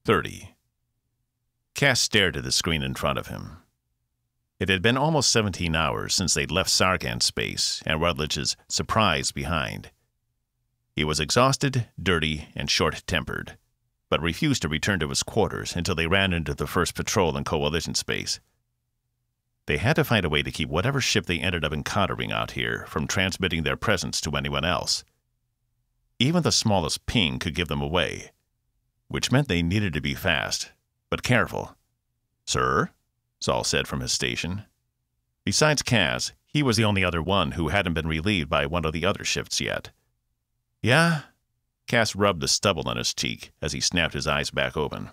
30. Cass stared at the screen in front of him. It had been almost 17 hours since they'd left Sargant space and Rutledge's surprise behind. He was exhausted, dirty, and short-tempered, but refused to return to his quarters until they ran into the first patrol in Coalition space. They had to find a way to keep whatever ship they ended up encountering out here from transmitting their presence to anyone else. Even the smallest ping could give them away, which meant they needed to be fast, but careful. "Sir?" Saul said from his station. Besides Cass, he was the only other one who hadn't been relieved by one of the other shifts yet. "Yeah?" Cass rubbed the stubble on his cheek as he snapped his eyes back open.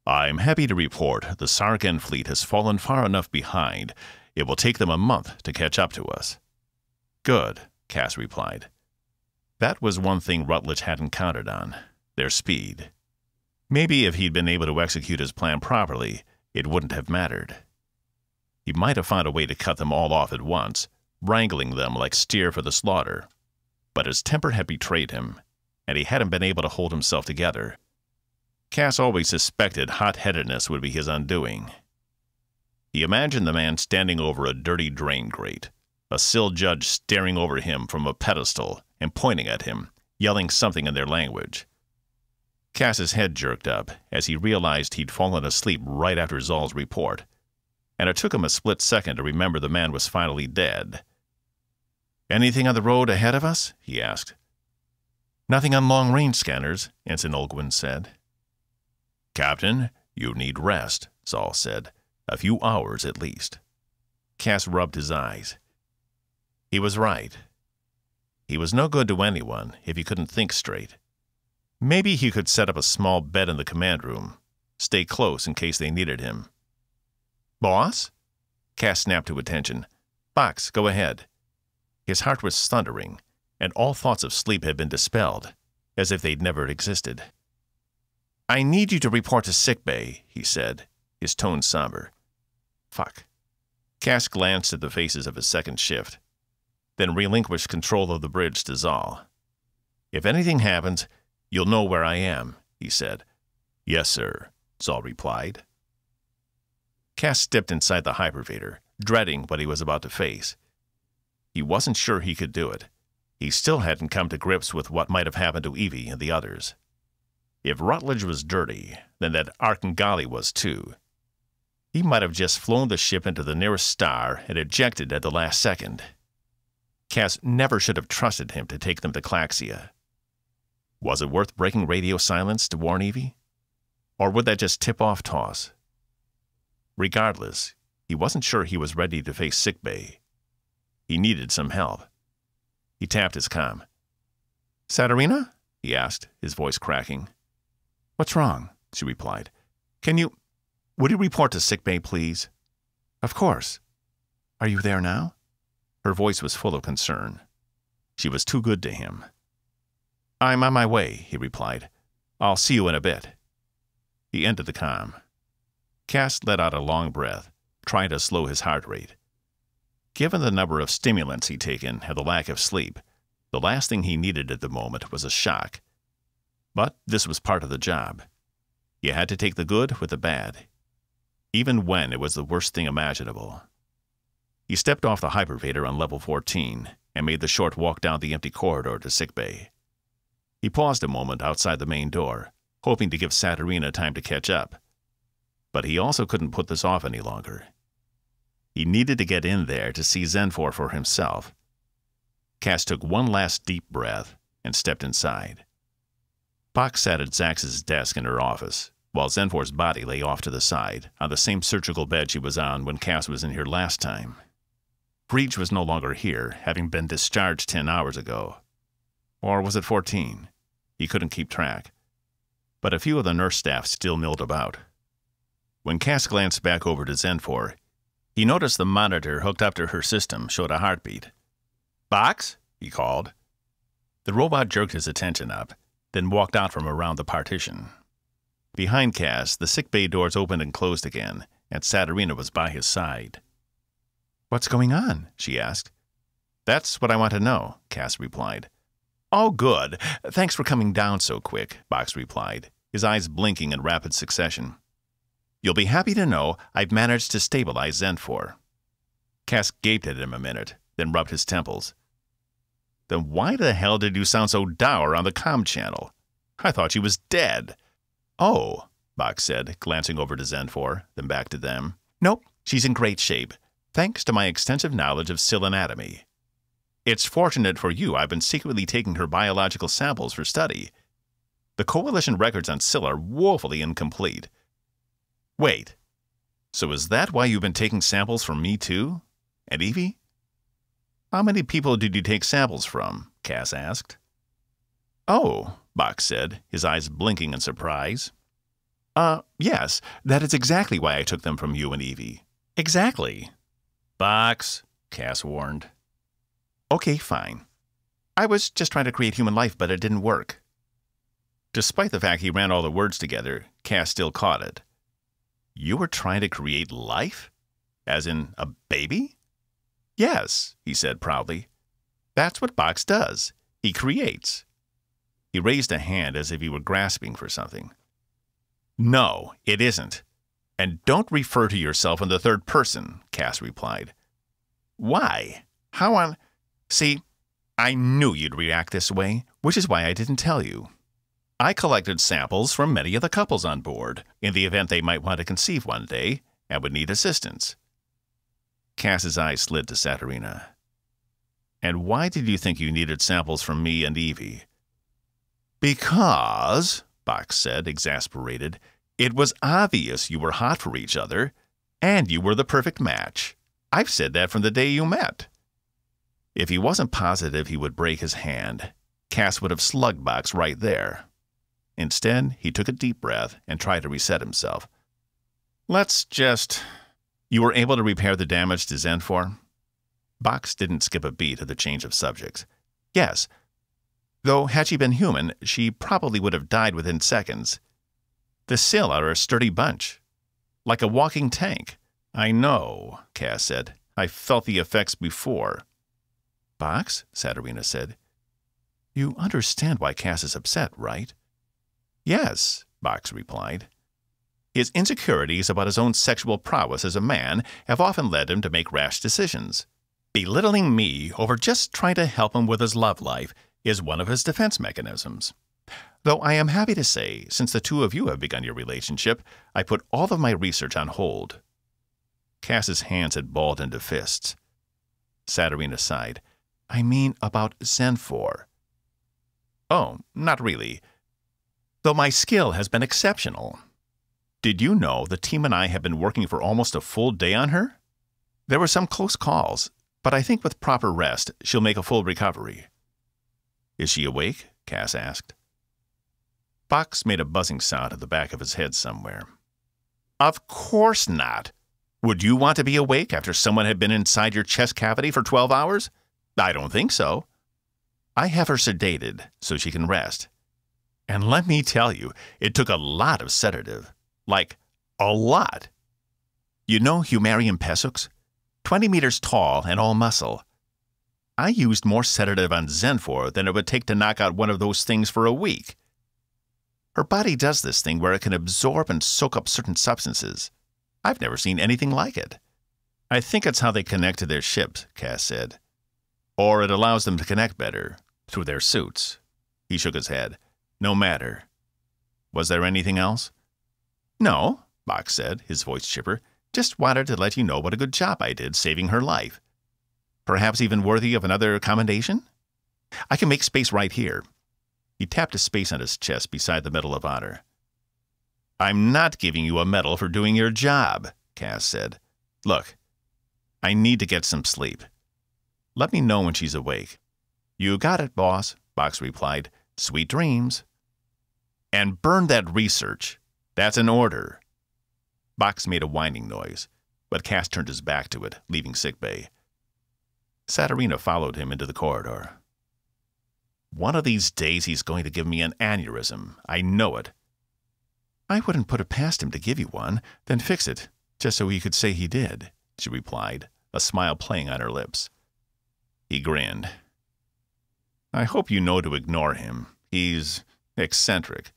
"I'm happy to report the Sargan fleet has fallen far enough behind it will take them a month to catch up to us." "Good," Cass replied. That was one thing Rutledge hadn't counted on, their speed. Maybe if he'd been able to execute his plan properly, it wouldn't have mattered. He might have found a way to cut them all off at once, wrangling them like steer for the slaughter. But his temper had betrayed him, and he hadn't been able to hold himself together. Cass always suspected hot-headedness would be his undoing. He imagined the man standing over a dirty drain grate, a sill judge staring over him from a pedestal and pointing at him, yelling something in their language. Cass's head jerked up as he realized he'd fallen asleep right after Zol's report, and it took him a split second to remember the man was finally dead. "Anything on the road ahead of us?" he asked. "Nothing on long-range scanners," Ensign Olgwin said. "Captain, you need rest," Zol said. "A few hours at least." Cass rubbed his eyes. He was right. He was no good to anyone if he couldn't think straight. Maybe he could set up a small bed in the command room, stay close in case they needed him. "Boss?" Cass snapped to attention. "Box, go ahead." His heart was thundering, and all thoughts of sleep had been dispelled, as if they'd never existed. "I need you to report to sickbay," he said, his tone somber. Fuck. Cass glanced at the faces of his second shift, then relinquished control of the bridge to Zol. "If anything happens, you'll know where I am," he said. "Yes, sir," Zol replied. Cass stepped inside the hypervator, dreading what he was about to face. He wasn't sure he could do it. He still hadn't come to grips with what might have happened to Evie and the others. If Rutledge was dirty, then that Arkangali was too. He might have just flown the ship into the nearest star and ejected at the last second. Cass never should have trusted him to take them to Claxia. Was it worth breaking radio silence to warn Evie? Or would that just tip off Toss? Regardless, he wasn't sure he was ready to face sickbay. He needed some help. He tapped his comm. "Saturina?" he asked, his voice cracking. "What's wrong?" she replied. Would you report to sickbay, please?" "Of course. Are you there now?" Her voice was full of concern. She was too good to him. "I'm on my way," he replied. "I'll see you in a bit." He ended the comm. Cass let out a long breath, trying to slow his heart rate. Given the number of stimulants he'd taken and the lack of sleep, the last thing he needed at the moment was a shock. But this was part of the job. You had to take the good with the bad, even when it was the worst thing imaginable. He stepped off the hypervator on level 14 and made the short walk down the empty corridor to sickbay. He paused a moment outside the main door, hoping to give Saturina time to catch up. But he also couldn't put this off any longer. He needed to get in there to see Zenfor for himself. Cass took one last deep breath and stepped inside. Box sat at Zax's desk in her office, while Zenfor's body lay off to the side, on the same surgical bed she was on when Cass was in here last time. Breach was no longer here, having been discharged 10 hours ago. Or was it 14? He couldn't keep track. But a few of the nurse staff still milled about. When Cass glanced back over to Zenfor, he noticed the monitor hooked up to her system showed a heartbeat. "Box?" he called. The robot jerked his attention up, then walked out from around the partition. Behind Cass, the sickbay doors opened and closed again, and Saturina was by his side. "What's going on?" she asked. "That's what I want to know," Cass replied. "Oh, good. Thanks for coming down so quick," Box replied, his eyes blinking in rapid succession. "You'll be happy to know I've managed to stabilize Zenfor." Cass gaped at him a minute, then rubbed his temples. "Then why the hell did you sound so dour on the comm channel? I thought she was dead." "Oh," Box said, glancing over to Zenfor, then back to them. "Nope, she's in great shape, thanks to my extensive knowledge of Syl anatomy. It's fortunate for you I've been secretly taking her biological samples for study. The Coalition records on Syl are woefully incomplete." "Wait, so is that why you've been taking samples from me too? And Evie?" "How many people did you take samples from?" Cass asked. "Oh," Box said, his eyes blinking in surprise. Yes, that is exactly why I took them from you and Evie." "Exactly." "Box," Cass warned. "Okay, fine. I was just trying to create human life, but it didn't work." Despite the fact he ran all the words together, Cass still caught it. "You were trying to create life? As in a baby?" "Yes," he said proudly. "That's what Box does. He creates." He raised a hand as if he were grasping for something. "No, it isn't. And don't refer to yourself in the third person," Cass replied. "Why? How on—" "See, I knew you'd react this way, which is why I didn't tell you. I collected samples from many of the couples on board, in the event they might want to conceive one day and would need assistance." Cass's eyes slid to Saturina. "And why did you think you needed samples from me and Evie?" "Because," Box said, exasperated, "it was obvious you were hot for each other, and you were the perfect match. I've said that from the day you met." If he wasn't positive he would break his hand, Cass would have slugged Box right there. Instead, he took a deep breath and tried to reset himself. You were able to repair the damage to Zenfor?" Box didn't skip a beat at the change of subject. "Yes. Though, had she been human, she probably would have died within seconds. The Syl are a sturdy bunch. Like a walking tank." "I know," Cass said. "I felt the effects before." "Box," Saturina said, "you understand why Cass is upset, right?" "Yes," Box replied. "His insecurities about his own sexual prowess as a man have often led him to make rash decisions. Belittling me over just trying to help him with his love life is one of his defense mechanisms. Though I am happy to say, since the two of you have begun your relationship, I put all of my research on hold." Cass's hands had balled into fists. Saturina sighed. "I mean about Zenfor." "Oh, not really. Though my skill has been exceptional. Did you know the team and I have been working for almost a full day on her? There were some close calls, but I think with proper rest, she'll make a full recovery." "Is she awake?" Cass asked. Box made a buzzing sound at the back of his head somewhere. "Of course not. Would you want to be awake after someone had been inside your chest cavity for 12 hours? I don't think so. I have her sedated so she can rest. And let me tell you, it took a lot of sedative. Like, a lot. You know Humarium pesux? 20 meters tall and all muscle. I used more sedative on Zenfor than it would take to knock out one of those things for a week. Her body does this thing where it can absorb and soak up certain substances. I've never seen anything like it." "I think it's how they connect to their ships," Cass said. "Or it allows them to connect better, through their suits." He shook his head. "No matter. Was there anything else?" "No," Box said, his voice chipper. "Just wanted to let you know what a good job I did saving her life. Perhaps even worthy of another commendation? I can make space right here." He tapped a space on his chest beside the Medal of Honor. "I'm not giving you a medal for doing your job," Cass said. "Look, I need to get some sleep. Let me know when she's awake." "You got it, boss," Box replied. "Sweet dreams." "And burn that research. That's an order." Box made a whining noise, but Cass turned his back to it, leaving sickbay. Saturina followed him into the corridor. "One of these days he's going to give me an aneurysm. I know it." "I wouldn't put it past him to give you one, then fix it, just so he could say he did," she replied, a smile playing on her lips. He grinned. "I hope you know to ignore him. He's eccentric."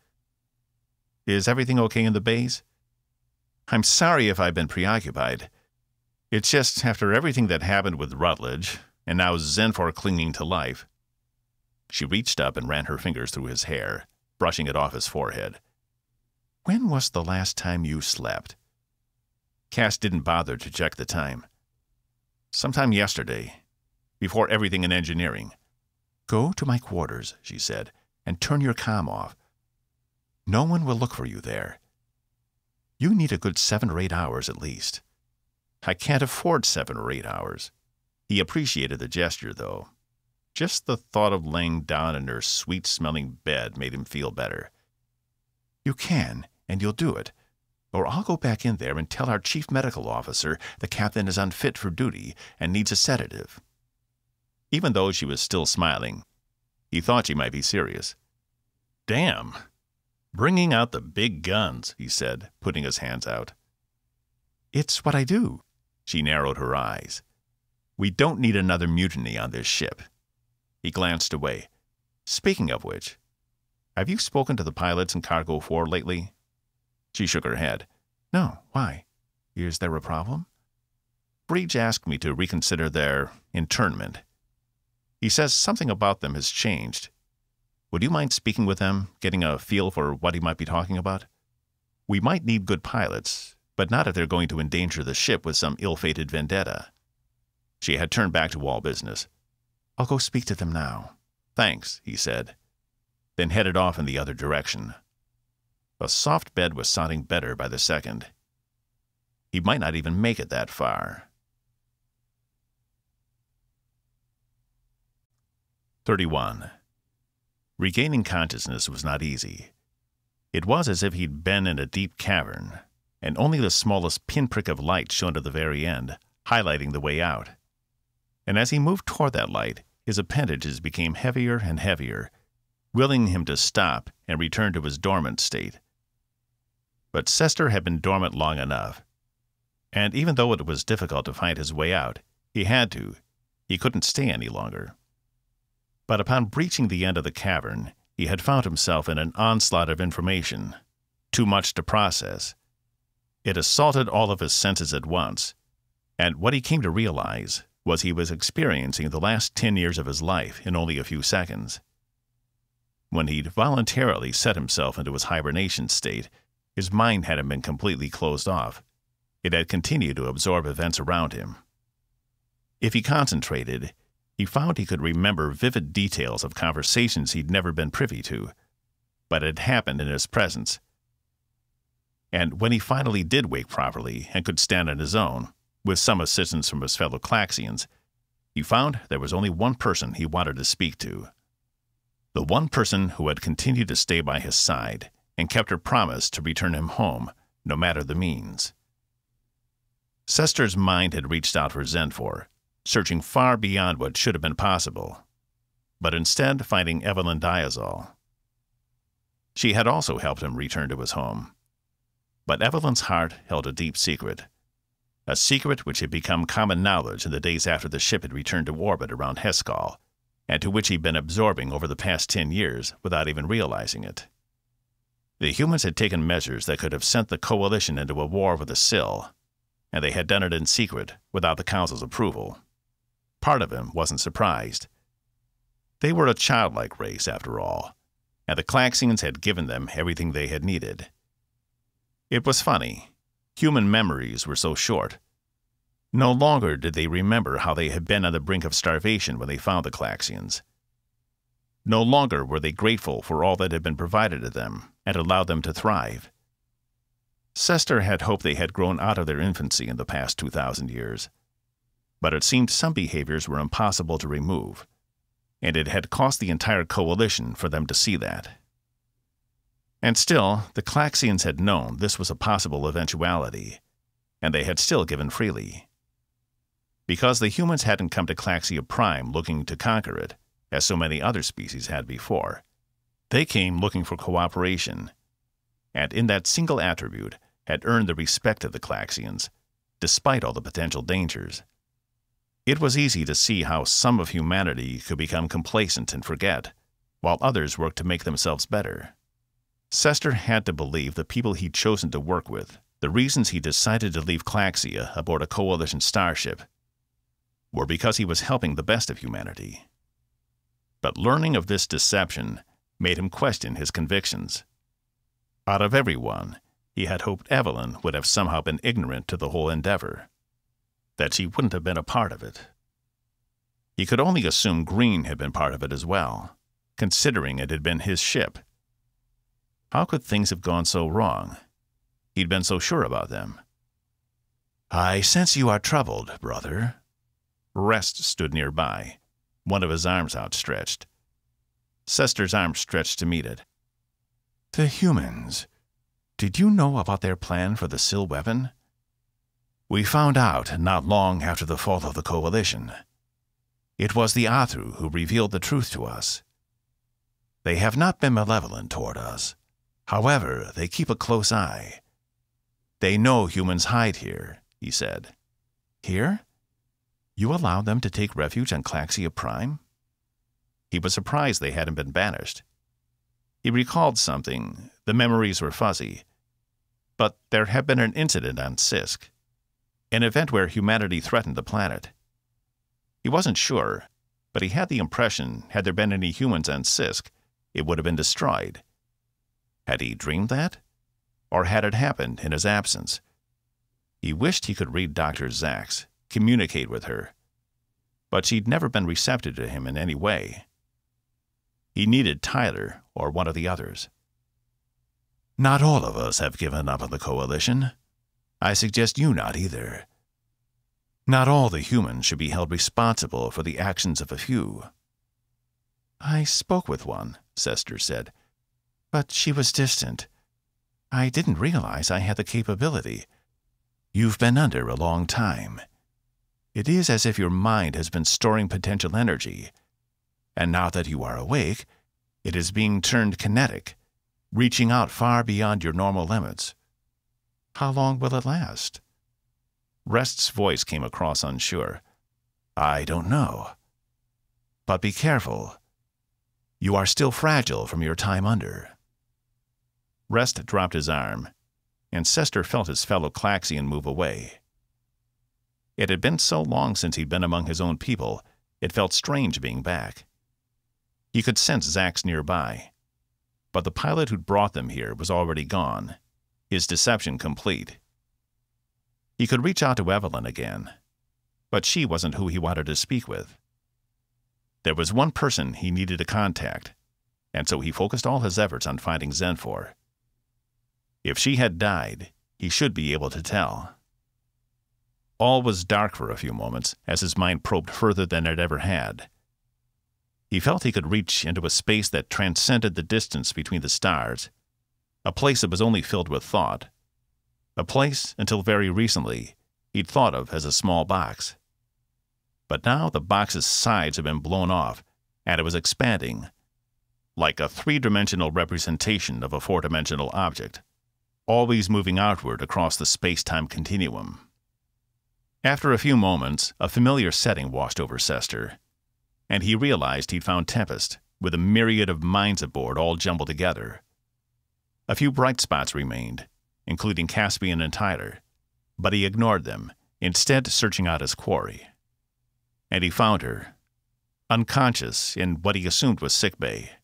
Is everything okay in the base? I'm sorry if I've been preoccupied. It's just after everything that happened with Rutledge, and now Zenfor clinging to life. She reached up and ran her fingers through his hair, brushing it off his forehead. When was the last time you slept? Cass didn't bother to check the time. Sometime yesterday, before everything in engineering. Go to my quarters, she said, and turn your comm off. No one will look for you there. You need a good 7 or 8 hours at least. I can't afford 7 or 8 hours. He appreciated the gesture, though. Just the thought of laying down in her sweet-smelling bed made him feel better. You can, and you'll do it. Or I'll go back in there and tell our chief medical officer the captain is unfit for duty and needs a sedative. Even though she was still smiling, he thought she might be serious. Damn. Bringing out the big guns, he said, putting his hands out. It's what I do. She narrowed her eyes. We don't need another mutiny on this ship. He glanced away. Speaking of which, have you spoken to the pilots in Cargo 4 lately? She shook her head. No, why? Is there a problem? Breach asked me to reconsider their internment. He says something about them has changed. Would you mind speaking with them, getting a feel for what he might be talking about? We might need good pilots, but not if they're going to endanger the ship with some ill-fated vendetta. She had turned back to all business. I'll go speak to them now. Thanks, he said, then headed off in the other direction. A soft bed was sounding better by the second. He might not even make it that far. 31. Regaining consciousness was not easy. It was as if he'd been in a deep cavern, and only the smallest pinprick of light shone at the very end, highlighting the way out. And as he moved toward that light, his appendages became heavier and heavier, willing him to stop and return to his dormant state. But Sesster had been dormant long enough, and even though it was difficult to find his way out, he had to. He couldn't stay any longer. But upon breaching the end of the cavern, he had found himself in an onslaught of information, too much to process. It assaulted all of his senses at once, and what he came to realize was he was experiencing the last 10 years of his life in only a few seconds. When he'd voluntarily set himself into his hibernation state, his mind hadn't been completely closed off. It had continued to absorb events around him. If he concentrated, he found he could remember vivid details of conversations he'd never been privy to, but it had happened in his presence. And when he finally did wake properly and could stand on his own, with some assistance from his fellow Claxians, he found there was only one person he wanted to speak to. The one person who had continued to stay by his side and kept her promise to return him home, no matter the means. Sester's mind had reached out for Zenfor, searching far beyond what should have been possible, but instead finding Evelyn Diazol. She had also helped him return to his home. But Evelyn's heart held a deep secret, a secret which had become common knowledge in the days after the ship had returned to orbit around Heskal, and to which he'd been absorbing over the past 10 years without even realizing it. The humans had taken measures that could have sent the Coalition into a war with the Sill, and they had done it in secret without the Council's approval. Part of him wasn't surprised. They were a childlike race, after all, and the Claxians had given them everything they had needed. It was funny. Human memories were so short. No longer did they remember how they had been on the brink of starvation when they found the Claxians. No longer were they grateful for all that had been provided to them and allowed them to thrive. Sesster had hoped they had grown out of their infancy in the past 2,000 years, but it seemed some behaviors were impossible to remove, and it had cost the entire Coalition for them to see that. And still, the Claxians had known this was a possible eventuality, and they had still given freely. Because the humans hadn't come to Claxia Prime looking to conquer it, as so many other species had before, they came looking for cooperation, and in that single attribute had earned the respect of the Claxians, despite all the potential dangers. It was easy to see how some of humanity could become complacent and forget, while others worked to make themselves better. Sesster had to believe the people he'd chosen to work with, the reasons he decided to leave Claxia aboard a Coalition starship, were because he was helping the best of humanity. But learning of this deception made him question his convictions. Out of everyone, he had hoped Evelyn would have somehow been ignorant to the whole endeavor, that she wouldn't have been a part of it. He could only assume Green had been part of it as well, considering it had been his ship. How could things have gone so wrong? He'd been so sure about them. "I sense you are troubled, brother." Rest stood nearby, one of his arms outstretched. Sester's arm stretched to meet it. "The humans. Did you know about their plan for the Sil weapon?" "We found out not long after the fall of the Coalition. It was the Athru who revealed the truth to us. They have not been malevolent toward us. However, they keep a close eye. They know humans hide here," he said. "Here? You allowed them to take refuge on Claxia Prime?" He was surprised they hadn't been banished. He recalled something. The memories were fuzzy. But there had been an incident on Sisk, an event where humanity threatened the planet. He wasn't sure, but he had the impression had there been any humans on Sisk, it would have been destroyed. Had he dreamed that? Or had it happened in his absence? He wished he could read Dr. Zax, communicate with her. But she'd never been receptive to him in any way. He needed Tyler or one of the others. "Not all of us have given up on the Coalition. I suggest you not either. Not all the humans should be held responsible for the actions of a few." "I spoke with one," Sesster said, "but she was distant. I didn't realize I had the capability." "You've been under a long time. It is as if your mind has been storing potential energy, and now that you are awake, it is being turned kinetic, reaching out far beyond your normal limits. How long will it last?" Rest's voice came across unsure. "I don't know. But be careful. You are still fragile from your time under." Rest dropped his arm, and Sesster felt his fellow Claxian move away. It had been so long since he'd been among his own people, it felt strange being back. He could sense Zax nearby, but the pilot who'd brought them here was already gone, his deception complete. He could reach out to Evelyn again, but she wasn't who he wanted to speak with. There was one person he needed to contact, and so he focused all his efforts on finding Zenfor. If she had died, he should be able to tell. All was dark for a few moments as his mind probed further than it ever had. He felt he could reach into a space that transcended the distance between the stars, a place that was only filled with thought, a place, until very recently, he'd thought of as a small box. But now the box's sides had been blown off, and it was expanding, like a three-dimensional representation of a four-dimensional object, always moving outward across the space-time continuum. After a few moments, a familiar setting washed over Sesster, and he realized he'd found Tempest, with a myriad of minds aboard all jumbled together. A few bright spots remained, including Caspian and Tyler, but he ignored them, instead searching out his quarry. And he found her, unconscious in what he assumed was sickbay.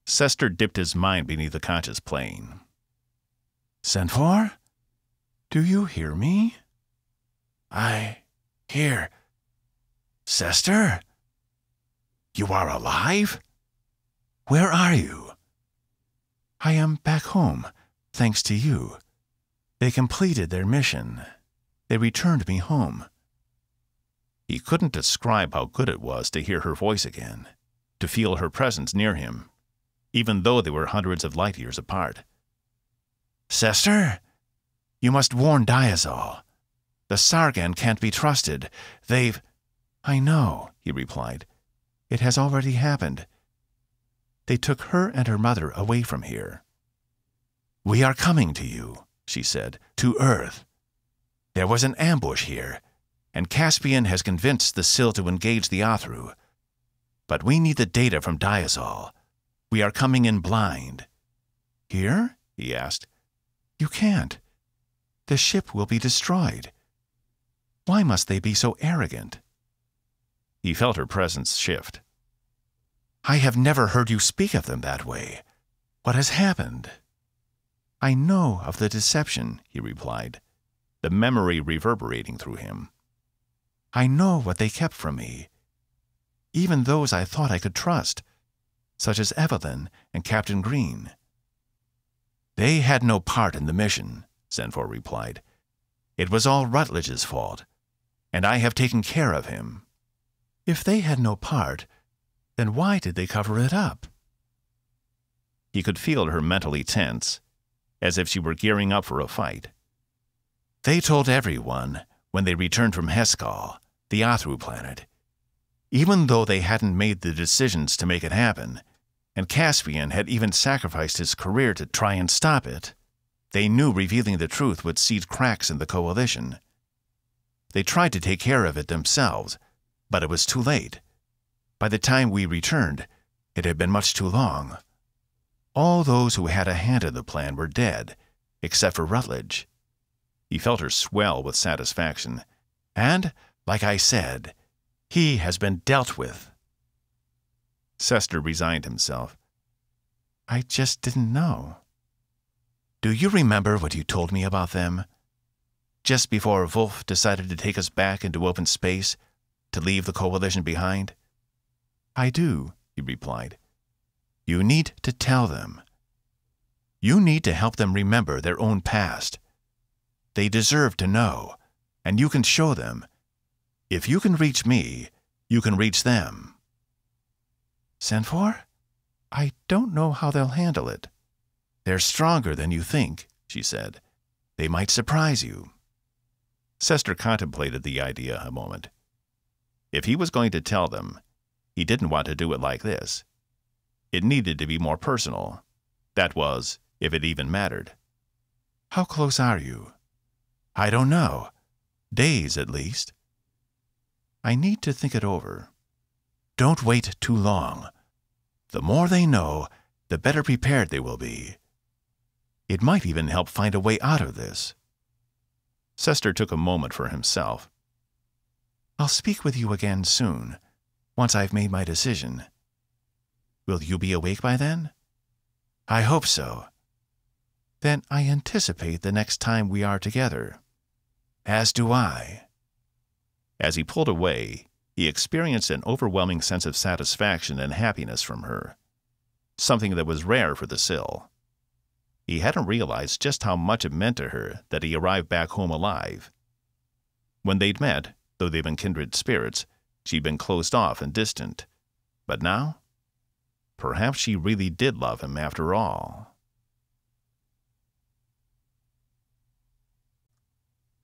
Sesster dipped his mind beneath the conscious plane. "Zenfor? Do you hear me?" "I hear. Sesster? You are alive? Where are you?" "I am back home, thanks to you. They completed their mission. They returned me home." He couldn't describe how good it was to hear her voice again, to feel her presence near him, even though they were hundreds of light years apart. "Sesster? You must warn Diazol. The Sargan can't be trusted. They've—" "I know," he replied. "It has already happened. They took her and her mother away from here." "We are coming to you," she said, "to Earth. There was an ambush here, and Caspian has convinced the Sil to engage the Athru. But we need the data from Diazol. We are coming in blind. Here? He asked. You can't. The ship will be destroyed. Why must they be so arrogant? He felt her presence shift. I have never heard you speak of them that way. What has happened? I know of the deception, he replied, the memory reverberating through him. I know what they kept from me. Even those I thought I could trust, such as Evelyn and Captain Green. They had no part in the mission, Senfor replied. It was all Rutledge's fault, and I have taken care of him. If they had no part, then why did they cover it up? He could feel her mentally tense, as if she were gearing up for a fight. They told everyone when they returned from Heskal, the Athru planet. Even though they hadn't made the decisions to make it happen, and Caspian had even sacrificed his career to try and stop it, they knew revealing the truth would seed cracks in the coalition. They tried to take care of it themselves, but it was too late. By the time we returned, it had been much too long. All those who had a hand in the plan were dead, except for Rutledge. He felt her swell with satisfaction. And, like I said, he has been dealt with. Sesster resigned himself. I just didn't know. Do you remember what you told me about them? Just before Wolf decided to take us back into open space, to leave the coalition behind? I do, he replied. You need to tell them. You need to help them remember their own past. They deserve to know, and you can show them. If you can reach me, you can reach them. Senfor? I don't know how they'll handle it. They're stronger than you think, she said. They might surprise you. Sesster contemplated the idea a moment. If he was going to tell them, he didn't want to do it like this. It needed to be more personal. That was, if it even mattered. How close are you? I don't know. Days, at least. I need to think it over. Don't wait too long. The more they know, the better prepared they will be. It might even help find a way out of this. Sesster took a moment for himself. I'll speak with you again soon, once I've made my decision. Will you be awake by then? I hope so. Then I anticipate the next time we are together. As do I. As he pulled away, he experienced an overwhelming sense of satisfaction and happiness from her, something that was rare for the Sill. He hadn't realized just how much it meant to her that he arrived back home alive. When they'd met, though they'd been kindred spirits, she'd been closed off and distant. But now, perhaps she really did love him after all.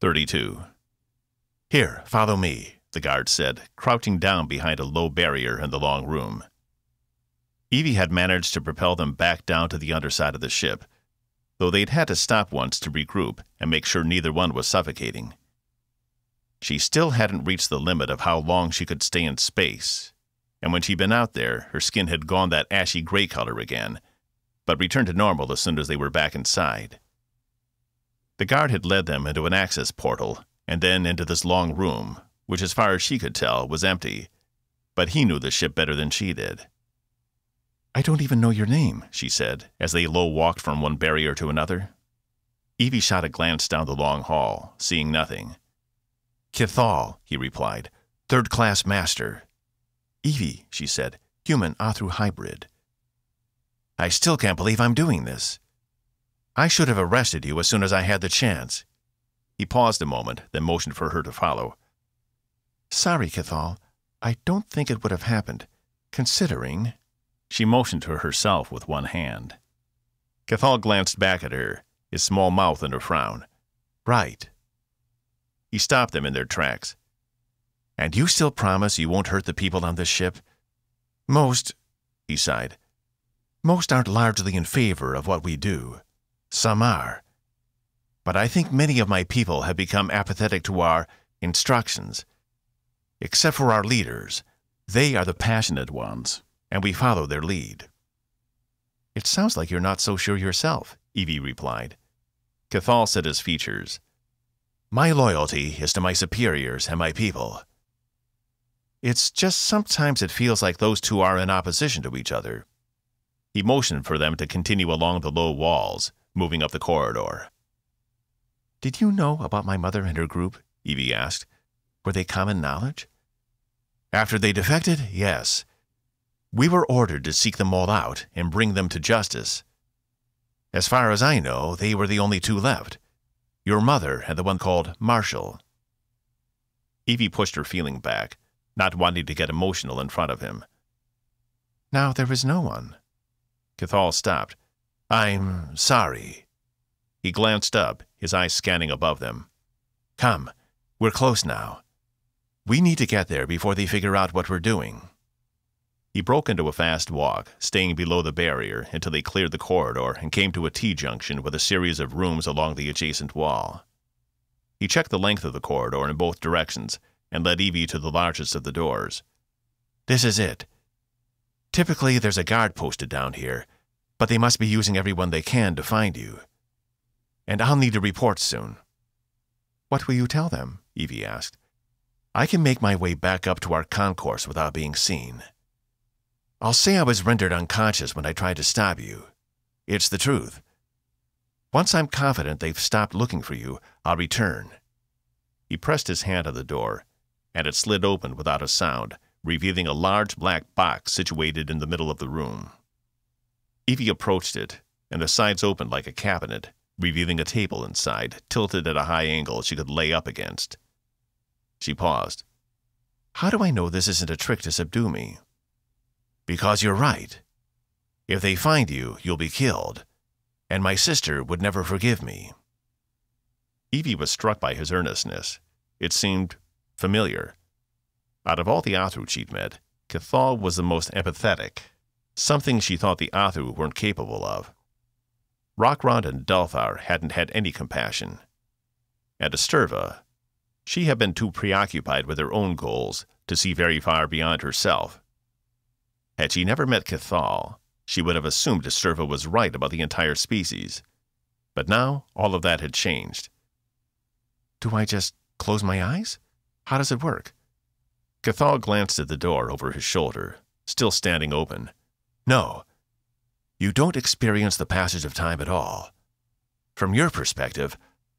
32. Here, follow me, the guard said, crouching down behind a low barrier in the long room. Evie had managed to propel them back down to the underside of the ship, though they'd had to stop once to regroup and make sure neither one was suffocating. She still hadn't reached the limit of how long she could stay in space, and when she'd been out there, her skin had gone that ashy gray color again, but returned to normal as soon as they were back inside. The guard had led them into an access portal, and then into this long room, which as far as she could tell was empty, but he knew the ship better than she did. I don't even know your name, she said, as they low-walked from one barrier to another. Evie shot a glance down the long hall, seeing nothing. Kithal, he replied, third-class master. Evie, she said, human Athru hybrid. I still can't believe I'm doing this. I should have arrested you as soon as I had the chance. He paused a moment, then motioned for her to follow. Sorry, Kithal. I don't think it would have happened, considering... She motioned to herself with one hand. Kithal glanced back at her, his small mouth in a frown. Right. He stopped them in their tracks. And you still promise you won't hurt the people on this ship? Most, he sighed, most aren't largely in favor of what we do. Some are. But I think many of my people have become apathetic to our instructions. Except for our leaders, they are the passionate ones, and we follow their lead. It sounds like you're not so sure yourself, Evie replied. Cathal set his features. My loyalty is to my superiors and my people. It's just sometimes it feels like those two are in opposition to each other. He motioned for them to continue along the low walls, moving up the corridor. Did you know about my mother and her group? Evie asked. Were they common knowledge? After they defected, yes. We were ordered to seek them all out and bring them to justice. As far as I know, they were the only two left. Your mother and the one called Marshall. Evie pushed her feeling back, not wanting to get emotional in front of him. Now there is no one. Cathal stopped. I'm sorry. He glanced up, his eyes scanning above them. Come, we're close now. We need to get there before they figure out what we're doing. He broke into a fast walk, staying below the barrier until they cleared the corridor and came to a T-junction with a series of rooms along the adjacent wall. He checked the length of the corridor in both directions and led Evie to the largest of the doors. This is it. Typically, there's a guard posted down here, but they must be using everyone they can to find you. And I'll need a report soon. What will you tell them? Evie asked. I can make my way back up to our concourse without being seen. I'll say I was rendered unconscious when I tried to stop you. It's the truth. Once I'm confident they've stopped looking for you, I'll return. He pressed his hand on the door, and it slid open without a sound, revealing a large black box situated in the middle of the room. Evie approached it, and the sides opened like a cabinet, revealing a table inside, tilted at a high angle she could lay up against. She paused. How do I know this isn't a trick to subdue me? Because you're right. If they find you, you'll be killed, and my sister would never forgive me. Evie was struck by his earnestness. It seemed familiar. Out of all the Athru she'd met, Cathal was the most empathetic, something she thought the Athru weren't capable of. Rockrond and Dulthar hadn't had any compassion. And Asturva, she had been too preoccupied with her own goals to see very far beyond herself. Had she never met Cathal, she would have assumed Asturva was right about the entire species. But now, all of that had changed. Do I just close my eyes? How does it work? Cathal glanced at the door over his shoulder, still standing open. No. You don't experience the passage of time at all. From your perspective,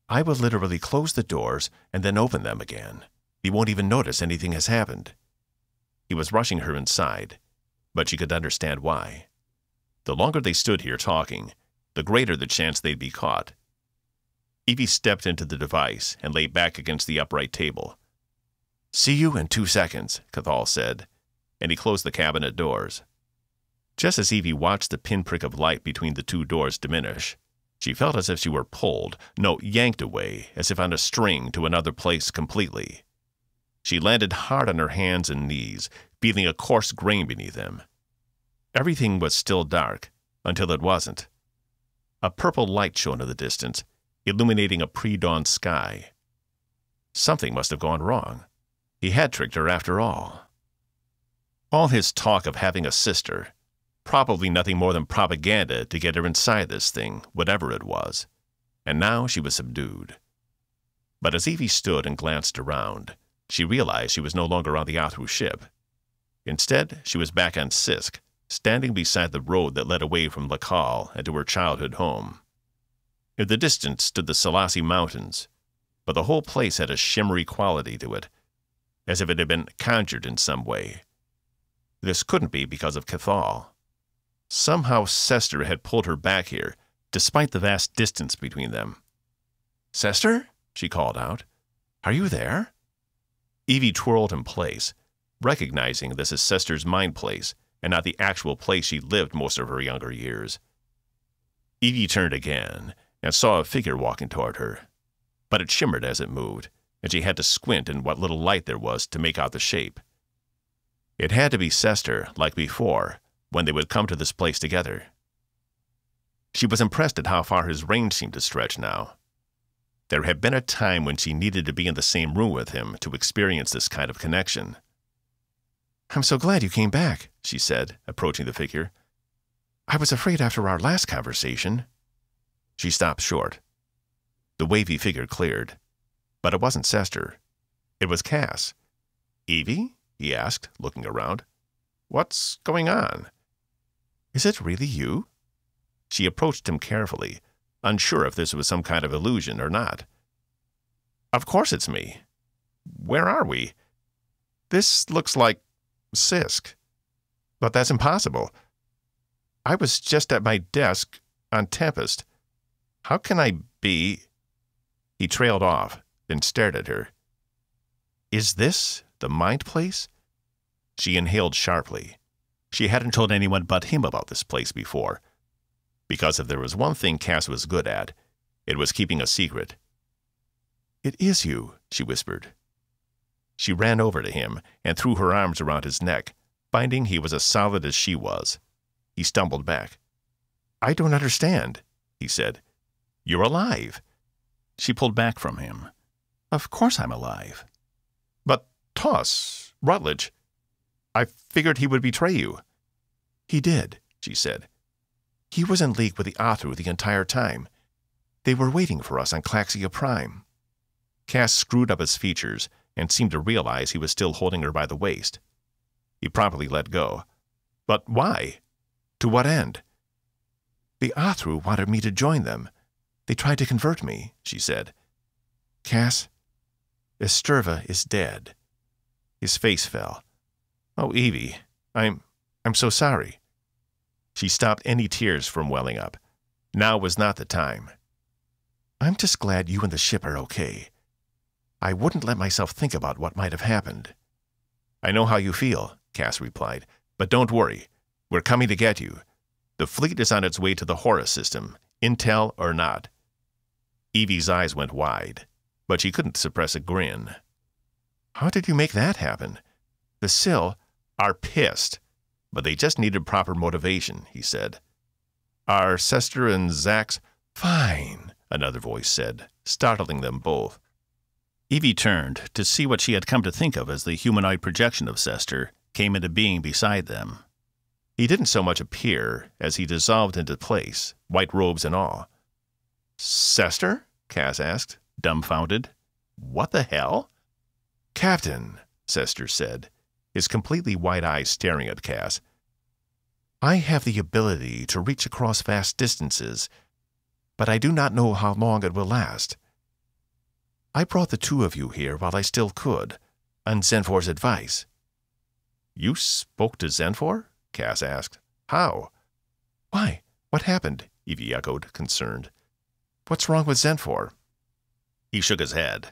I will literally close the doors and then open them again. You won't even notice anything has happened. He was rushing her inside, but she could understand why. The longer they stood here talking, the greater the chance they'd be caught. Evie stepped into the device and lay back against the upright table. See you in 2 seconds, Cathal said, and he closed the cabinet doors. Just as Evie watched the pinprick of light between the two doors diminish, she felt as if she were pulled, no, yanked away, as if on a string to another place completely. She landed hard on her hands and knees, feeling a coarse grain beneath them. Everything was still dark, until it wasn't. A purple light shone in the distance, illuminating a pre-dawn sky. Something must have gone wrong. He had tricked her after all. All his talk of having a sister, probably nothing more than propaganda to get her inside this thing, whatever it was. And now she was subdued. But as Evie stood and glanced around, she realized she was no longer on the Athru ship. Instead, she was back on Sisk, standing beside the road that led away from Lakal and to her childhood home. In the distance stood the Selassie Mountains, but the whole place had a shimmery quality to it, as if it had been conjured in some way. This couldn't be because of Cathal. Somehow Sesster had pulled her back here, despite the vast distance between them. "Sesster?" she called out. "Are you there?" Evie twirled in place, recognizing this as Sester's mind place and not the actual place she lived most of her younger years. Evie turned again and saw a figure walking toward her, but it shimmered as it moved, and she had to squint in what little light there was to make out the shape. It had to be Sesster, like before, when they would come to this place together. She was impressed at how far his range seemed to stretch now. There had been a time when she needed to be in the same room with him to experience this kind of connection. "I'm so glad you came back," she said, approaching the figure. I was afraid after our last conversation. She stopped short. The wavy figure cleared. But it wasn't Sesster. It was Cass. Evie? He asked, looking around. What's going on? Is it really you? She approached him carefully, unsure if this was some kind of illusion or not. Of course it's me. Where are we? This looks like Sisk. But that's impossible. I was just at my desk on Tempest. How can I be? He trailed off, then stared at her. Is this the mind place? She inhaled sharply. She hadn't told anyone but him about this place before. Because if there was one thing Cass was good at, it was keeping a secret. It is you, she whispered. She ran over to him and threw her arms around his neck, finding he was as solid as she was. He stumbled back. I don't understand, he said. You're alive. She pulled back from him. Of course I'm alive. But Toss, Rutledge, I figured he would betray you. He did, she said. He was in league with the Athru the entire time. They were waiting for us on Claxia Prime. Cass screwed up his features and seemed to realize he was still holding her by the waist. He promptly let go. But why? To what end? The Athru wanted me to join them. They tried to convert me, she said. Cass, Esterva is dead. His face fell. Oh, Evie, I'm so sorry. She stopped any tears from welling up. Now was not the time. I'm just glad you and the ship are okay. I wouldn't let myself think about what might have happened. I know how you feel, Cass replied, but don't worry. We're coming to get you. The fleet is on its way to the Horus system, intel or not. Evie's eyes went wide, but she couldn't suppress a grin. How did you make that happen? The Sill are pissed, but they just needed proper motivation, he said. Are Sesster and Zax? Fine, another voice said, startling them both. Evie turned to see what she had come to think of as the humanoid projection of Sesster came into being beside them. He didn't so much appear as he dissolved into place, white robes and all. Sesster? Cass asked, dumbfounded. What the hell? Captain, Sesster said, his completely white eyes staring at Cass. I have the ability to reach across vast distances, but I do not know how long it will last. I brought the two of you here while I still could, on Zenfor's advice. You spoke to Zenfor? Cass asked. How? Why, what happened? Evie echoed, concerned. What's wrong with Zenfor? He shook his head.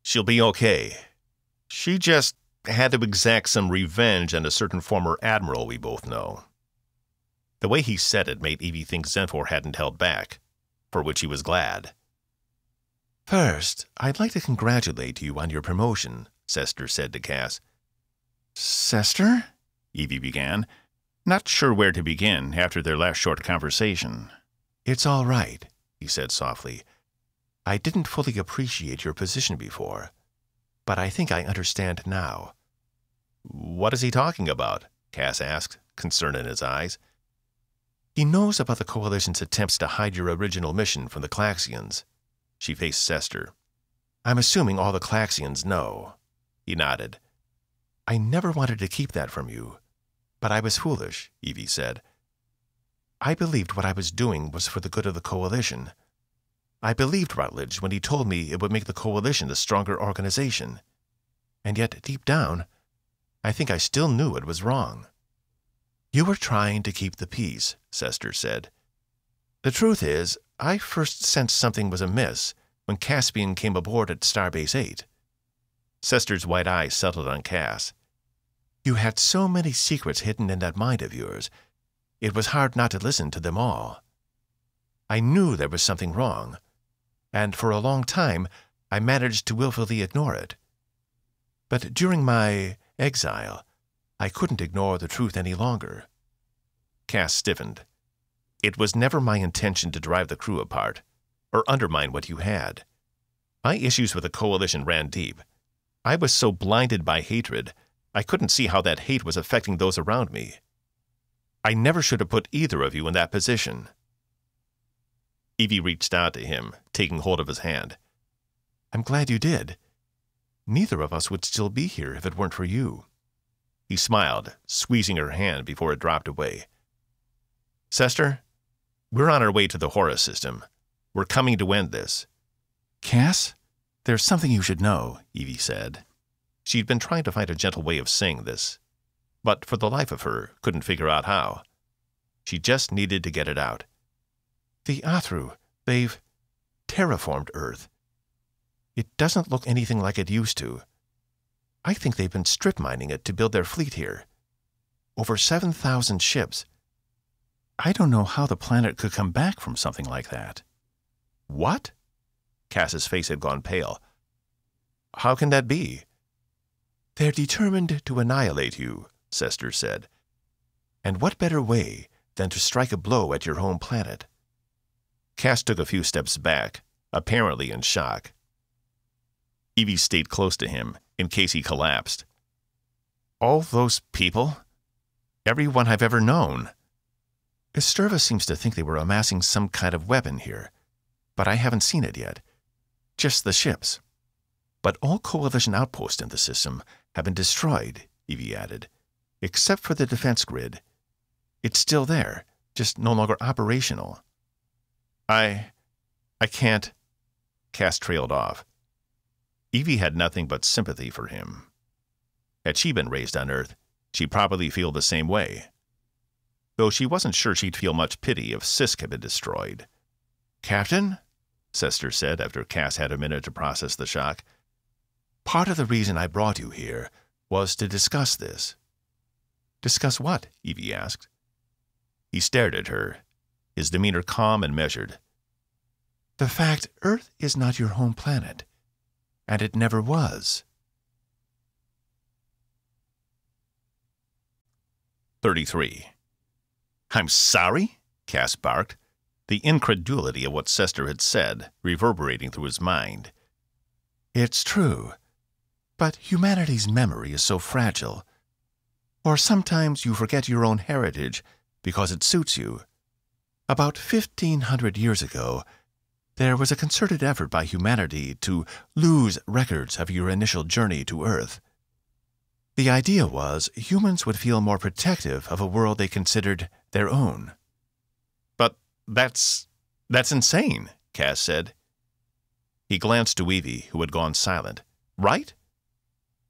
She'll be okay. She just had to exact some revenge on a certain former admiral we both know. The way he said it made Evie think Zenfor hadn't held back, for which he was glad. First, I'd like to congratulate you on your promotion, Sesster said to Cass. Sesster? Evie began, not sure where to begin after their last short conversation. It's all right, he said softly. I didn't fully appreciate your position before, but I think I understand now. What is he talking about? Cass asked, concern in his eyes. He knows about the Coalition's attempts to hide your original mission from the Claxians. She faced Sesster. I'm assuming all the Claxians know. He nodded. I never wanted to keep that from you, but I was foolish, Evie said. I believed what I was doing was for the good of the Coalition. I believed Rutledge when he told me it would make the Coalition a stronger organization. And yet, deep down, I think I still knew it was wrong. You were trying to keep the peace, Sesster said. The truth is, I first sensed something was amiss when Caspian came aboard at Starbase 8. Sester's white eyes settled on Cass. You had so many secrets hidden in that mind of yours, it was hard not to listen to them all. I knew there was something wrong, and for a long time I managed to willfully ignore it. But during my exile, I couldn't ignore the truth any longer. Cass stiffened. It was never my intention to drive the crew apart, or undermine what you had. My issues with the Coalition ran deep. I was so blinded by hatred, I couldn't see how that hate was affecting those around me. I never should have put either of you in that position." Evie reached out to him, taking hold of his hand. "I'm glad you did. Neither of us would still be here if it weren't for you." He smiled, squeezing her hand before it dropped away. "Sesster, we're on our way to the Horus system. We're coming to end this." "Cass, there's something you should know," Evie said. She'd been trying to find a gentle way of saying this, but for the life of her couldn't figure out how. She just needed to get it out. "The Athru, they've terraformed Earth. It doesn't look anything like it used to. I think they've been strip mining it to build their fleet here. Over 7,000 ships. I don't know how the planet could come back from something like that." "What?" Cass's face had gone pale. "How can that be?" "They're determined to annihilate you," Sesster said. "And what better way than to strike a blow at your home planet?" Cass took a few steps back, apparently in shock. Evie stayed close to him, in case he collapsed. "All those people? Everyone I've ever known. Esturva seems to think they were amassing some kind of weapon here, but I haven't seen it yet. Just the ships. But all Coalition outposts in the system have been destroyed," Evie added, "except for the defense grid. It's still there, just no longer operational." I can't," Cass trailed off. Evie had nothing but sympathy for him. Had she been raised on Earth, she'd probably feel the same way. Though she wasn't sure she'd feel much pity if Sisk had been destroyed. "Captain," Sesster said after Cass had a minute to process the shock, "part of the reason I brought you here was to discuss this." "Discuss what?" Evie asked. He stared at her, his demeanor calm and measured. "The fact Earth is not your home planet, and it never was." 33. "I'm sorry?" Cass barked, the incredulity of what Sesster had said reverberating through his mind. "It's true, but humanity's memory is so fragile. Or sometimes you forget your own heritage because it suits you. About 1,500 years ago, there was a concerted effort by humanity to lose records of your initial journey to Earth. The idea was humans would feel more protective of a world they considered their own." "But that's insane," Cass said. He glanced to Evie, who had gone silent. "Right?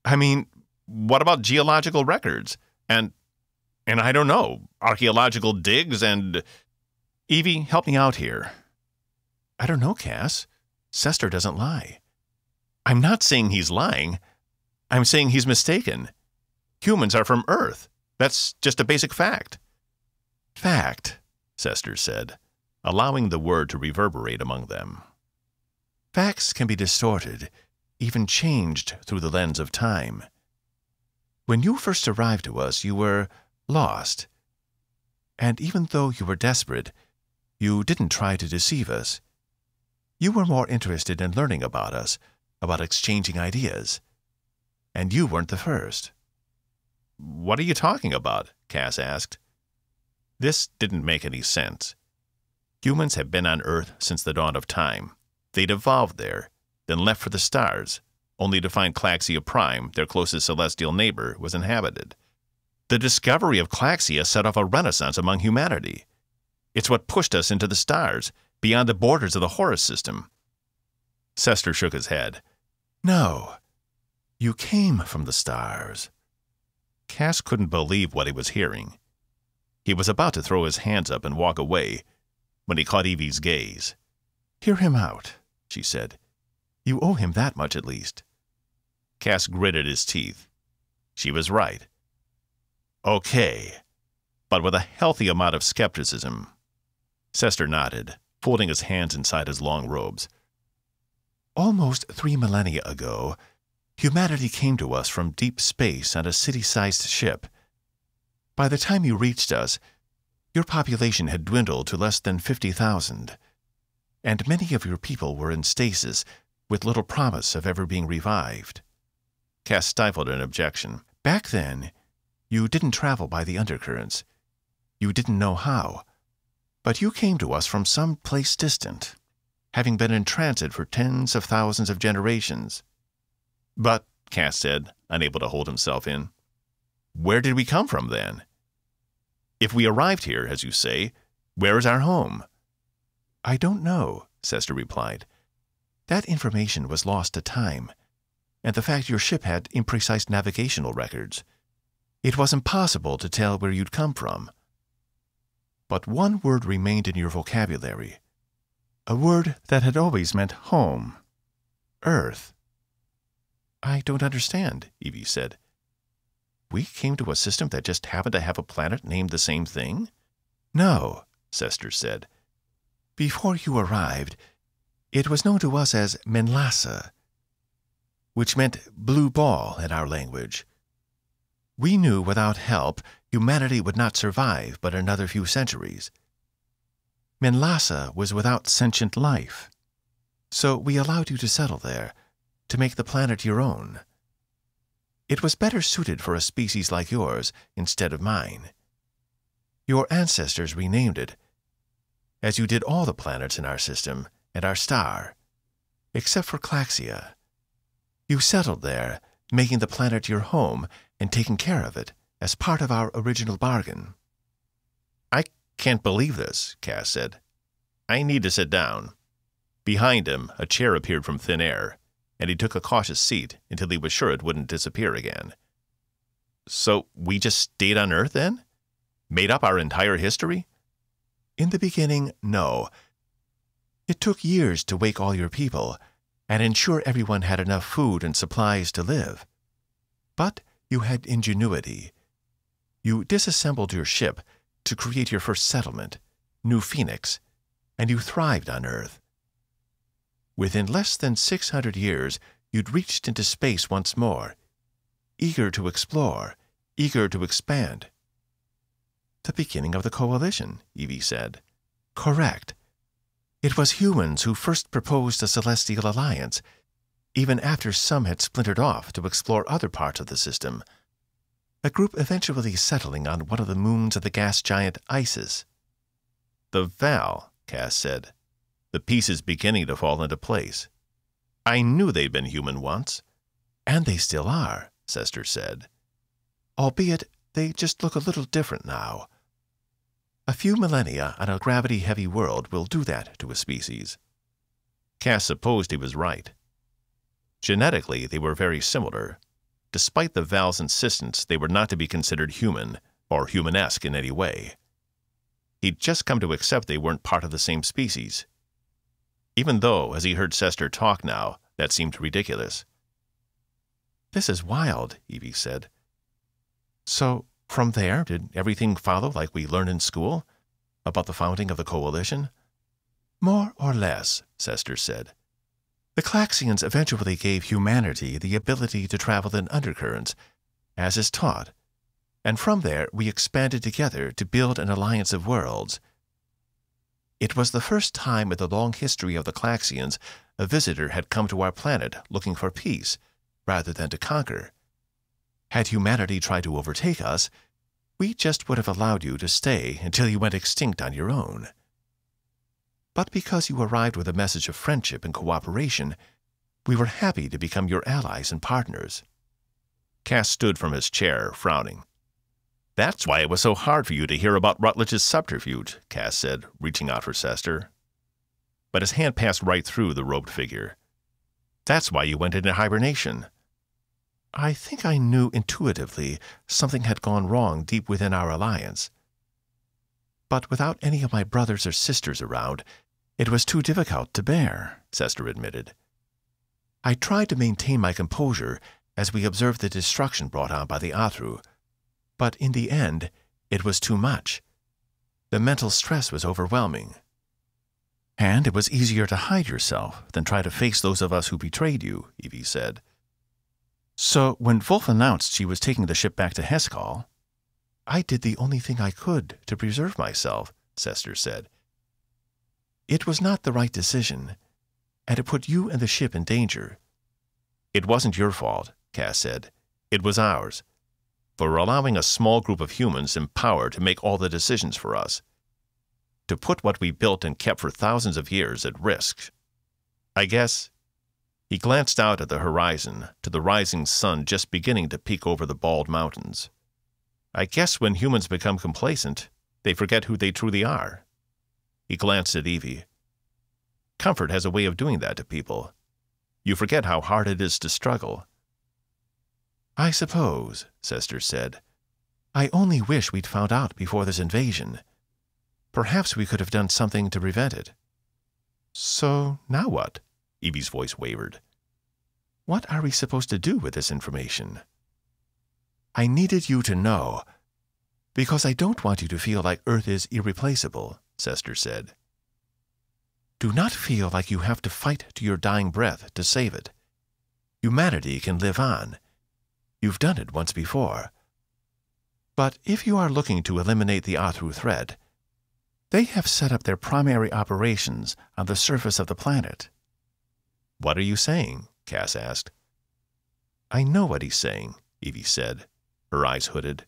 I mean, what about geological records? And I don't know, archaeological digs and—" "Evie, help me out here." "I don't know, Cass. Sesster doesn't lie." "I'm not saying he's lying. I'm saying he's mistaken. Humans are from Earth. That's just a basic fact." "Fact," Sesster said, allowing the word to reverberate among them. "Facts can be distorted, even changed through the lens of time. When you first arrived to us, you were lost. And even though you were desperate, you didn't try to deceive us. You were more interested in learning about us, about exchanging ideas. And you weren't the first." "What are you talking about?" Cass asked. This didn't make any sense. Humans have been on Earth since the dawn of time. They'd evolved there, then left for the stars, only to find Claxia Prime, their closest celestial neighbor, was inhabited. The discovery of Claxia set off a renaissance among humanity. It's what pushed us into the stars, beyond the borders of the Horus system. Sesster shook his head. "No, you came from the stars." Cass couldn't believe what he was hearing. He was about to throw his hands up and walk away when he caught Evie's gaze. "Hear him out," she said. "You owe him that much at least." Cass gritted his teeth. She was right. "Okay," but with a healthy amount of skepticism. Sesster nodded, folding his hands inside his long robes. "Almost 3 millennia ago, humanity came to us from deep space on a city-sized ship. By the time you reached us, your population had dwindled to less than 50,000, and many of your people were in stasis with little promise of ever being revived." Cass stifled an objection. "Back then, you didn't travel by the undercurrents. You didn't know how. But you came to us from some place distant, having been in transit for tens of thousands of generations. But, Cass said, unable to hold himself in, where did we come from then? If we arrived here, as you say, where is our home? I don't know, Sesster replied. That information was lost to time, and the fact your ship had imprecise navigational records. It was impossible to tell where you'd come from. But one word remained in your vocabulary, a word that had always meant home, Earth. I don't understand, Evie said. We came to a system that just happened to have a planet named the same thing? No, Sesster said. Before you arrived, it was known to us as Menlasa, which meant blue ball in our language. We knew without help humanity would not survive but another few centuries. Menlasa was without sentient life, so we allowed you to settle there, to make the planet your own. It was better suited for a species like yours instead of mine. Your ancestors renamed it, as you did all the planets in our system and our star, except for Claxia. You settled there, making the planet your home and taking care of it as part of our original bargain. I can't believe this, Cass said. I need to sit down. Behind him, a chair appeared from thin air, and he took a cautious seat until he was sure it wouldn't disappear again. So we just stayed on Earth then? Made up our entire history? In the beginning, no. It took years to wake all your people and ensure everyone had enough food and supplies to live. But you had ingenuity. You disassembled your ship to create your first settlement, New Phoenix, and you thrived on Earth. Within less than 600 years, you'd reached into space once more, eager to explore, eager to expand. The beginning of the Coalition, Evie said. Correct. It was humans who first proposed a celestial alliance, even after some had splintered off to explore other parts of the system, a group eventually settling on one of the moons of the gas giant Isis. The Val, Cass said. The pieces beginning to fall into place. I knew they'd been human once. And they still are, Sesster said. Albeit they just look a little different now. A few millennia on a gravity-heavy world will do that to a species. Cass supposed he was right. Genetically, they were very similar. Despite the Val's insistence they were not to be considered human or humanesque in any way. He'd just come to accept they weren't part of the same species. Even though, as he heard Sesster talk now, that seemed ridiculous. This is wild, Evie said. So, from there, did everything follow like we learned in school? About the founding of the Coalition? More or less, Sesster said. The Claxians eventually gave humanity the ability to travel in undercurrents, as is taught, and from there we expanded together to build an alliance of worlds. It was the first time in the long history of the Claxians a visitor had come to our planet looking for peace, rather than to conquer. Had humanity tried to overtake us, we just would have allowed you to stay until you went extinct on your own. But because you arrived with a message of friendship and cooperation, we were happy to become your allies and partners. Cass stood from his chair, frowning. That's why it was so hard for you to hear about Rutledge's subterfuge, Cass said, reaching out for Sesster. But his hand passed right through the robed figure. That's why you went into hibernation. I think I knew intuitively something had gone wrong deep within our alliance. But without any of my brothers or sisters around, it was too difficult to bear, Sesster admitted. I tried to maintain my composure as we observed the destruction brought on by the Athru, but in the end, it was too much. The mental stress was overwhelming. And it was easier to hide yourself than try to face those of us who betrayed you, Evie said. So when Wolf announced she was taking the ship back to Heskal, I did the only thing I could to preserve myself, Sesster said. It was not the right decision, and it put you and the ship in danger. It wasn't your fault, Cass said. It was ours. for allowing a small group of humans in power to make all the decisions for us, to put what we built and kept for thousands of years at risk. I guess—" He glanced out at the horizon, to the rising sun just beginning to peek over the bald mountains. "I guess when humans become complacent, they forget who they truly are." He glanced at Evie. "Comfort has a way of doing that to people. You forget how hard it is to struggle." "I suppose," Sesster said. "I only wish we'd found out before this invasion. Perhaps we could have done something to prevent it." "So now what?" Evie's voice wavered. "What are we supposed to do with this information?" "I needed you to know, because I don't want you to feel like Earth is irreplaceable," Sesster said. "Do not feel like you have to fight to your dying breath to save it. Humanity can live on. You've done it once before. But if you are looking to eliminate the Athru threat, they have set up their primary operations on the surface of the planet." "What are you saying?" Cass asked. "I know what he's saying," Evie said, her eyes hooded.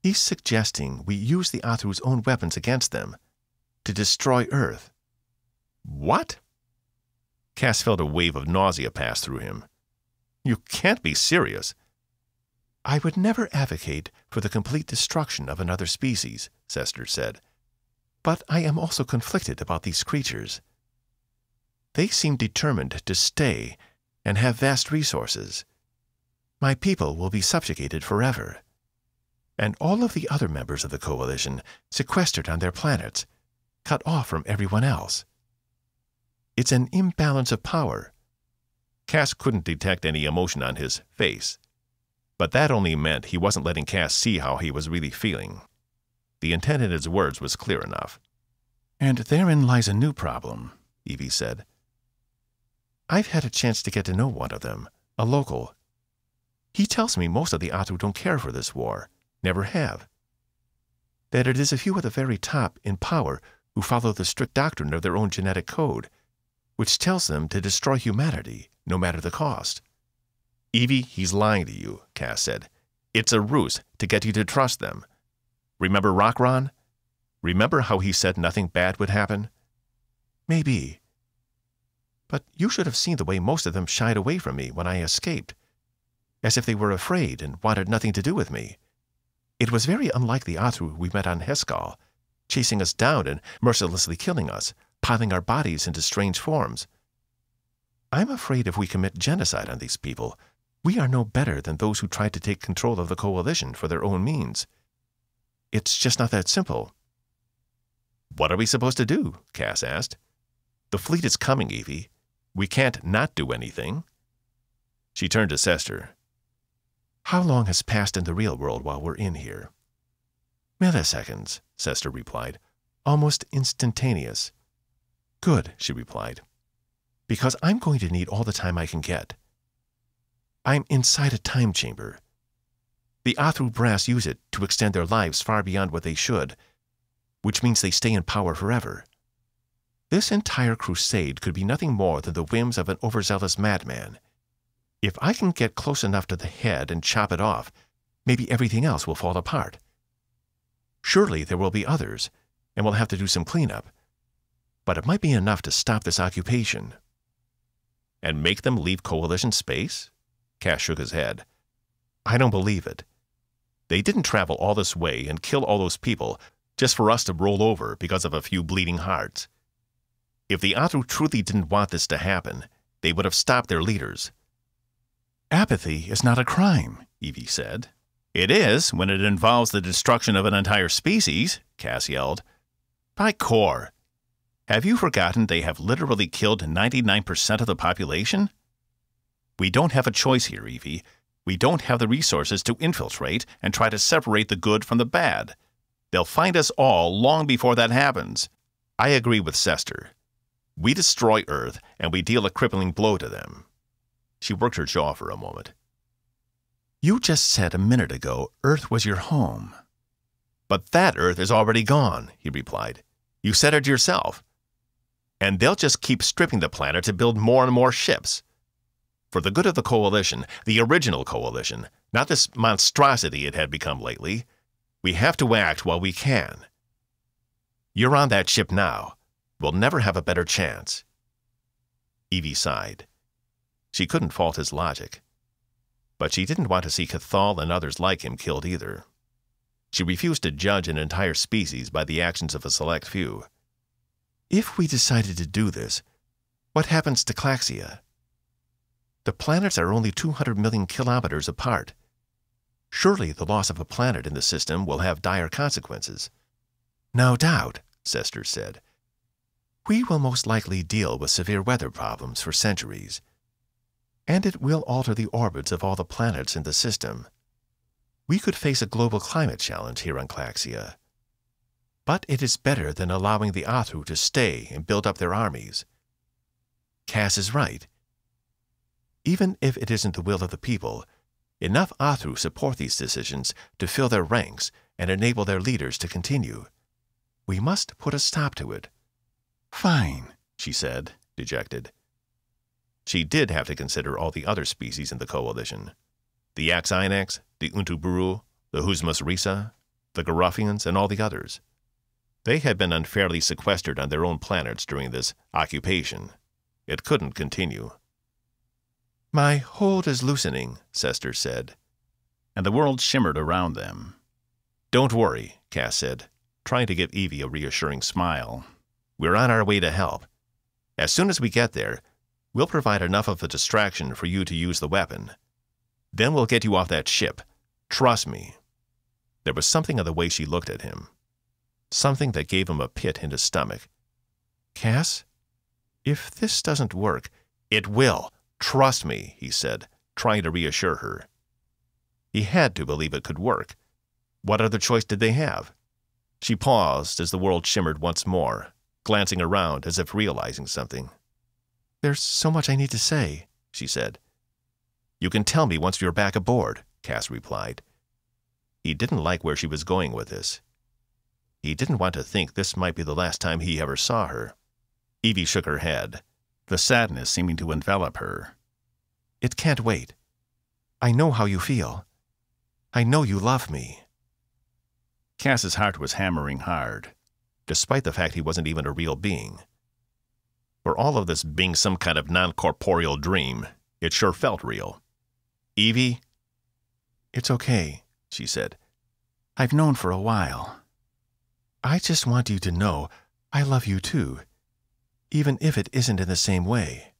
"He's suggesting we use the Athru's own weapons against them, to destroy Earth." "What?" Cass felt a wave of nausea pass through him. "You can't be serious." "I would never advocate for the complete destruction of another species," Sesster said. "But I am also conflicted about these creatures. They seem determined to stay and have vast resources. My people will be subjugated forever, and all of the other members of the Coalition sequestered on their planets, cut off from everyone else. It's an imbalance of power." Cass couldn't detect any emotion on his face, but that only meant he wasn't letting Cass see how he was really feeling. The intent in his words was clear enough. "And therein lies a new problem," Evie said. "I've had a chance to get to know one of them, a local. He tells me most of the Athru don't care for this war, never have. That it is a few at the very top in power who follow the strict doctrine of their own genetic code, which tells them to destroy humanity, no matter the cost." "Evie, he's lying to you," Cass said. "It's a ruse to get you to trust them. Remember Rockron? Remember how he said nothing bad would happen?" "Maybe. But you should have seen the way most of them shied away from me when I escaped, as if they were afraid and wanted nothing to do with me. It was very unlike the Athru we met on Heskal, chasing us down and mercilessly killing us, piling our bodies into strange forms. I'm afraid if we commit genocide on these people, we are no better than those who tried to take control of the Coalition for their own means. It's just not that simple." "What are we supposed to do?" Cass asked. "The fleet is coming, Evie. We can't not do anything." She turned to Sesster. "How long has passed in the real world while we're in here?" "Milliseconds," Sesster replied. "Almost instantaneous." "Good," she replied, "because I'm going to need all the time I can get. I'm inside a time chamber. The Athru brass use it to extend their lives far beyond what they should, which means they stay in power forever. This entire crusade could be nothing more than the whims of an overzealous madman. If I can get close enough to the head and chop it off, maybe everything else will fall apart. Surely there will be others, and we'll have to do some cleanup. But it might be enough to stop this occupation." "And make them leave Coalition space?" Cass shook his head. "I don't believe it. They didn't travel all this way and kill all those people just for us to roll over because of a few bleeding hearts. If the Athru truly didn't want this to happen, they would have stopped their leaders." "Apathy is not a crime," Evie said. "It is when it involves the destruction of an entire species," Cass yelled. "By Kor, have you forgotten they have literally killed 99% of the population? We don't have a choice here, Evie. We don't have the resources to infiltrate and try to separate the good from the bad. They'll find us all long before that happens. I agree with Sesster. We destroy Earth, and we deal a crippling blow to them." She worked her jaw for a moment. "You just said a minute ago Earth was your home." "But that Earth is already gone," he replied. "You said it yourself. And they'll just keep stripping the planet to build more and more ships. For the good of the Coalition, the original Coalition, not this monstrosity it had become lately, we have to act while we can. You're on that ship now. We'll never have a better chance." Evie sighed. She couldn't fault his logic. But she didn't want to see Cathal and others like him killed either. She refused to judge an entire species by the actions of a select few. "If we decided to do this, what happens to Claxia? The planets are only 200 million kilometers apart. Surely the loss of a planet in the system will have dire consequences." "No doubt," Sesster said. "We will most likely deal with severe weather problems for centuries. And it will alter the orbits of all the planets in the system. We could face a global climate challenge here on Claxia. But it is better than allowing the Athru to stay and build up their armies." Cass is right. Even if it isn't the will of the people, enough Athru support these decisions to fill their ranks and enable their leaders to continue. We must put a stop to it. "Fine," she said, dejected. She did have to consider all the other species in the Coalition. The Axinax, the Untuburu, the Husmus Risa, the Garuffians, and all the others. They had been unfairly sequestered on their own planets during this occupation. It couldn't continue. "My hold is loosening," Sesster said, and the world shimmered around them. "Don't worry," Cass said, trying to give Evie a reassuring smile. "We're on our way to help. As soon as we get there, we'll provide enough of a distraction for you to use the weapon. Then we'll get you off that ship. Trust me." There was something in the way she looked at him. Something that gave him a pit in his stomach. "Cass, if this doesn't work—" "It will. Trust me," he said, trying to reassure her. He had to believe it could work. What other choice did they have? She paused as the world shimmered once more, glancing around as if realizing something. "There's so much I need to say," she said. "You can tell me once you're back aboard," Cass replied. He didn't like where she was going with this. He didn't want to think this might be the last time he ever saw her. Evie shook her head, the sadness seeming to envelop her. "It can't wait. I know how you feel. I know you love me." Cass's heart was hammering hard, despite the fact he wasn't even a real being. For all of this being some kind of non-corporeal dream, it sure felt real. "Evie?" "It's okay," she said. "I've known for a while. I just want you to know I love you too, even if it isn't in the same way."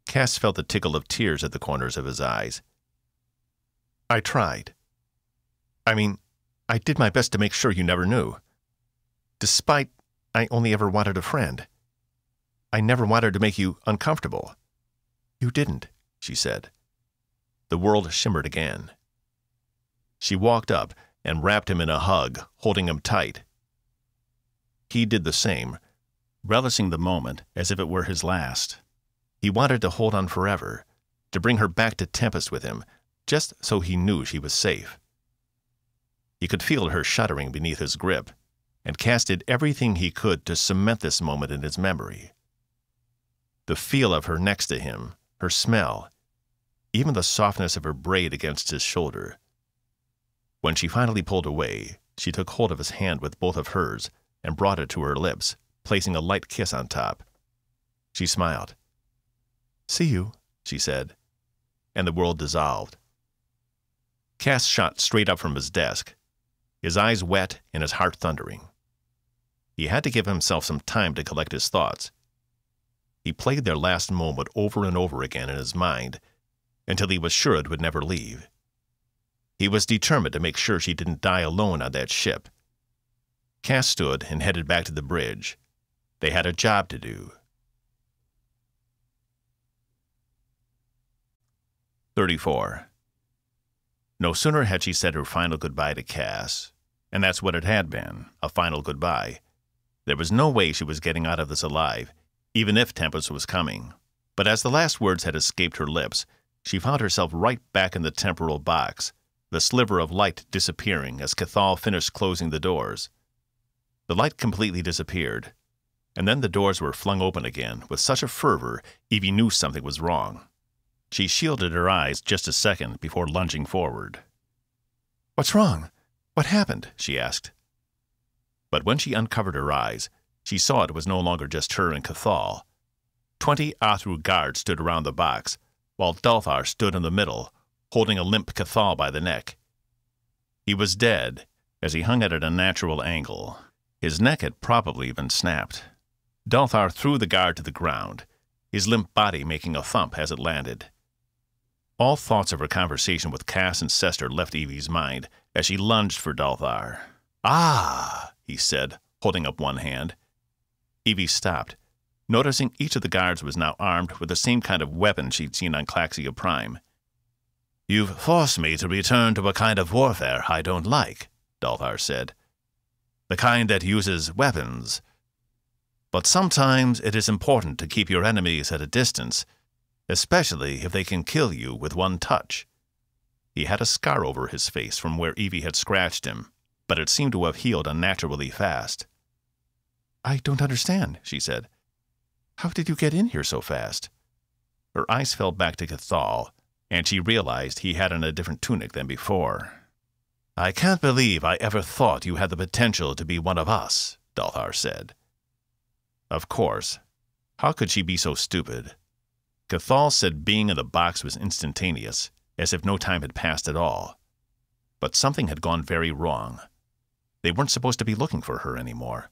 Cass felt the tickle of tears at the corners of his eyes. "I tried. I did my best to make sure you never knew. Despite I only ever wanted a friend. I never wanted to make you uncomfortable." "You didn't," she said. The world shimmered again. She walked up and wrapped him in a hug, holding him tight. He did the same, relishing the moment as if it were his last. He wanted to hold on forever, to bring her back to Tempest with him, just so he knew she was safe. He could feel her shuddering beneath his grip, and Cass did everything he could to cement this moment in his memory. The feel of her next to him, her smell, even the softness of her braid against his shoulder. When she finally pulled away, she took hold of his hand with both of hers and brought it to her lips, placing a light kiss on top. She smiled. "See you," she said, and the world dissolved. Cass shot straight up from his desk, his eyes wet and his heart thundering. He had to give himself some time to collect his thoughts. He played their last moment over and over again in his mind until he was sure it would never leave. He was determined to make sure she didn't die alone on that ship. Cass stood and headed back to the bridge. They had a job to do. 34. No sooner had she said her final goodbye to Cass, and that's what it had been, a final goodbye. There was no way she was getting out of this alive, even if Tempest was coming. But as the last words had escaped her lips, she found herself right back in the temporal box, the sliver of light disappearing as Cathal finished closing the doors. The light completely disappeared, and then the doors were flung open again with such a fervor Evie knew something was wrong. She shielded her eyes just a second before lunging forward. "What's wrong? What happened?" she asked. But when she uncovered her eyes, she saw it was no longer just her and Cathal. 20 Athru guards stood around the box, while Dalthar stood in the middle, holding a limp Cathal by the neck. He was dead, as he hung at an unnatural angle. His neck had probably been snapped. Dalthar threw the guard to the ground, his limp body making a thump as it landed. All thoughts of her conversation with Cass and Sesster left Evie's mind as she lunged for Dalthar. "Ah," he said, holding up one hand. Evie stopped, noticing each of the guards was now armed with the same kind of weapon she'd seen on Claxia Prime. "You've forced me to return to a kind of warfare I don't like," Dalthar said. "The kind that uses weapons. But sometimes it is important to keep your enemies at a distance, especially if they can kill you with one touch." He had a scar over his face from where Evie had scratched him, but it seemed to have healed unnaturally fast. "I don't understand," she said. "How did you get in here so fast?" Her eyes fell back to Cathal, and she realized he had on a different tunic than before. "I can't believe I ever thought you had the potential to be one of us," Dalthar said. Of course. How could she be so stupid? Cathal said being in the box was instantaneous, as if no time had passed at all. But something had gone very wrong. They weren't supposed to be looking for her anymore.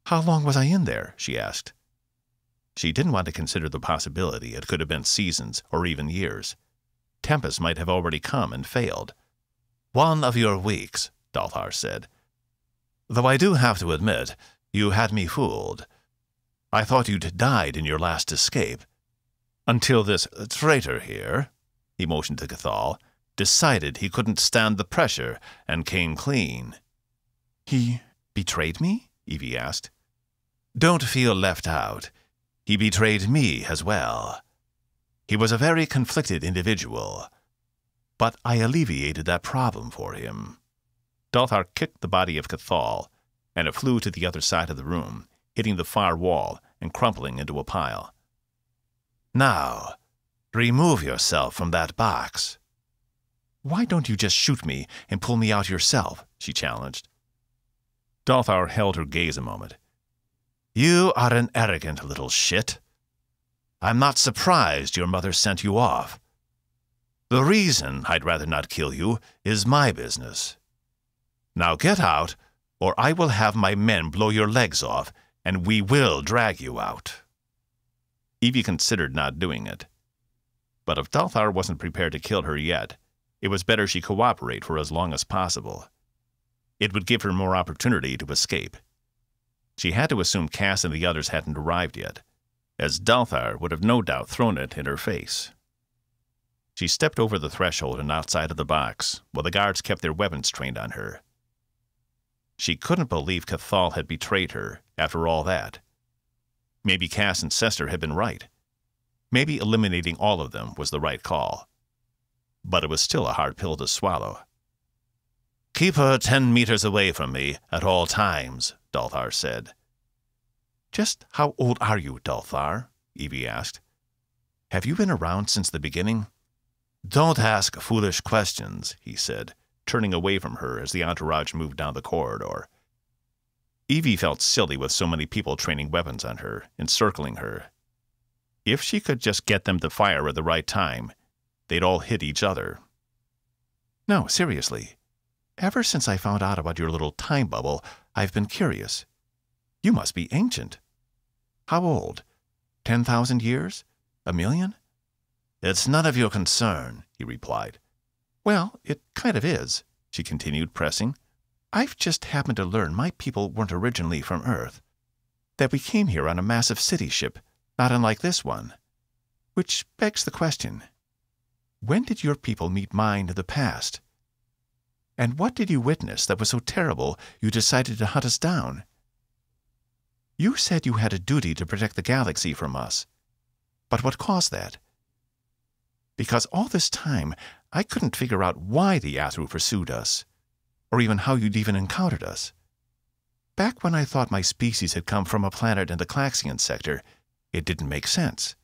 "How long was I in there?" she asked. She didn't want to consider the possibility it could have been seasons or even years. Tempest might have already come and failed. "1 of your weeks," Dalthar said. "Though I do have to admit, you had me fooled. I thought you'd died in your last escape. Until this traitor here," he motioned to Cathal, "decided he couldn't stand the pressure and came clean." "He betrayed me?" Evie asked. "Don't feel left out. He betrayed me as well. He was a very conflicted individual, but I alleviated that problem for him." Dalthar kicked the body of Cathal, and it flew to the other side of the room, hitting the far wall and crumpling into a pile. "Now, remove yourself from that box." "Why don't you just shoot me and pull me out yourself?" she challenged. Dalthar held her gaze a moment. "You are an arrogant little shit. I'm not surprised your mother sent you off. The reason I'd rather not kill you is my business. Now get out, or I will have my men blow your legs off, and we will drag you out." Evie considered not doing it. But if Dalthar wasn't prepared to kill her yet, it was better she cooperate for as long as possible. It would give her more opportunity to escape. She had to assume Cass and the others hadn't arrived yet, as Dalthar would have no doubt thrown it in her face. She stepped over the threshold and outside of the box, while the guards kept their weapons trained on her. She couldn't believe Cathal had betrayed her after all that. Maybe Cass and Sesster had been right. Maybe eliminating all of them was the right call. But it was still a hard pill to swallow. "Keep her 10 meters away from me at all times," Dalthar said. "Just how old are you, Dalthar?" Evie asked. "Have you been around since the beginning?" "Don't ask foolish questions," he said, turning away from her as the entourage moved down the corridor. Evie felt silly with so many people training weapons on her, encircling her. If she could just get them to fire at the right time, they'd all hit each other. "No, seriously. Ever since I found out about your little time bubble, I've been curious. You must be ancient. How old? 10,000 years? 1,000,000? "It's none of your concern," he replied. "Well, it kind of is," she continued, pressing. "I've just happened to learn my people weren't originally from Earth. That we came here on a massive city ship, not unlike this one. Which begs the question, when did your people meet mine in the past? And what did you witness that was so terrible you decided to hunt us down? You said you had a duty to protect the galaxy from us. But what caused that? Because all this time, I couldn't figure out why the Athru pursued us, or even how you'd even encountered us. Back when I thought my species had come from a planet in the Claxian sector, it didn't make sense.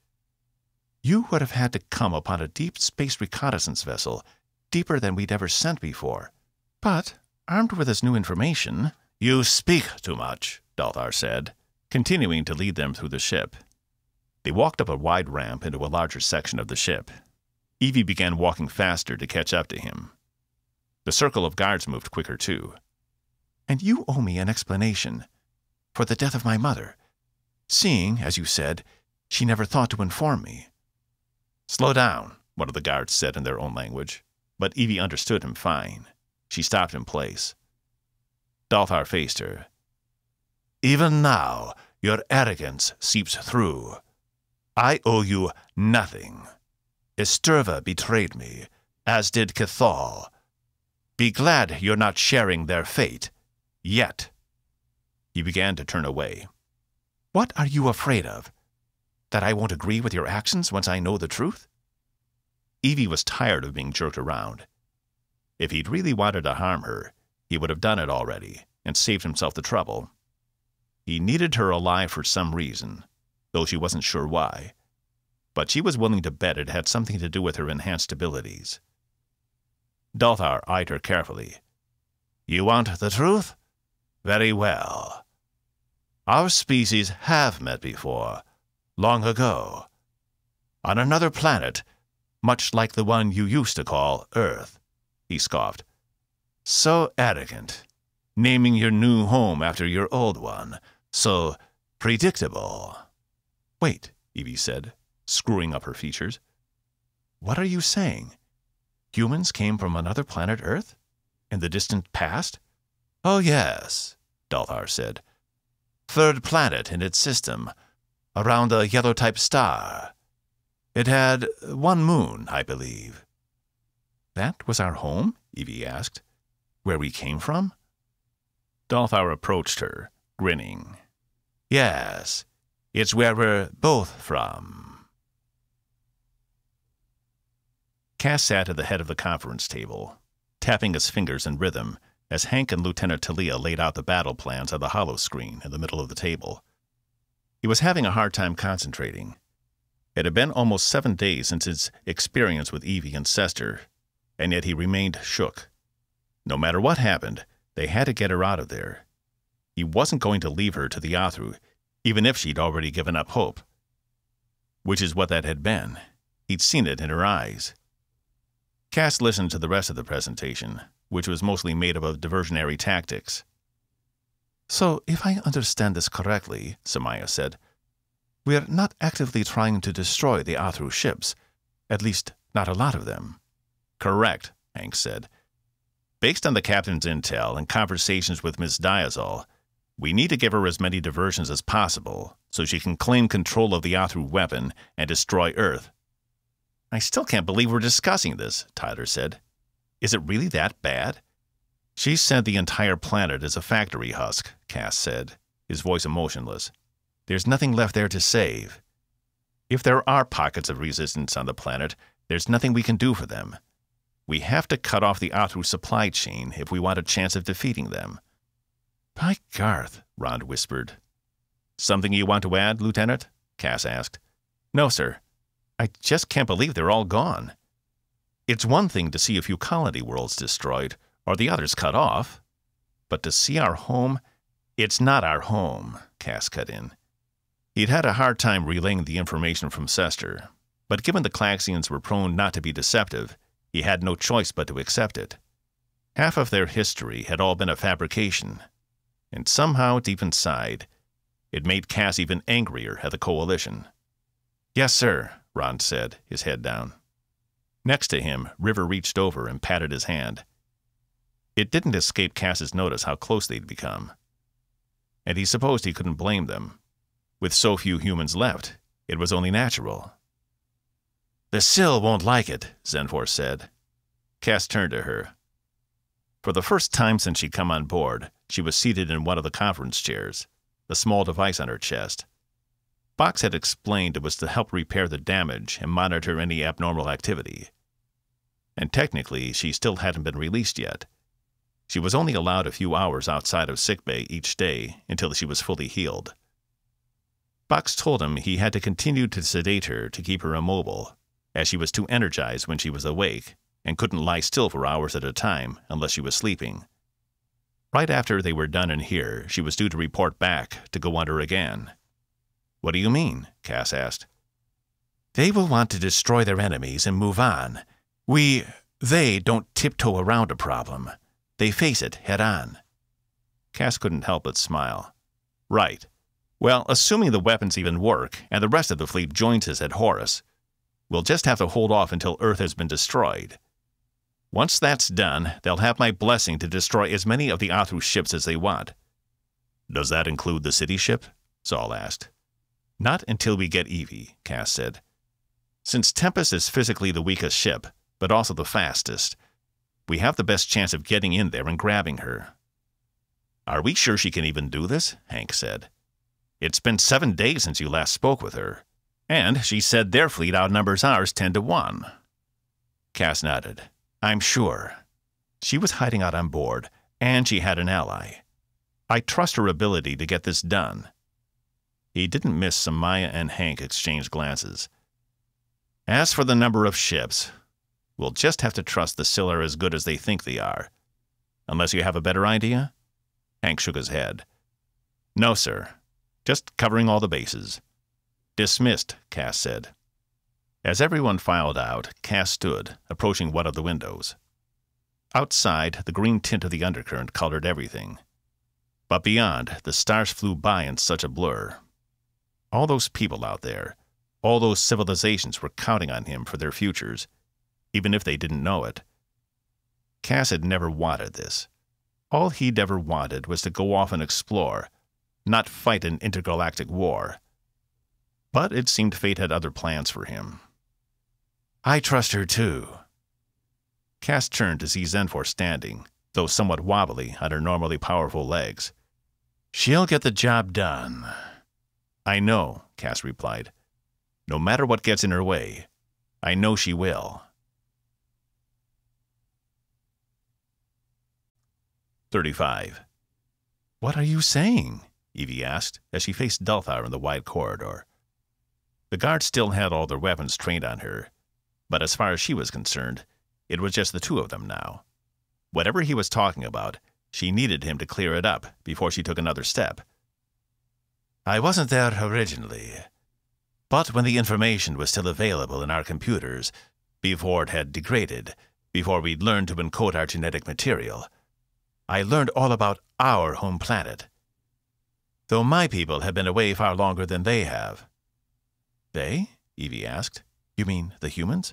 You would have had to come upon a deep space reconnaissance vessel, deeper than we'd ever sent before. But, armed with this new information—" "You speak too much," Dalthar said, continuing to lead them through the ship. They walked up a wide ramp into a larger section of the ship. Evie began walking faster to catch up to him. The circle of guards moved quicker, too. "And you owe me an explanation for the death of my mother, seeing, as you said, she never thought to inform me." "Slow down," one of the guards said in their own language, but Evie understood him fine. She stopped in place. Dalthar faced her. "Even now, your arrogance seeps through. I owe you nothing. Esturva betrayed me, as did Cathal. Be glad you're not sharing their fate. Yet." He began to turn away. "What are you afraid of? That I won't agree with your actions once I know the truth?" Evie was tired of being jerked around. If he'd really wanted to harm her, he would have done it already and saved himself the trouble. He needed her alive for some reason, though she wasn't sure why. But she was willing to bet it had something to do with her enhanced abilities. Dalthar eyed her carefully. "You want the truth? Very well. Our species have met before, long ago. On another planet, much like the one you used to call Earth," he scoffed. "So arrogant, naming your new home after your old one. So predictable." "Wait," Evie said, screwing up her features. "What are you saying? Humans came from another planet Earth? In the distant past?" "Oh, yes," Dalthar said. "Third planet in its system, around a yellow-type star. It had one moon, I believe." "That was our home?" Evie asked. "Where we came from?" Dalthar approached her, grinning. "Yes, it's where we're both from." Cass sat at the head of the conference table, tapping his fingers in rhythm as Hank and Lieutenant Talia laid out the battle plans on the holoscreen in the middle of the table. He was having a hard time concentrating. It had been almost 7 days since his experience with Evie and Sesster, and yet he remained shook. No matter what happened, they had to get her out of there. He wasn't going to leave her to the Athru, even if she'd already given up hope. Which is what that had been. He'd seen it in her eyes. Cass listened to the rest of the presentation, which was mostly made up of diversionary tactics. "So, if I understand this correctly," Samaya said, "we're not actively trying to destroy the Athru ships, at least not a lot of them." "Correct," Hank said. "Based on the captain's intel and conversations with Miss Diazol, we need to give her as many diversions as possible so she can claim control of the Athru weapon and destroy Earth." "I still can't believe we're discussing this," Tyler said. "Is it really that bad?" "She said the entire planet is a factory husk," Cass said, his voice emotionless. "There's nothing left there to save. If there are pockets of resistance on the planet, there's nothing we can do for them. We have to cut off the Athru supply chain if we want a chance of defeating them." "By Garth," Rond whispered. "Something you want to add, Lieutenant?" Cass asked. "No, sir. I just can't believe they're all gone. It's one thing to see a few colony worlds destroyed, or the others cut off. But to see our home, it's not our home," Cass cut in. He'd had a hard time relaying the information from Sesster, but given the Claxians were prone not to be deceptive, he had no choice but to accept it. Half of their history had all been a fabrication, and somehow, deep inside, it made Cass even angrier at the Coalition. "Yes, sir," Rond said, his head down. Next to him, River reached over and patted his hand. It didn't escape Cass's notice how close they'd become. And he supposed he couldn't blame them. With so few humans left, it was only natural. "The Sill won't like it," Zenfor said. Cass turned to her. For the first time since she'd come on board, she was seated in one of the conference chairs, the small device on her chest. Box had explained it was to help repair the damage and monitor any abnormal activity. And technically, she still hadn't been released yet. She was only allowed a few hours outside of sickbay each day until she was fully healed. Box told him he had to continue to sedate her to keep her immobile, as she was too energized when she was awake and couldn't lie still for hours at a time unless she was sleeping. Right after they were done in here, she was due to report back to go under again. "What do you mean?" Cass asked. "They will want to destroy their enemies and move on. They don't tiptoe around a problem. They face it head on." Cass couldn't help but smile. "Right. Well, assuming the weapons even work and the rest of the fleet joins us at Horus, we'll just have to hold off until Earth has been destroyed. Once that's done, they'll have my blessing to destroy as many of the Athru ships as they want." "Does that include the city ship?" Saul asked. "Not until we get Evie," Cass said. "Since Tempest is physically the weakest ship, but also the fastest, we have the best chance of getting in there and grabbing her." "Are we sure she can even do this?" Hank said. "It's been 7 days since you last spoke with her, and she said their fleet outnumbers ours 10-1. Cass nodded. "I'm sure. She was hiding out on board, and she had an ally. I trust her ability to get this done." He didn't miss some Maya and Hank exchanged glances. "As for the number of ships, we'll just have to trust the Sill are as good as they think they are. Unless you have a better idea?" Hank shook his head. "No, sir. Just covering all the bases." "Dismissed," Cass said. As everyone filed out, Cass stood, approaching one of the windows. Outside, the green tint of the undercurrent colored everything. But beyond, the stars flew by in such a blur. All those people out there, all those civilizations were counting on him for their futures, even if they didn't know it. Cass had never wanted this. All he'd ever wanted was to go off and explore, not fight an intergalactic war. But it seemed fate had other plans for him. "I trust her, too." Cass turned to see Zenfor standing, though somewhat wobbly on her normally powerful legs. "She'll get the job done." "I know," Cass replied. "No matter what gets in her way, I know she will." 35. "What are you saying?" Evie asked, as she faced Dalthar in the wide corridor. The guards still had all their weapons trained on her, but as far as she was concerned, it was just the two of them now. Whatever he was talking about, she needed him to clear it up before she took another step. "I wasn't there originally, but when the information was still available in our computers, before it had degraded, before we'd learned to encode our genetic material, I learned all about our home planet. Though my people have been away far longer than they have." "They?" Evie asked. "You mean the humans?"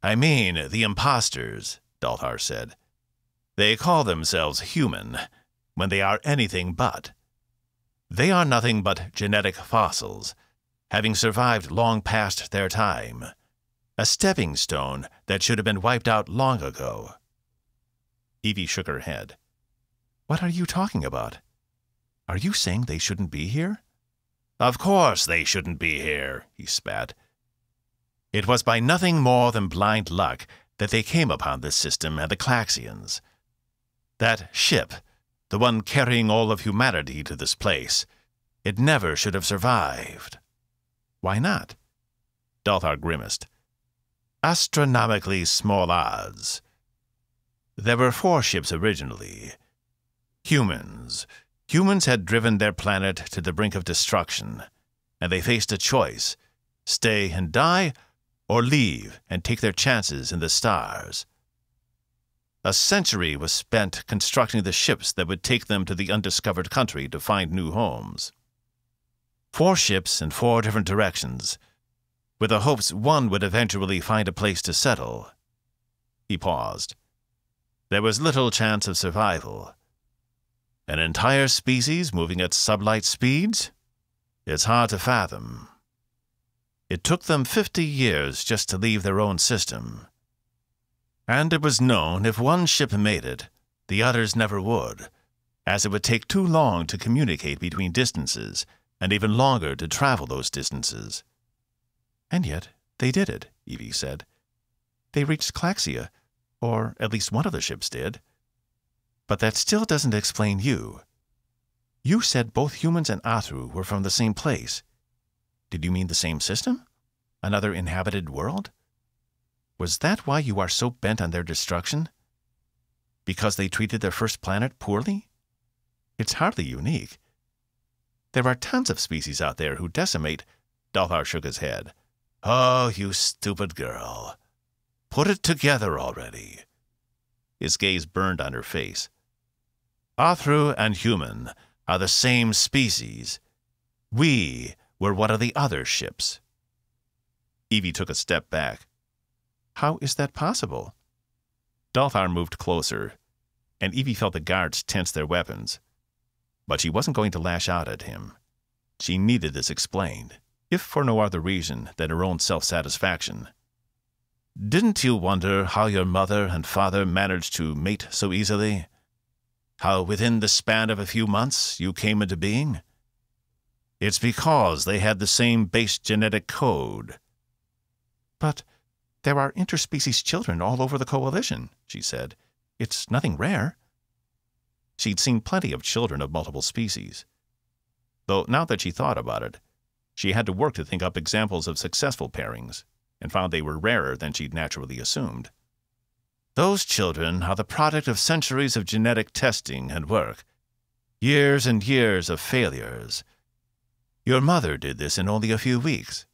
"I mean the imposters," Dalthar said. "They call themselves human, when they are anything but. They are nothing but genetic fossils, having survived long past their time. A stepping stone that should have been wiped out long ago." Evie shook her head. "What are you talking about? Are you saying they shouldn't be here?" "Of course they shouldn't be here," he spat. "It was by nothing more than blind luck that they came upon this system and the Claxians. That ship, the one carrying all of humanity to this place, it never should have survived." "Why not?" Dalthar grimaced. "Astronomically small odds. There were 4 ships originally. Humans had driven their planet to the brink of destruction, and they faced a choice: stay and die, or leave and take their chances in the stars. A century was spent constructing the ships that would take them to the undiscovered country to find new homes. 4 ships in 4 different directions, with the hopes one would eventually find a place to settle." He paused. "There was little chance of survival. An entire species moving at sublight speeds? It's hard to fathom. It took them 50 years just to leave their own system. And it was known if one ship made it, the others never would, as it would take too long to communicate between distances, and even longer to travel those distances." "And yet they did it," Evie said. "They reached Claxia, or at least one of the ships did. But that still doesn't explain you. You said both humans and Athru were from the same place, Did you mean the same system? Another inhabited world? Was that why you are so bent on their destruction? Because they treated their first planet poorly? It's hardly unique. There are tons of species out there who decimate. Dalthar shook his head. Oh, you stupid girl. Put it together already. His gaze burned on her face. Athru and human are the same species. We were one of the other ships. Evie took a step back. How is that possible? Dalthar moved closer, and Evie felt the guards tense their weapons. But she wasn't going to lash out at him. She needed this explained, if for no other reason than her own self-satisfaction. Didn't you wonder how your mother and father managed to mate so easily? How within the span of a few months you came into being? It's because they had the same base genetic code. But there are interspecies children all over the Coalition, she said. It's nothing rare. She'd seen plenty of children of multiple species. Though now that she thought about it, she had to work to think up examples of successful pairings, and found they were rarer than she'd naturally assumed. Those children are the product of centuries of genetic testing and work, years and years of failures. Your mother did this in only a few weeks.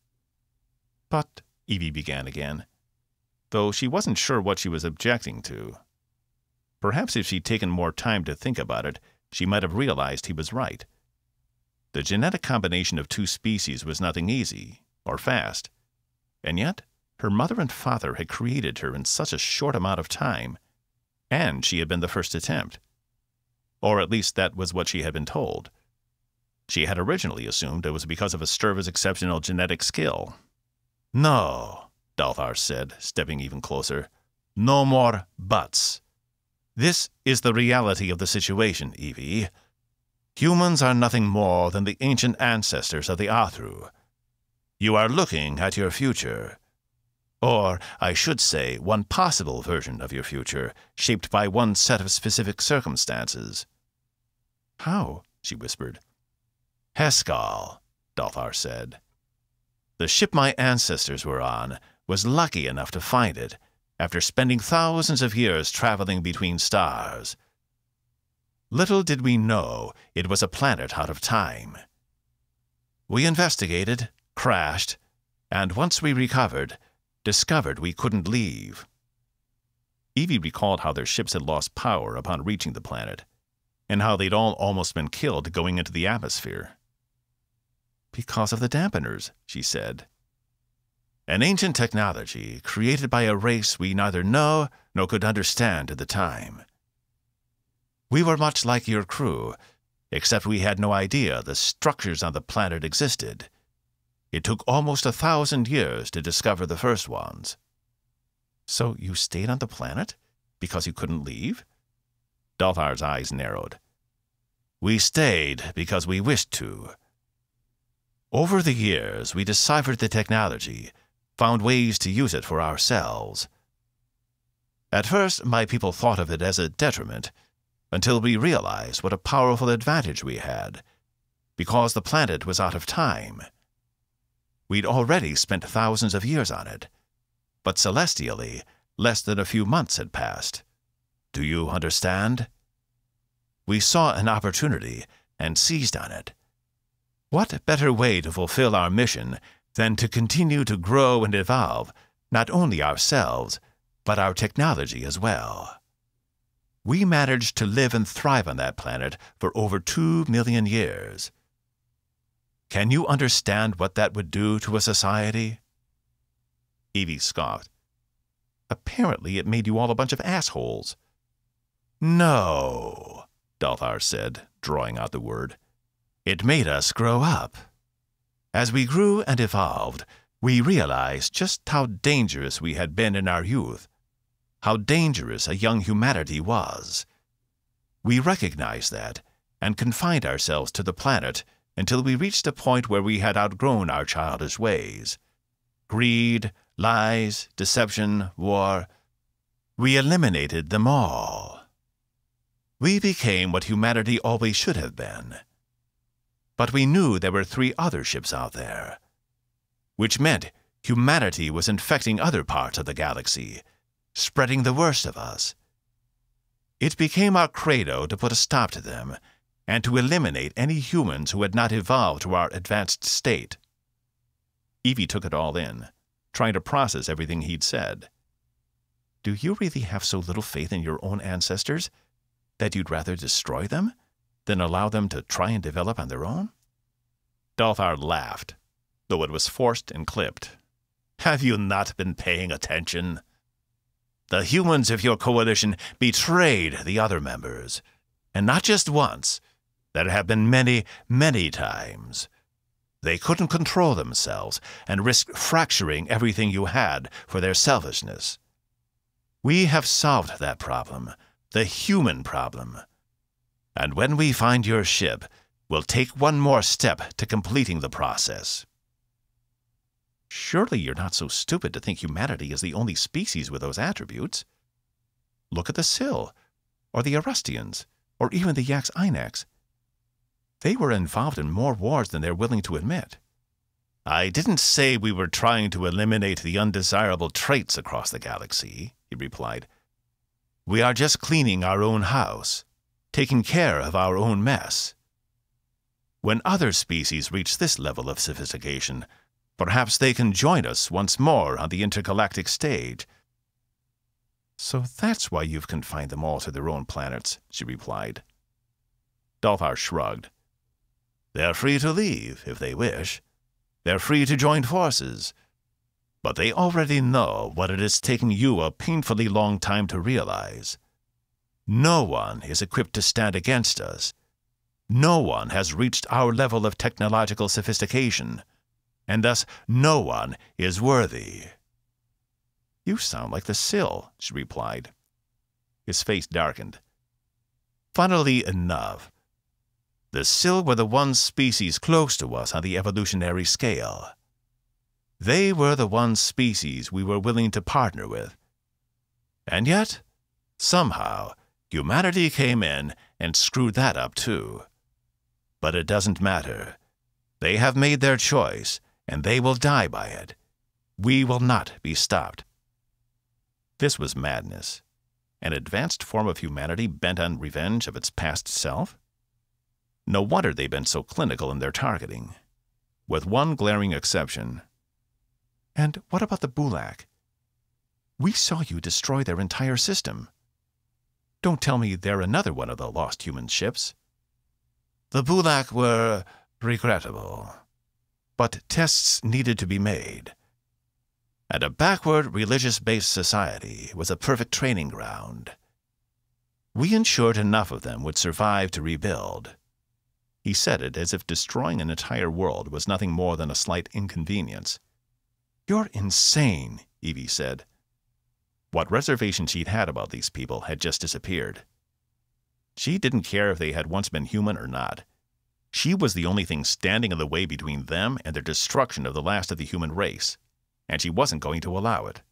But, Evie began again, though she wasn't sure what she was objecting to. Perhaps if she'd taken more time to think about it, she might have realized he was right. The genetic combination of two species was nothing easy or fast, and yet her mother and father had created her in such a short amount of time, and she had been the first attempt. Or at least that was what she had been told. She had originally assumed it was because of Asturva's exceptional genetic skill. No, Dalthar said, stepping even closer. No more buts. This is the reality of the situation, Evie. Humans are nothing more than the ancient ancestors of the Athru. You are looking at your future. Or, I should say, one possible version of your future, shaped by one set of specific circumstances. How? She whispered. Heskal, Dalthar said. The ship my ancestors were on was lucky enough to find it, after spending thousands of years traveling between stars. Little did we know it was a planet out of time. We investigated, crashed, and once we recovered, discovered we couldn't leave. Evie recalled how their ships had lost power upon reaching the planet, and how they'd all almost been killed going into the atmosphere. Because of the dampeners, she said. An ancient technology created by a race we neither know nor could understand at the time. We were much like your crew, except we had no idea the structures on the planet existed. It took almost 1,000 years to discover the first ones. So you stayed on the planet because you couldn't leave? Dalthar's eyes narrowed. We stayed because we wished to. Over the years, we deciphered the technology, found ways to use it for ourselves. At first, my people thought of it as a detriment, until we realized what a powerful advantage we had, because the planet was out of time. We'd already spent thousands of years on it, but celestially, less than a few months had passed. Do you understand? We saw an opportunity and seized on it. What better way to fulfill our mission than to continue to grow and evolve, not only ourselves, but our technology as well? We managed to live and thrive on that planet for over 2 million years. Can you understand what that would do to a society? Evie scoffed. Apparently it made you all a bunch of assholes. No, Dalthar said, drawing out the word. It made us grow up. As we grew and evolved, we realized just how dangerous we had been in our youth, how dangerous a young humanity was. We recognized that and confined ourselves to the planet until we reached a point where we had outgrown our childish ways. Greed, lies, deception, war. We eliminated them all. We became what humanity always should have been. But we knew there were 3 other ships out there. which meant humanity was infecting other parts of the galaxy, spreading the worst of us. It became our credo to put a stop to them and to eliminate any humans who had not evolved to our advanced state. Evie took it all in, trying to process everything he'd said. Do you really have so little faith in your own ancestors that you'd rather destroy them than allow them to try and develop on their own? Dalthar laughed, though it was forced and clipped. Have you not been paying attention? The humans of your coalition betrayed the other members, and not just once. There have been many, many times. They couldn't control themselves and risked fracturing everything you had for their selfishness. We have solved that problem, the human problem. And when we find your ship, we'll take one more step to completing the process. Surely you're not so stupid to think humanity is the only species with those attributes. Look at the Sill, or the Arustians, or even the Yax-Inax. They were involved in more wars than they're willing to admit. I didn't say we were trying to eliminate the undesirable traits across the galaxy, he replied. We are just cleaning our own house, taking care of our own mess. When other species reach this level of sophistication, perhaps they can join us once more on the intergalactic stage. So that's why you've confined them all to their own planets, she replied. Dalthar shrugged. They're free to leave, if they wish. They're free to join forces. But they already know what it is taking you a painfully long time to realize. No one is equipped to stand against us. No one has reached our level of technological sophistication, and thus no one is worthy. You sound like the Sill, she replied. His face darkened. Funnily enough, the Sill were the one species close to us on the evolutionary scale. They were the one species we were willing to partner with. And yet, somehow, humanity came in and screwed that up too. But it doesn't matter. They have made their choice, and they will die by it. We will not be stopped. This was madness. An advanced form of humanity bent on revenge of its past self? No wonder they've been so clinical in their targeting. With one glaring exception. And what about the Bulak? We saw you destroy their entire system. Don't tell me they're another one of the lost human ships. The Bulak were regrettable, but tests needed to be made. And a backward, religious-based society was a perfect training ground. We ensured enough of them would survive to rebuild. He said it as if destroying an entire world was nothing more than a slight inconvenience. You're insane, Evie said. What reservation she'd had about these people had just disappeared. She didn't care if they had once been human or not. She was the only thing standing in the way between them and their destruction of the last of the human race, and she wasn't going to allow it.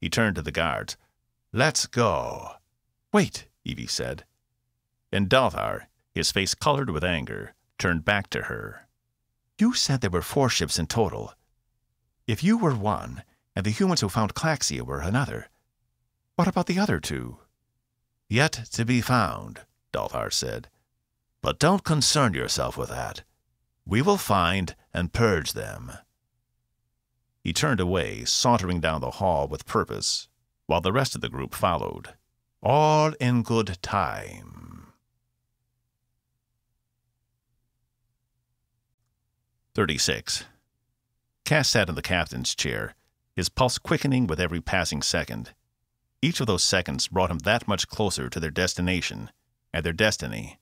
He turned to the guards. Let's go. Wait, Evie said. And Dalthar, his face colored with anger, turned back to her. You said there were 4 ships in total. If you were one, and the humans who found Claxia were another, what about the other 2? Yet to be found, Dalthar said. But don't concern yourself with that. We will find and purge them. He turned away, sauntering down the hall with purpose, while the rest of the group followed. All in good time. 36. Cass sat in the captain's chair, his pulse quickening with every passing second. Each of those seconds brought him that much closer to their destination and their destiny.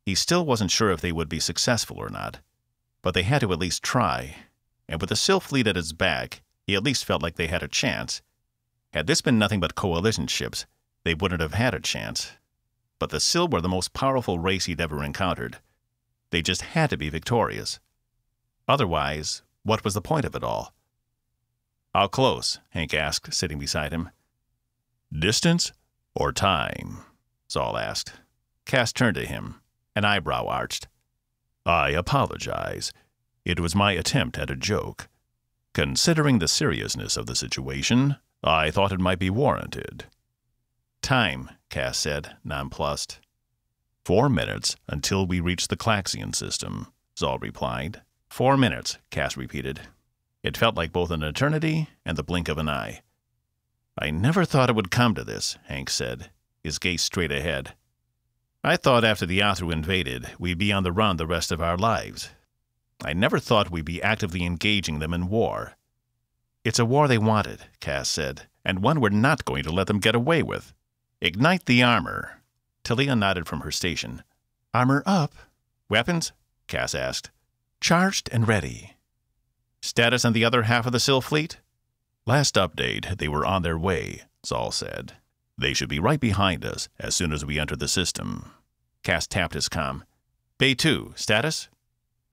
He still wasn't sure if they would be successful or not, but they had to at least try, and with the Sill fleet at his back, he at least felt like they had a chance. Had this been nothing but coalition ships, they wouldn't have had a chance. But the Sill were the most powerful race he'd ever encountered. They just had to be victorious. Otherwise, what was the point of it all? How close? Hank asked, sitting beside him. Distance or time? Saul asked. Cass turned to him, an eyebrow arched. I apologize. It was my attempt at a joke. Considering the seriousness of the situation, I thought it might be warranted. Time, Cass said, nonplussed. 4 minutes until we reach the Klaxian system, Zal replied. 4 minutes, Cass repeated. It felt like both an eternity and the blink of an eye. I never thought it would come to this, Hank said, his gaze straight ahead. I thought after the Athru invaded, we'd be on the run the rest of our lives. I never thought we'd be actively engaging them in war. It's a war they wanted, Cass said, and one we're not going to let them get away with. Ignite the armor. Talia nodded from her station. Armor up. Weapons? Cass asked. Charged and ready. Status on the other half of the Syl fleet? Last update, they were on their way, Zal said. They should be right behind us as soon as we enter the system. Cass tapped his comm. Bay 2, status?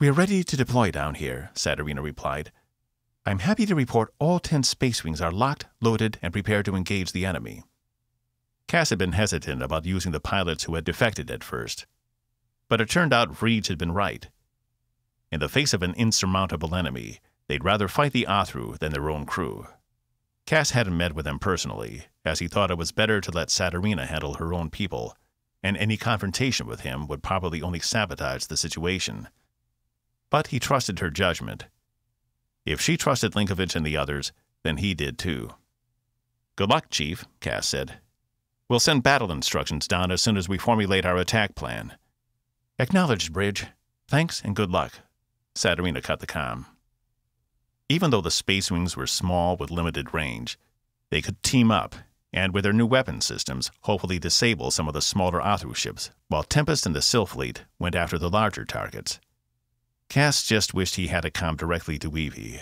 We are ready to deploy down here, Saturina replied. I'm happy to report all 10 space wings are locked, loaded, and prepared to engage the enemy. Cass had been hesitant about using the pilots who had defected at first. But it turned out Reeds had been right. In the face of an insurmountable enemy, they'd rather fight the Athru than their own crew. Cass hadn't met with them personally, as he thought it was better to let Saturina handle her own people, and any confrontation with him would probably only sabotage the situation. But he trusted her judgment. If she trusted Linkovich and the others, then he did too. Good luck, Chief, Cass said. We'll send battle instructions down as soon as we formulate our attack plan. Acknowledged, Bridge. Thanks and good luck. Saturina cut the comm. Even though the space wings were small with limited range, they could team up and, with their new weapon systems, hopefully disable some of the smaller Athru ships, while Tempest and the Syl fleet went after the larger targets. Cass just wished he had a comm directly to Evie.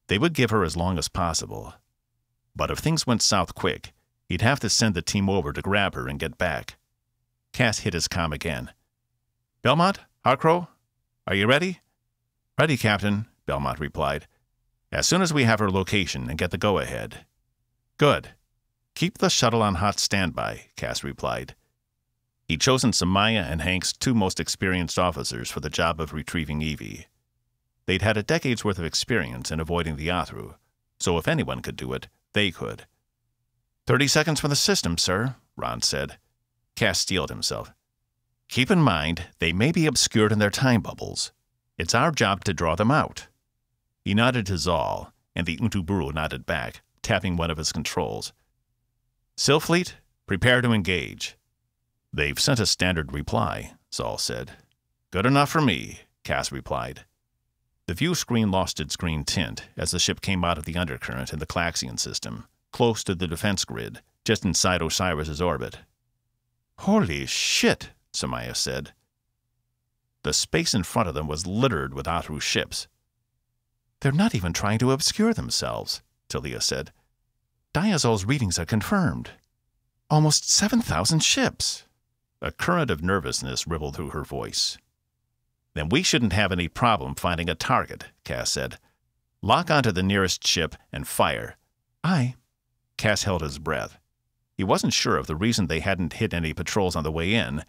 They would give her as long as possible. But if things went south quick, he'd have to send the team over to grab her and get back. Cass hit his comm again. Belmont? Harcrow? Are you ready? Ready, Captain, Belmont replied. As soon as we have her location and get the go-ahead. Good. Keep the shuttle on hot standby, Cass replied. He'd chosen Samaya and Hank's 2 most experienced officers for the job of retrieving Evie. They'd had a decade's worth of experience in avoiding the Athru, so if anyone could do it, they could. 30 seconds from the system, sir, Ron said. Cass steeled himself. Keep in mind, they may be obscured in their time bubbles. It's our job to draw them out. He nodded to Zal, and the Untuburu nodded back, tapping one of his controls. Syl fleet, prepare to engage. They've sent a standard reply, Zal said. Good enough for me, Cass replied. The view screen lost its green tint as the ship came out of the undercurrent in the Klaxian system, close to the defense grid, just inside Osiris's orbit. Holy shit, Samaya said. The space in front of them was littered with Athru ships. They're not even trying to obscure themselves, Talia said. Diazol's readings are confirmed. Almost 7,000 ships. A current of nervousness rippled through her voice. Then we shouldn't have any problem finding a target, Cass said. Lock onto the nearest ship and fire. Aye. Cass held his breath. He wasn't sure if the reason they hadn't hit any patrols on the way in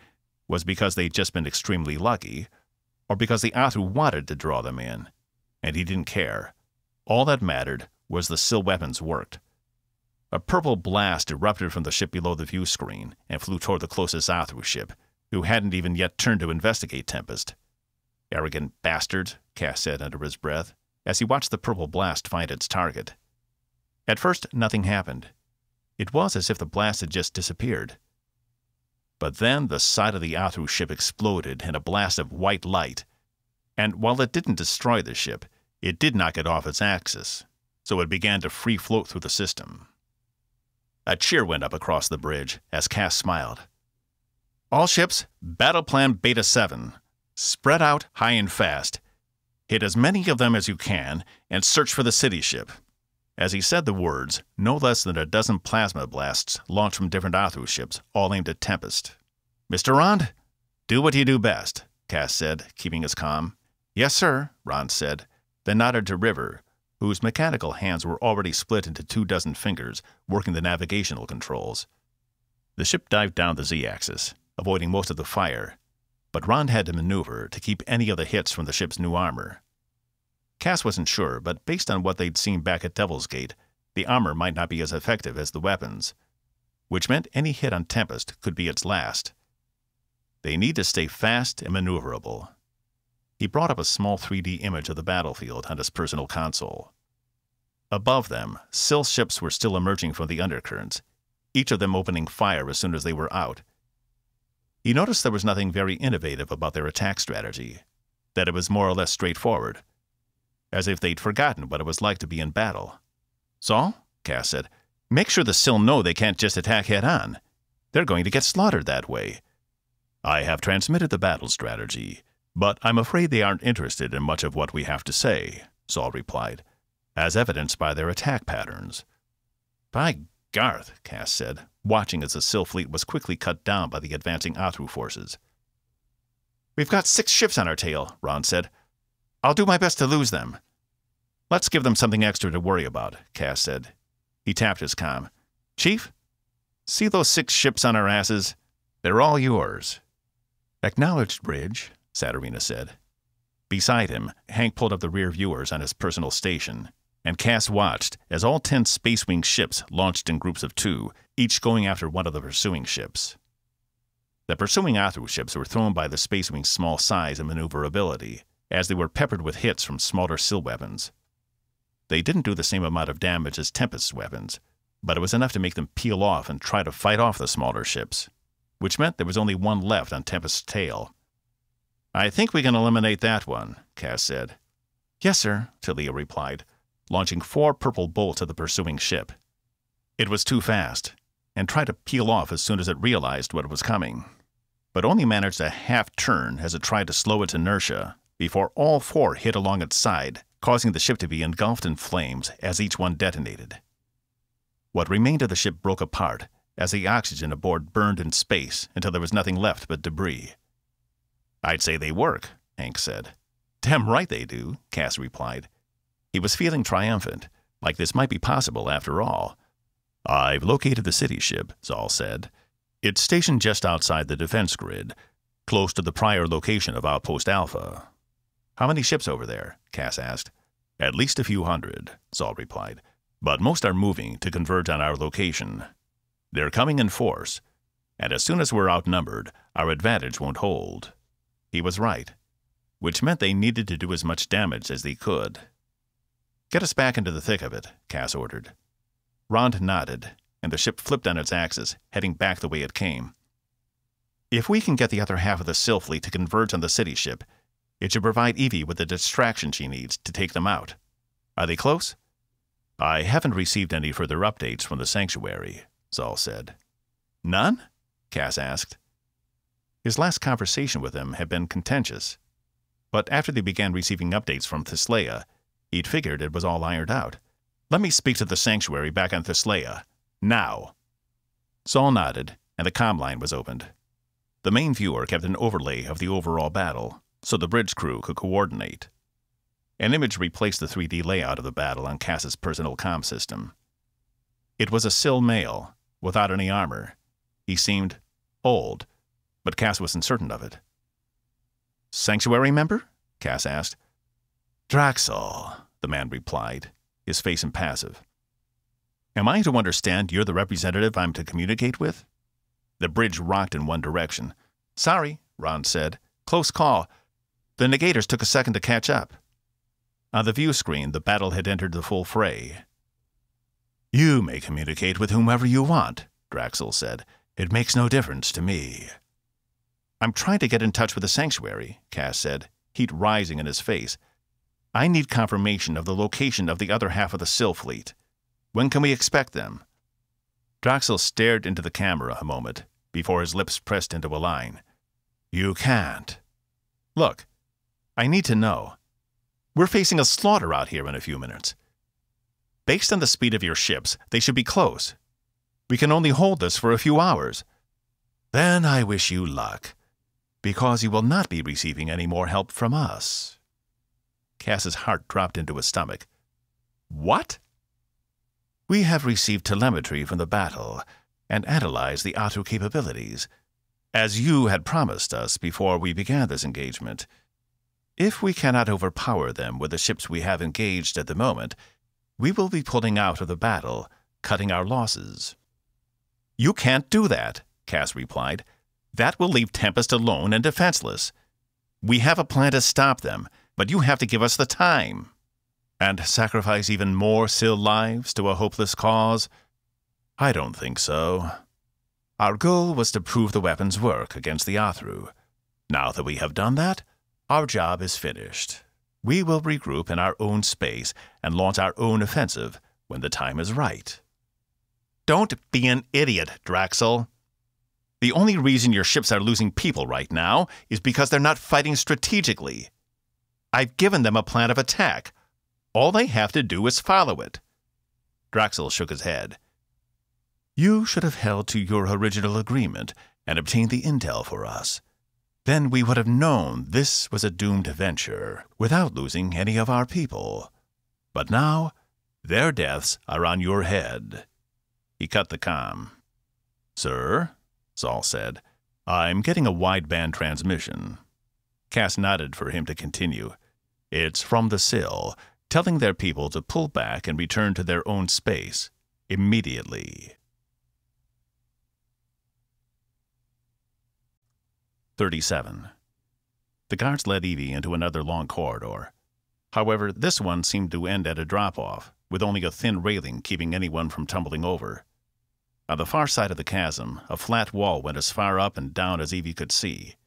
was because they'd just been extremely lucky, or because the Athru wanted to draw them in. And he didn't care. All that mattered was the Syl weapons worked. A purple blast erupted from the ship below the view screen and flew toward the closest Athru ship, who hadn't even yet turned to investigate Tempest. Arrogant bastard, Cass said under his breath, as he watched the purple blast find its target. At first, nothing happened. It was as if the blast had just disappeared. But then the side of the Athru ship exploded in a blast of white light, and while it didn't destroy the ship, it did knock it off its axis, so it began to free float through the system. A cheer went up across the bridge as Cass smiled. All ships, battle plan Beta 7. Spread out high and fast. Hit as many of them as you can and search for the city ship. As he said the words, no less than a dozen plasma blasts launched from different Athru ships, all aimed at Tempest. Mr. Rond, do what you do best, Cass said, keeping his calm. Yes, sir, Rond said, then nodded to River, whose mechanical hands were already split into 24 fingers, working the navigational controls. The ship dived down the Z-axis, avoiding most of the fire, but Rond had to maneuver to keep any of the hits from the ship's new armor. Cass wasn't sure, but based on what they'd seen back at Devil's Gate, the armor might not be as effective as the weapons, which meant any hit on Tempest could be its last. They need to stay fast and maneuverable. He brought up a small 3D image of the battlefield on his personal console. Above them, Sill ships were still emerging from the undercurrents, each of them opening fire as soon as they were out. He noticed there was nothing very innovative about their attack strategy, that it was more or less straightforward, as if they'd forgotten what it was like to be in battle. "So," Cass said, "make sure the Sill know they can't just attack head-on. They're going to get slaughtered that way." "I have transmitted the battle strategy, but I'm afraid they aren't interested in much of what we have to say," Saul replied, "as evidenced by their attack patterns." "By Garth," Cass said, watching as the Sill fleet was quickly cut down by the advancing Athru forces. "We've got 6 ships on our tail," Ron said. "I'll do my best to lose them." "Let's give them something extra to worry about," Cass said. He tapped his comm. "Chief, see those 6 ships on our asses? They're all yours." "Acknowledged, Bridge," Saturina said. Beside him, Hank pulled up the rear viewers on his personal station, and Cass watched as all 10 Space Wing ships launched in groups of 2, each going after one of the pursuing ships. The pursuing Athru ships were thrown by the Space Wing's small size and maneuverability, as they were peppered with hits from smaller Sill weapons. They didn't do the same amount of damage as Tempest's weapons, but it was enough to make them peel off and try to fight off the smaller ships, which meant there was only one left on Tempest's tail. "I think we can eliminate that one," Cass said. "Yes, sir," Talia replied, launching 4 purple bolts at the pursuing ship. It was too fast, and tried to peel off as soon as it realized what was coming, but only managed a half-turn as it tried to slow its inertia before all 4 hit along its side, causing the ship to be engulfed in flames as each one detonated. What remained of the ship broke apart as the oxygen aboard burned in space until there was nothing left but debris. "I'd say they work," Hank said. "Damn right they do," Cass replied. He was feeling triumphant, like this might be possible after all. "I've located the city ship," Zal said. "It's stationed just outside the defense grid, close to the prior location of Outpost Alpha." "How many ships over there?" Cass asked. "At least a few hundred," Zal replied. "But most are moving to converge on our location. They're coming in force, and as soon as we're outnumbered, our advantage won't hold." He was right, which meant they needed to do as much damage as they could. "Get us back into the thick of it," Cass ordered. Rond nodded, and the ship flipped on its axis, heading back the way it came. "If we can get the other half of the Sill fleet to converge on the city ship, it should provide Evie with the distraction she needs to take them out. Are they close?" "I haven't received any further updates from the Sanctuary," Zal said. "None?" Cass asked. His last conversation with them had been contentious, but after they began receiving updates from Thesleia, he'd figured it was all ironed out. "Let me speak to the Sanctuary back on Thesleia. Now." Zal nodded, and the comm line was opened. The main viewer kept an overlay of the overall battle, so the bridge crew could coordinate. An image replaced the 3D layout of the battle on Cass's personal comm system. It was a Sill male, without any armor. He seemed old, but Cass wasn't certain of it. "Sanctuary member?" Cass asked. "Draxel," the man replied, his face impassive. "Am I to understand you're the representative I'm to communicate with?" The bridge rocked in one direction. "Sorry," Ron said. "Close call. The negators took a second to catch up." On the view screen, the battle had entered the full fray. "You may communicate with whomever you want," Draxel said. "It makes no difference to me." "I'm trying to get in touch with the Sanctuary," Cass said, heat rising in his face. "I need confirmation of the location of the other half of the Sill fleet. When can we expect them?" Draxel stared into the camera a moment before his lips pressed into a line. "You can't." "Look, I need to know. We're facing a slaughter out here in a few minutes. Based on the speed of your ships, they should be close. We can only hold this for a few hours." "Then I wish you luck, because you will not be receiving any more help from us." Cass's heart dropped into his stomach. "What?" "We have received telemetry from the battle and analyzed the Athru capabilities, as you had promised us before we began this engagement. If we cannot overpower them with the ships we have engaged at the moment, we will be pulling out of the battle, cutting our losses." "You can't do that," Cass replied. "That will leave Tempest alone and defenseless. We have a plan to stop them, but you have to give us the time." "And sacrifice even more Sil lives to a hopeless cause? I don't think so. Our goal was to prove the weapons work against the Athru. Now that we have done that, our job is finished. We will regroup in our own space and launch our own offensive when the time is right." "Don't be an idiot, Draxel. The only reason your ships are losing people right now is because they're not fighting strategically. I've given them a plan of attack. All they have to do is follow it." Draxel shook his head. "You should have held to your original agreement and obtained the intel for us. Then we would have known this was a doomed venture without losing any of our people. But now, their deaths are on your head." He cut the comm. "Sir," Saul said, "I'm getting a wideband transmission." Cass nodded for him to continue. "It's from the Sil, telling their people to pull back and return to their own space immediately." 37. The guards led Evie into another long corridor. However, this one seemed to end at a drop-off, with only a thin railing keeping anyone from tumbling over. On the far side of the chasm, a flat wall went as far up and down as Evie could see.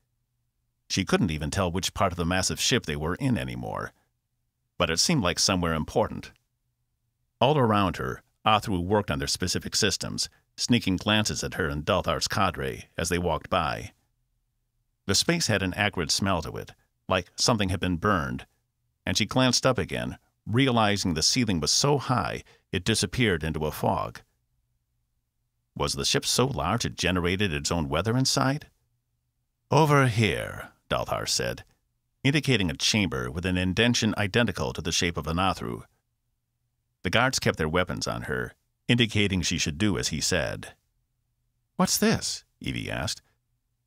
She couldn't even tell which part of the massive ship they were in anymore, but it seemed like somewhere important. All around her, Athru worked on their specific systems, sneaking glances at her and Dalthar's cadre as they walked by. The space had an acrid smell to it, like something had been burned, and she glanced up again, realizing the ceiling was so high it disappeared into a fog. Was the ship so large it generated its own weather inside? "Over here," Dalthar said, indicating a chamber with an indentation identical to the shape of an Athru. The guards kept their weapons on her, indicating she should do as he said. "What's this?" Evie asked.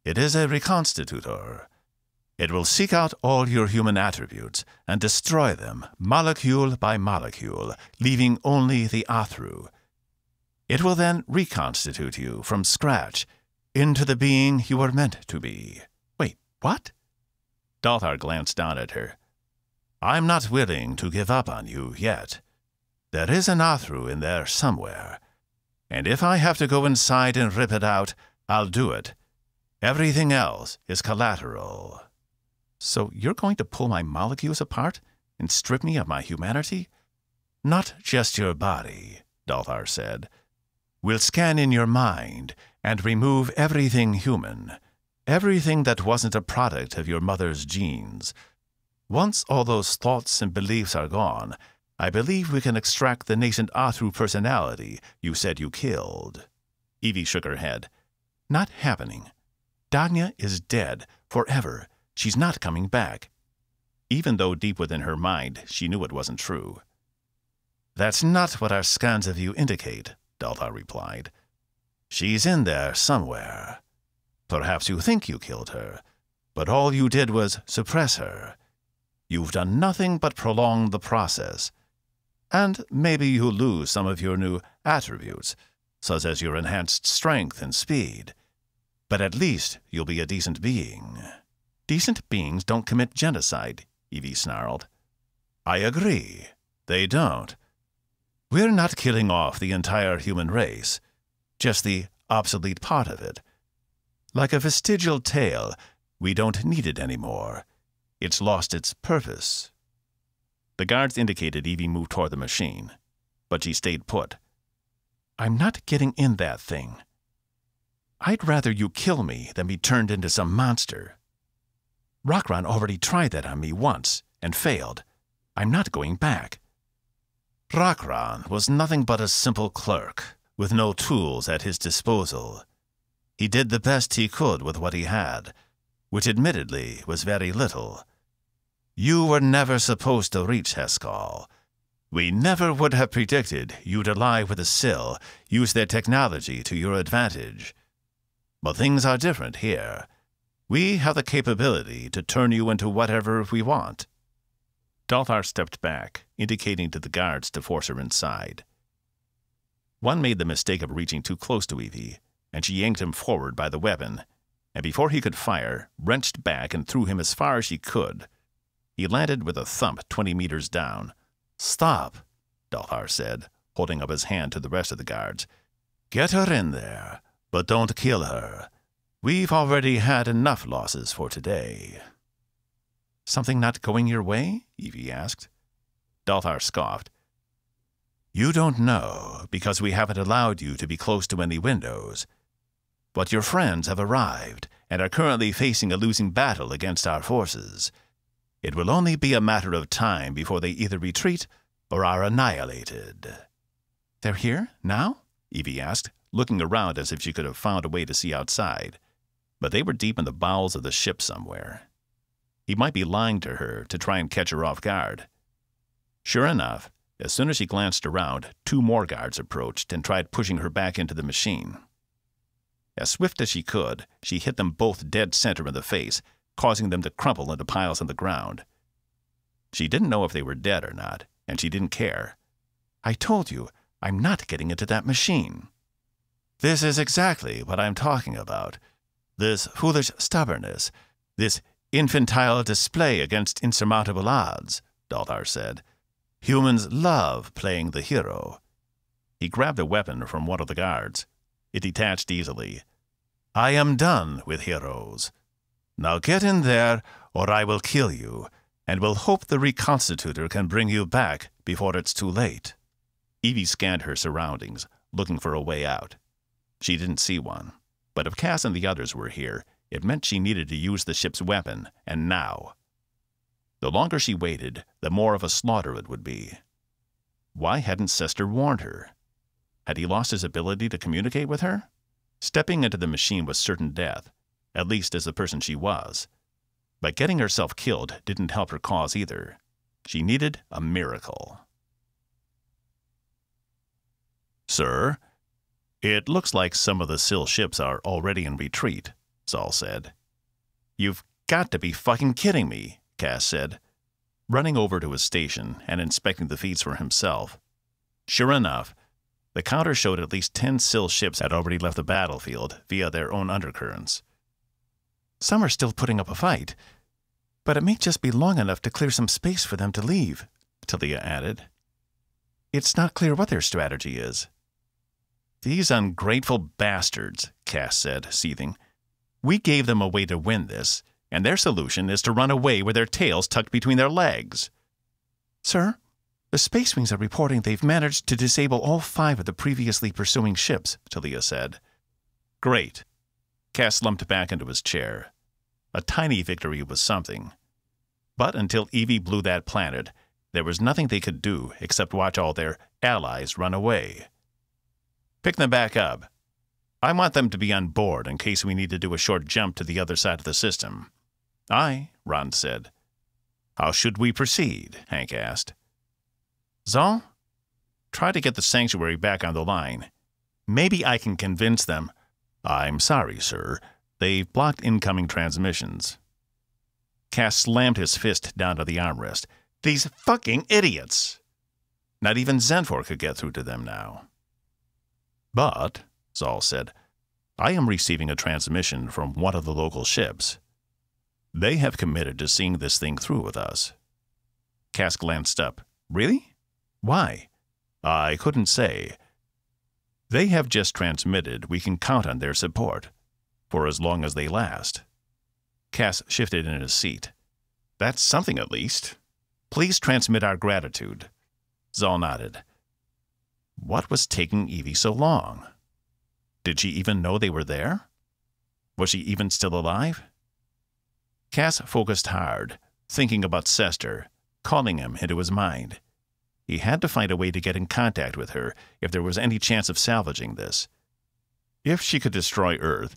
"It is a reconstitutor. It will seek out all your human attributes and destroy them molecule by molecule, leaving only the Athru. It will then reconstitute you from scratch into the being you were meant to be." "Wait, what?" Dalthar glanced down at her. "I'm not willing to give up on you yet. There is an Athru in there somewhere, and if I have to go inside and rip it out, I'll do it. Everything else is collateral." "So you're going to pull my molecules apart and strip me of my humanity?" "Not just your body," Dalthar said. "We'll scan in your mind and remove everything human, everything that wasn't a product of your mother's genes. Once all those thoughts and beliefs are gone, I believe we can extract the nascent Athru personality you said you killed." Evie shook her head. "Not happening. Dagnya is dead, forever. She's not coming back." Even though deep within her mind she knew it wasn't true. "That's not what our scans of you indicate," Dalthar replied. "She's in there somewhere. Perhaps you think you killed her, but all you did was suppress her. You've done nothing but prolong the process. And maybe you'll lose some of your new attributes, such as your enhanced strength and speed. But at least you'll be a decent being." "Decent beings don't commit genocide," Evie snarled. "I agree. They don't. We're not killing off the entire human race, just the obsolete part of it. Like a vestigial tail, we don't need it anymore. It's lost its purpose." The guards indicated Evie move toward the machine, but she stayed put. "I'm not getting in that thing. I'd rather you kill me than be turned into some monster. Rockron already tried that on me once and failed. I'm not going back." "Rockron was nothing but a simple clerk, with no tools at his disposal. He did the best he could with what he had, which admittedly was very little. You were never supposed to reach Heskal. We never would have predicted you'd ally with the Sil, use their technology to your advantage. But things are different here. We have the capability to turn you into whatever we want. Dalthar stepped back, indicating to the guards to force her inside. One made the mistake of reaching too close to Evie, and she yanked him forward by the weapon, and before he could fire, wrenched back and threw him as far as she could. He landed with a thump 20 meters down. Stop, Dalthar said, holding up his hand to the rest of the guards. Get her in there, but don't kill her. We've already had enough losses for today. Something not going your way? Evie asked. Dalthar scoffed. You don't know, because we haven't allowed you to be close to any windows. But your friends have arrived and are currently facing a losing battle against our forces. It will only be a matter of time before they either retreat or are annihilated. They're here, now? Evie asked, looking around as if she could have found a way to see outside. But they were deep in the bowels of the ship somewhere. He might be lying to her to try and catch her off guard. Sure enough, as soon as she glanced around, 2 more guards approached and tried pushing her back into the machine. As swift as she could, she hit them both dead center in the face, causing them to crumple into piles on the ground. She didn't know if they were dead or not, and she didn't care. I told you, I'm not getting into that machine. This is exactly what I'm talking about. This foolish stubbornness, this infantile display against insurmountable odds, Dalthar said. Humans love playing the hero. He grabbed a weapon from one of the guards. It detached easily. I am done with heroes. Now get in there, or I will kill you, and will hope the reconstitutor can bring you back before it's too late. Evie scanned her surroundings, looking for a way out. She didn't see one, but if Cass and the others were here, it meant she needed to use the ship's weapon, and now. The longer she waited, the more of a slaughter it would be. Why hadn't Sesster warned her? Had he lost his ability to communicate with her? Stepping into the machine was certain death, at least as the person she was. But getting herself killed didn't help her cause either. She needed a miracle. Sir, it looks like some of the Sill ships are already in retreat, Zal said. You've got to be fucking kidding me, Cass said, running over to his station and inspecting the feeds for himself. Sure enough, the counter showed at least 10 Sill ships had already left the battlefield via their own undercurrents. Some are still putting up a fight, but it may just be long enough to clear some space for them to leave, Talia added. It's not clear what their strategy is. These ungrateful bastards, Cass said, seething. We gave them a way to win this, and their solution is to run away with their tails tucked between their legs. Sir, the Space Wings are reporting they've managed to disable all 5 of the previously pursuing ships, Talia said. Great. Cass slumped back into his chair. A tiny victory was something. But until Evie blew that planet, there was nothing they could do except watch all their allies run away. Pick them back up. I want them to be on board in case we need to do a short jump to the other side of the system. Aye, Rond said. How should we proceed? Hank asked. Zal, try to get the sanctuary back on the line. Maybe I can convince them. I'm sorry, sir. They've blocked incoming transmissions. Cass slammed his fist down to the armrest. These fucking idiots! Not even Zenfor could get through to them now. But, Zal said, I am receiving a transmission from one of the local ships. They have committed to seeing this thing through with us. Cass glanced up. Really? Why? I couldn't say. They have just transmitted we can count on their support, for as long as they last. Cass shifted in his seat. That's something at least. Please transmit our gratitude. Zal nodded. What was taking Evie so long? Did she even know they were there? Was she even still alive? Cass focused hard, thinking about Sesster, calling him into his mind. He had to find a way to get in contact with her if there was any chance of salvaging this. If she could destroy Earth,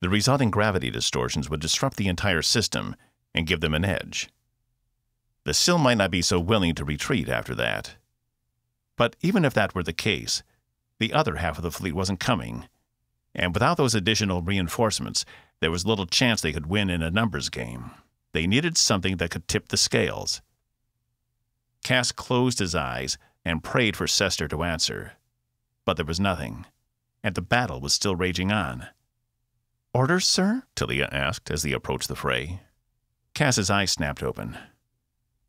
the resulting gravity distortions would disrupt the entire system and give them an edge. The Sill might not be so willing to retreat after that. But even if that were the case, the other half of the fleet wasn't coming, and without those additional reinforcements, There was little chance they could win in a numbers game. They needed something that could tip the scales. Cass closed his eyes and prayed for Sesster to answer. But there was nothing, and the battle was still raging on. "Orders, sir?" Talia asked as they approached the fray. Cass's eyes snapped open.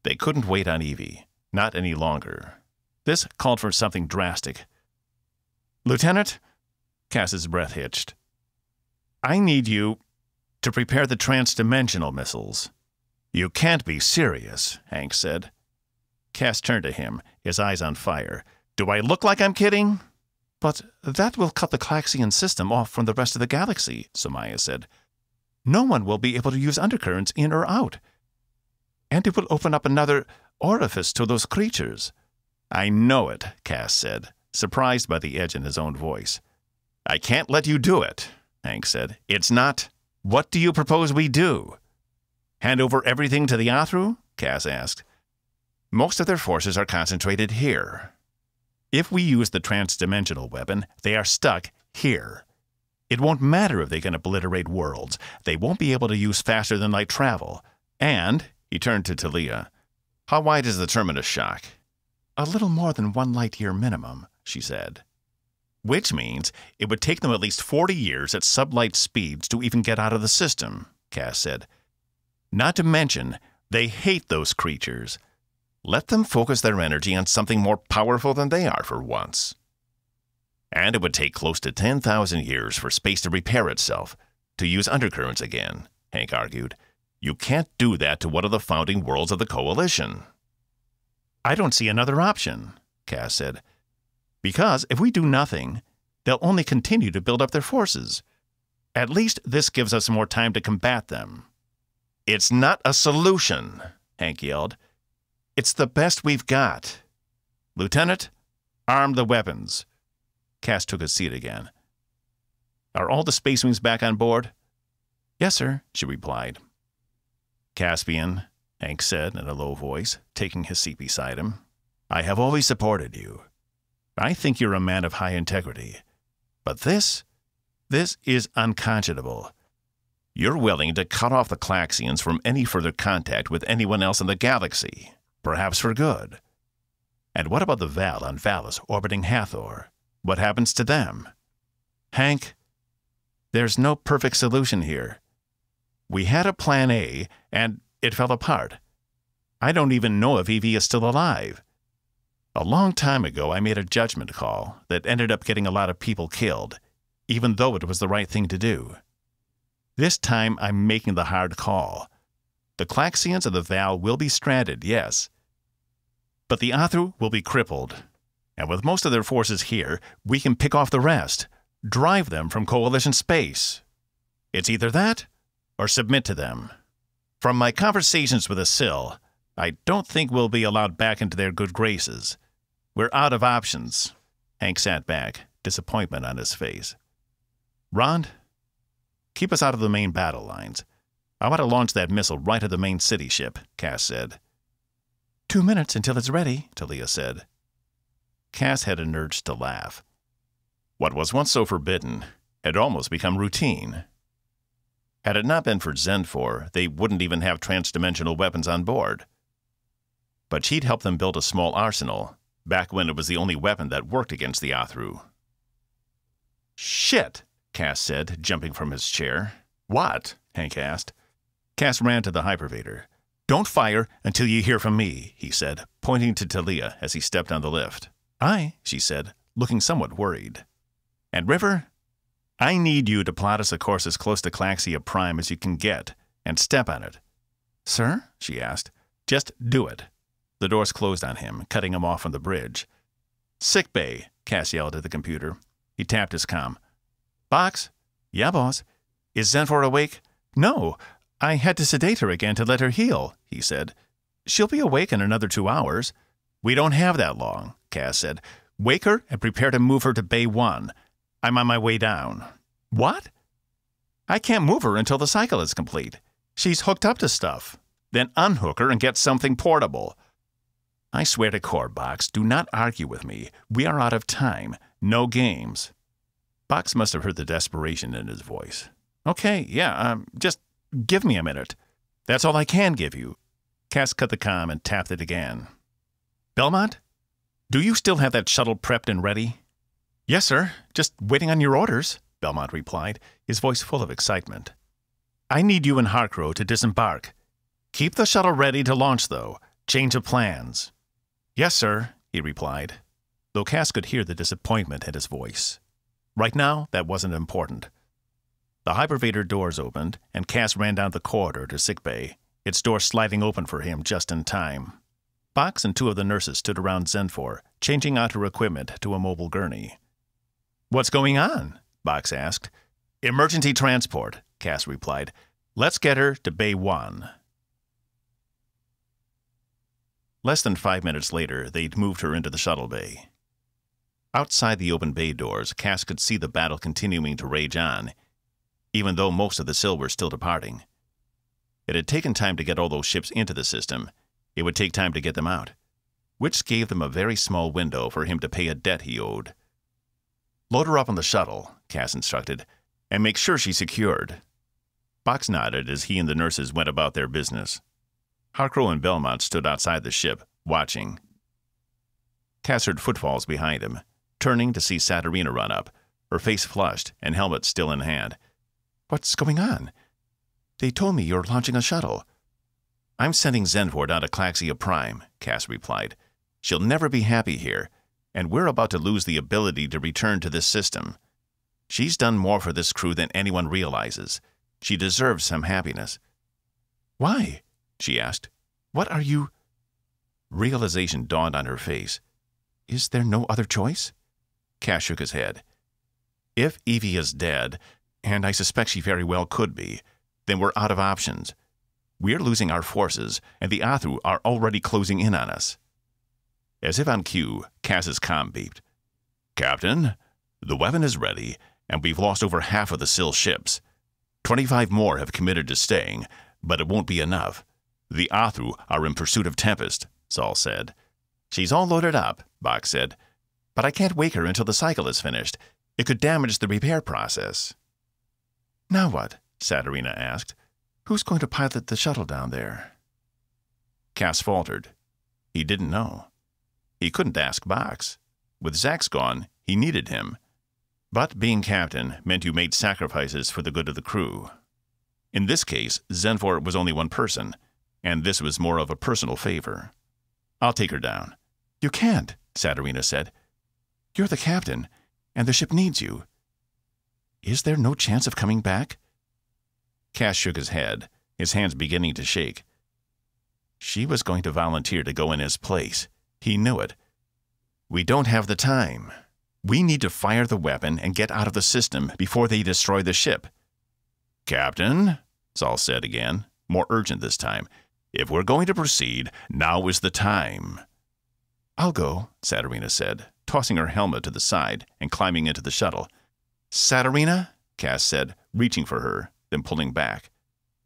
They couldn't wait on Evie, not any longer. This called for something drastic. "Lieutenant," Cass's breath hitched, "I need you to prepare the transdimensional missiles." "You can't be serious," Hank said. Cass turned to him, his eyes on fire. "Do I look like I'm kidding?" "But that will cut the Calaxian system off from the rest of the galaxy," Somaya said. "No one will be able to use undercurrents in or out. And it will open up another orifice to those creatures." "I know it," Cass said, surprised by the edge in his own voice. "I can't let you do it," Hank said. "It's not. What do you propose we do?" "Hand over everything to the Athru?" Cass asked. "Most of their forces are concentrated here. If we use the transdimensional weapon, they are stuck here. It won't matter if they can obliterate worlds. They won't be able to use faster-than-light travel. And," he turned to Talia, "how wide is the terminus shock?" "A little more than 1 light-year minimum," she said. "Which means it would take them at least 40 years at sublight speeds to even get out of the system," Cass said. "Not to mention, they hate those creatures. Let them focus their energy on something more powerful than they are for once." "And it would take close to 10,000 years for space to repair itself, to use undercurrents again," Hank argued. "You can't do that to one of the founding worlds of the Coalition." "I don't see another option," Cass said. "Because if we do nothing, they'll only continue to build up their forces. At least this gives us more time to combat them." "It's not a solution," Hank yelled. "It's the best we've got. Lieutenant, arm the weapons." Cass took his seat again. "Are all the Space Wings back on board?" "Yes, sir," she replied. "Caspian," Hank said in a low voice, taking his seat beside him, "I have always supported you. I think you're a man of high integrity. But this is unconscionable. You're willing to cut off the Calaxians from any further contact with anyone else in the galaxy, perhaps for good. And what about the Val on Valis orbiting Hathor? What happens to them?" "Hank, there's no perfect solution here. We had a plan A, and it fell apart. I don't even know if Evie is still alive. A long time ago, I made a judgment call that ended up getting a lot of people killed, even though it was the right thing to do. This time, I'm making the hard call. The Calaxians and the Val will be stranded, yes. But the Athru will be crippled. And with most of their forces here, we can pick off the rest, drive them from Coalition space. It's either that, or submit to them. From my conversations with Asil, I don't think we'll be allowed back into their good graces. We're out of options." Hank sat back, disappointment on his face. "Rond, keep us out of the main battle lines. I want to launch that missile right at the main city ship," Cass said. 2 minutes until it's ready," Talia said. Cass had an urge to laugh. What was once so forbidden had almost become routine. Had it not been for Zenfor, they wouldn't even have transdimensional weapons on board. But she'd helped them build a small arsenal, back when it was the only weapon that worked against the Athru. "Shit!" Cass said, jumping from his chair. "What?" Hank asked. Cass ran to the hypervator. "Don't fire until you hear from me," he said, pointing to Talia as he stepped on the lift. "Aye," she said, looking somewhat worried. "And River, I need you to plot us a course as close to Calaxia Prime as you can get, and step on it." "Sir?" she asked. "Just do it." The doors closed on him, cutting him off from the bridge. "Sick bay," Cass yelled at the computer. He tapped his comm. "Box?" "Yeah, boss." "Is Zenfor awake?" "No. I had to sedate her again to let her heal," he said. "She'll be awake in another 2 hours." "We don't have that long," Cass said. "Wake her and prepare to move her to Bay 1. I'm on my way down." "What?" "I can't move her until the cycle is complete. She's hooked up to stuff. Then unhook her and get something portable." "I swear to Core, Box, do not argue with me. We are out of time. No games." Box must have heard the desperation in his voice. Okay, yeah, just give me a minute. That's all I can give you. Cass cut the comm and tapped it again. Belmont? Do you still have that shuttle prepped and ready? Yes, sir. Just waiting on your orders, Belmont replied, his voice full of excitement. I need you and Harkrow to disembark. Keep the shuttle ready to launch, though. Change of plans. Yes, sir, he replied, though Cass could hear the disappointment in his voice. Right now, that wasn't important. The hypervator doors opened, and Cass ran down the corridor to sickbay, its door sliding open for him just in time. Box and two of the nurses stood around Zenfor, changing out her equipment to a mobile gurney. What's going on? Box asked. Emergency transport, Cass replied. Let's get her to Bay 1. Less than 5 minutes later, they'd moved her into the shuttle bay. Outside the open bay doors, Cass could see the battle continuing to rage on, even though most of the Sil were still departing. It had taken time to get all those ships into the system. It would take time to get them out, which gave them a very small window for him to pay a debt he owed. Load her up on the shuttle, Cass instructed, and make sure she's secured. Box nodded as he and the nurses went about their business. Harkrow and Belmont stood outside the ship, watching. Cass heard footfalls behind him, turning to see Saturina run up, her face flushed and helmet still in hand. What's going on? They told me you're launching a shuttle. I'm sending Zenfor down to Claxia Prime, Cass replied. She'll never be happy here, and we're about to lose the ability to return to this system. She's done more for this crew than anyone realizes. She deserves some happiness. Why? She asked. What are you... Realization dawned on her face. Is there no other choice? Cass shook his head. If Evie is dead, and I suspect she very well could be, then we're out of options. We're losing our forces, and the Athru are already closing in on us. As if on cue, Cass's comm beeped. Captain, the weapon is ready, and we've lost over half of the Sil ships. 25 more have committed to staying, but it won't be enough. The Athru are in pursuit of Tempest, Saul said. She's all loaded up, Box said. But I can't wake her until the cycle is finished. It could damage the repair process. Now what? Saturina asked. Who's going to pilot the shuttle down there? Cass faltered. He didn't know. He couldn't ask Box. With Zax gone, he needed him. But being captain meant you made sacrifices for the good of the crew. In this case, Zenfor was only one person, and this was more of a personal favor. I'll take her down. You can't, Saturina said. You're the captain, and the ship needs you. Is there no chance of coming back? Cass shook his head, his hands beginning to shake. She was going to volunteer to go in his place. He knew it. We don't have the time. We need to fire the weapon and get out of the system before they destroy the ship. Captain, Saul said again, more urgent this time, if we're going to proceed, now is the time. I'll go, Saturina said, tossing her helmet to the side and climbing into the shuttle. Saturina, Cass said, reaching for her, then pulling back.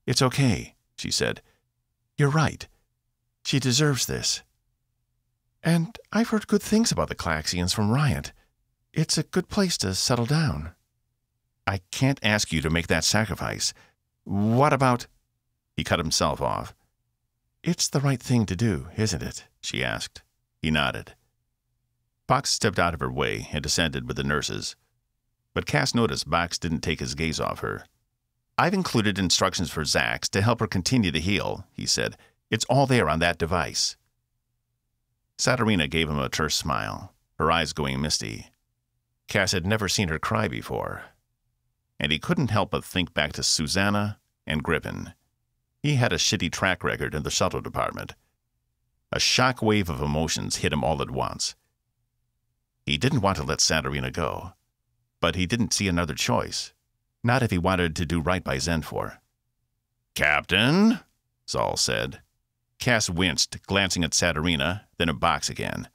It's okay, she said. You're right. She deserves this. And I've heard good things about the Claxians from Riot. It's a good place to settle down. I can't ask you to make that sacrifice. What about... He cut himself off. It's the right thing to do, isn't it? She asked. He nodded. Box stepped out of her way and descended with the nurses. But Cass noticed Box didn't take his gaze off her. I've included instructions for Zax to help her continue to heal, he said. It's all there on that device. Saturina gave him a terse smile, her eyes going misty. Cass had never seen her cry before, and he couldn't help but think back to Susanna and Griffin. He had a shitty track record in the shuttle department. A shock wave of emotions hit him all at once. He didn't want to let Saturina go, but he didn't see another choice, not if he wanted to do right by Zenfor. Captain, Saul said. Cass winced, glancing at Saturina, then at Box again.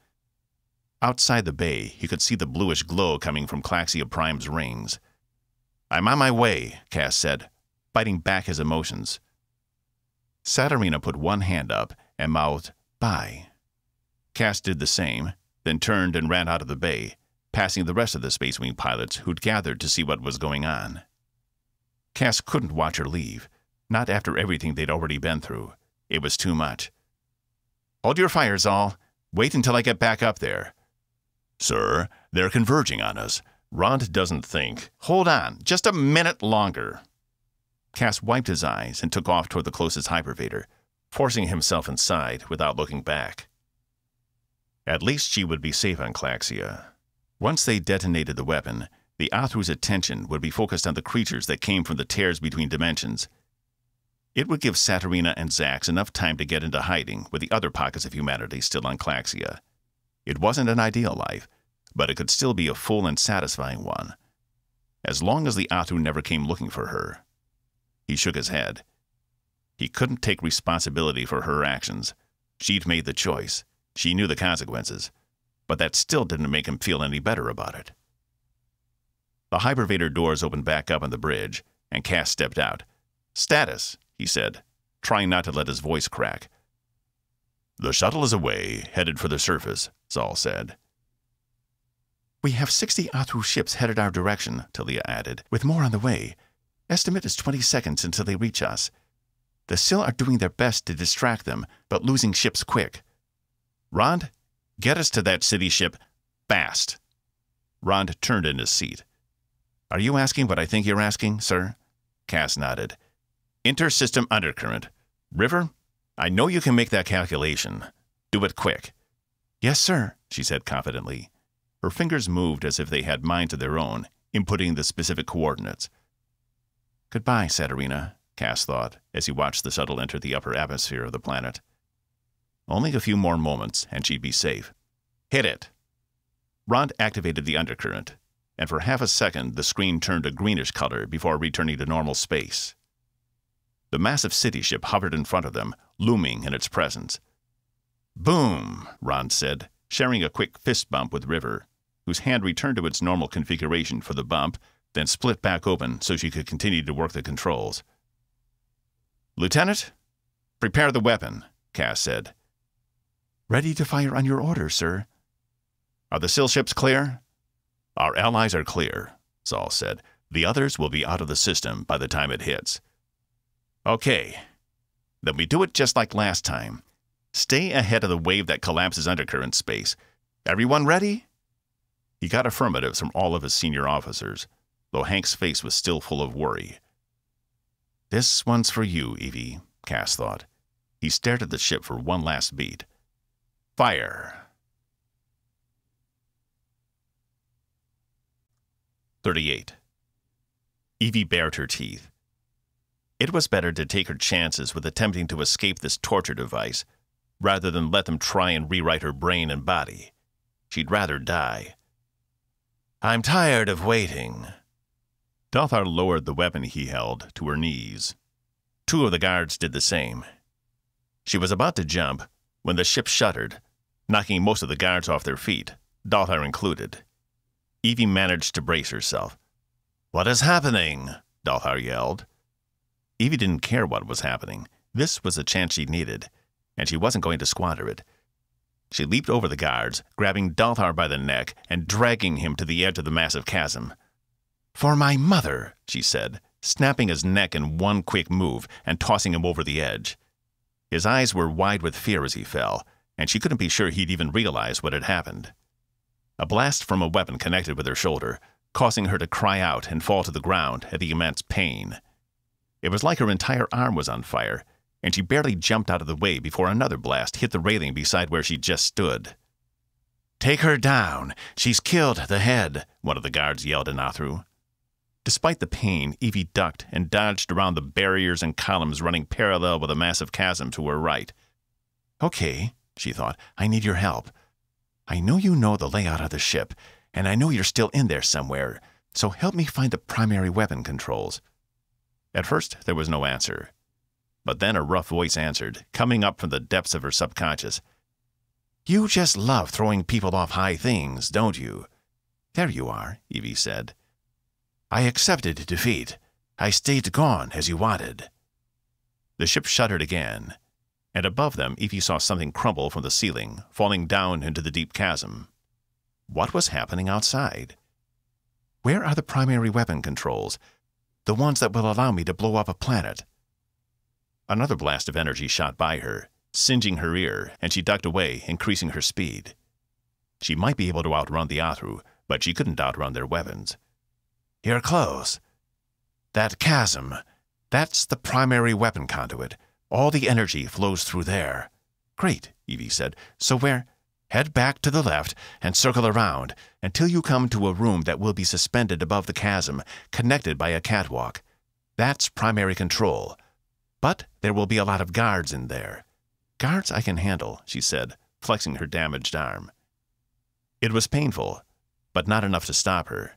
Outside the bay, he could see the bluish glow coming from Claxia Prime's rings. I'm on my way, Cass said, biting back his emotions. Saturina put one hand up and mouthed, bye. Cass did the same, then turned and ran out of the bay, passing the rest of the Space Wing pilots who'd gathered to see what was going on. Cass couldn't watch her leave, not after everything they'd already been through. It was too much. "Hold your fire, Zal. Wait until I get back up there." "Sir, they're converging on us. Rond doesn't think—" "Hold on, just a minute longer." Cass wiped his eyes and took off toward the closest hypervator, forcing himself inside without looking back. At least she would be safe on Claxia. Once they detonated the weapon, the Athru's attention would be focused on the creatures that came from the tears between dimensions. It would give Saturina and Zax enough time to get into hiding with the other pockets of humanity still on Claxia. It wasn't an ideal life, but it could still be a full and satisfying one, as long as the Athru never came looking for her. He shook his head. He couldn't take responsibility for her actions. She'd made the choice. She knew the consequences, but that still didn't make him feel any better about it. The hypervator doors opened back up on the bridge, and Cass stepped out. "Status," he said, trying not to let his voice crack. "The shuttle is away, headed for the surface," Zal said. "We have 60 Athru ships headed our direction," Talia added, "with more on the way. Estimate is 20 seconds until they reach us. The Sil are doing their best to distract them, but losing ships quick." "Rond, get us to that city ship fast." Rond turned in his seat. "Are you asking what I think you're asking, sir?" Cass nodded. "Inter-system undercurrent. River, I know you can make that calculation. Do it quick." "Yes, sir," she said confidently. Her fingers moved as if they had minds of their own, inputting the specific coordinates. "Goodbye, Saturina," Cass thought, as he watched the shuttle enter the upper atmosphere of the planet. Only a few more moments, and she'd be safe. "Hit it." Rond activated the undercurrent, and for half a second the screen turned a greenish color before returning to normal space. The massive city ship hovered in front of them, looming in its presence. "Boom," Rond said, sharing a quick fist bump with River, whose hand returned to its normal configuration for the bump, then split back open so she could continue to work the controls. "Lieutenant, prepare the weapon," Cass said. "Ready to fire on your orders, sir." "Are the Sil ships clear?" "Our allies are clear," Zal said. "The others will be out of the system by the time it hits." "Okay. Then we do it just like last time. Stay ahead of the wave that collapses undercurrent space. Everyone ready?" He got affirmatives from all of his senior officers, though Hank's face was still full of worry. "This one's for you, Evie," Cass thought. He stared at the ship for one last beat. "Fire." 38. Evie bared her teeth. It was better to take her chances with attempting to escape this torture device, rather than let them try and rewrite her brain and body. She'd rather die. "I'm tired of waiting." Dalthar lowered the weapon he held to her knees. 2 of the guards did the same. She was about to jump when the ship shuddered, knocking most of the guards off their feet, Dalthar included. Evie managed to brace herself. "What is happening?" Dalthar yelled. Evie didn't care what was happening. This was the chance she needed, and she wasn't going to squander it. She leaped over the guards, grabbing Dalthar by the neck and dragging him to the edge of the massive chasm. "For my mother," she said, snapping his neck in one quick move and tossing him over the edge. His eyes were wide with fear as he fell, and she couldn't be sure he'd even realize what had happened. A blast from a weapon connected with her shoulder, causing her to cry out and fall to the ground at the immense pain. It was like her entire arm was on fire, and she barely jumped out of the way before another blast hit the railing beside where she just stood. "Take her down! She's killed the head!" one of the guards yelled in Athru. Despite the pain, Evie ducked and dodged around the barriers and columns running parallel with a massive chasm to her right. "Okay," she thought, "I need your help. I know you know the layout of the ship, and I know you're still in there somewhere, so help me find the primary weapon controls." At first, there was no answer. But then a rough voice answered, coming up from the depths of her subconscious. "You just love throwing people off high things, don't you?" "There you are," Evie said. "I accepted defeat. I stayed gone as you wanted." The ship shuddered again, and above them Evie saw something crumble from the ceiling, falling down into the deep chasm. What was happening outside? "Where are the primary weapon controls?" The ones that will allow me to blow up a planet." Another blast of energy shot by her, singeing her ear, and she ducked away, increasing her speed. She might be able to outrun the Athru, but she couldn't outrun their weapons. "You're close. That chasm, that's the primary weapon conduit. All the energy flows through there." "Great," Evie said. "So where—" "Head back to the left and circle around until you come to a room that will be suspended above the chasm, connected by a catwalk. That's primary control. But there will be a lot of guards in there." "Guards I can handle," she said, flexing her damaged arm. It was painful, but not enough to stop her.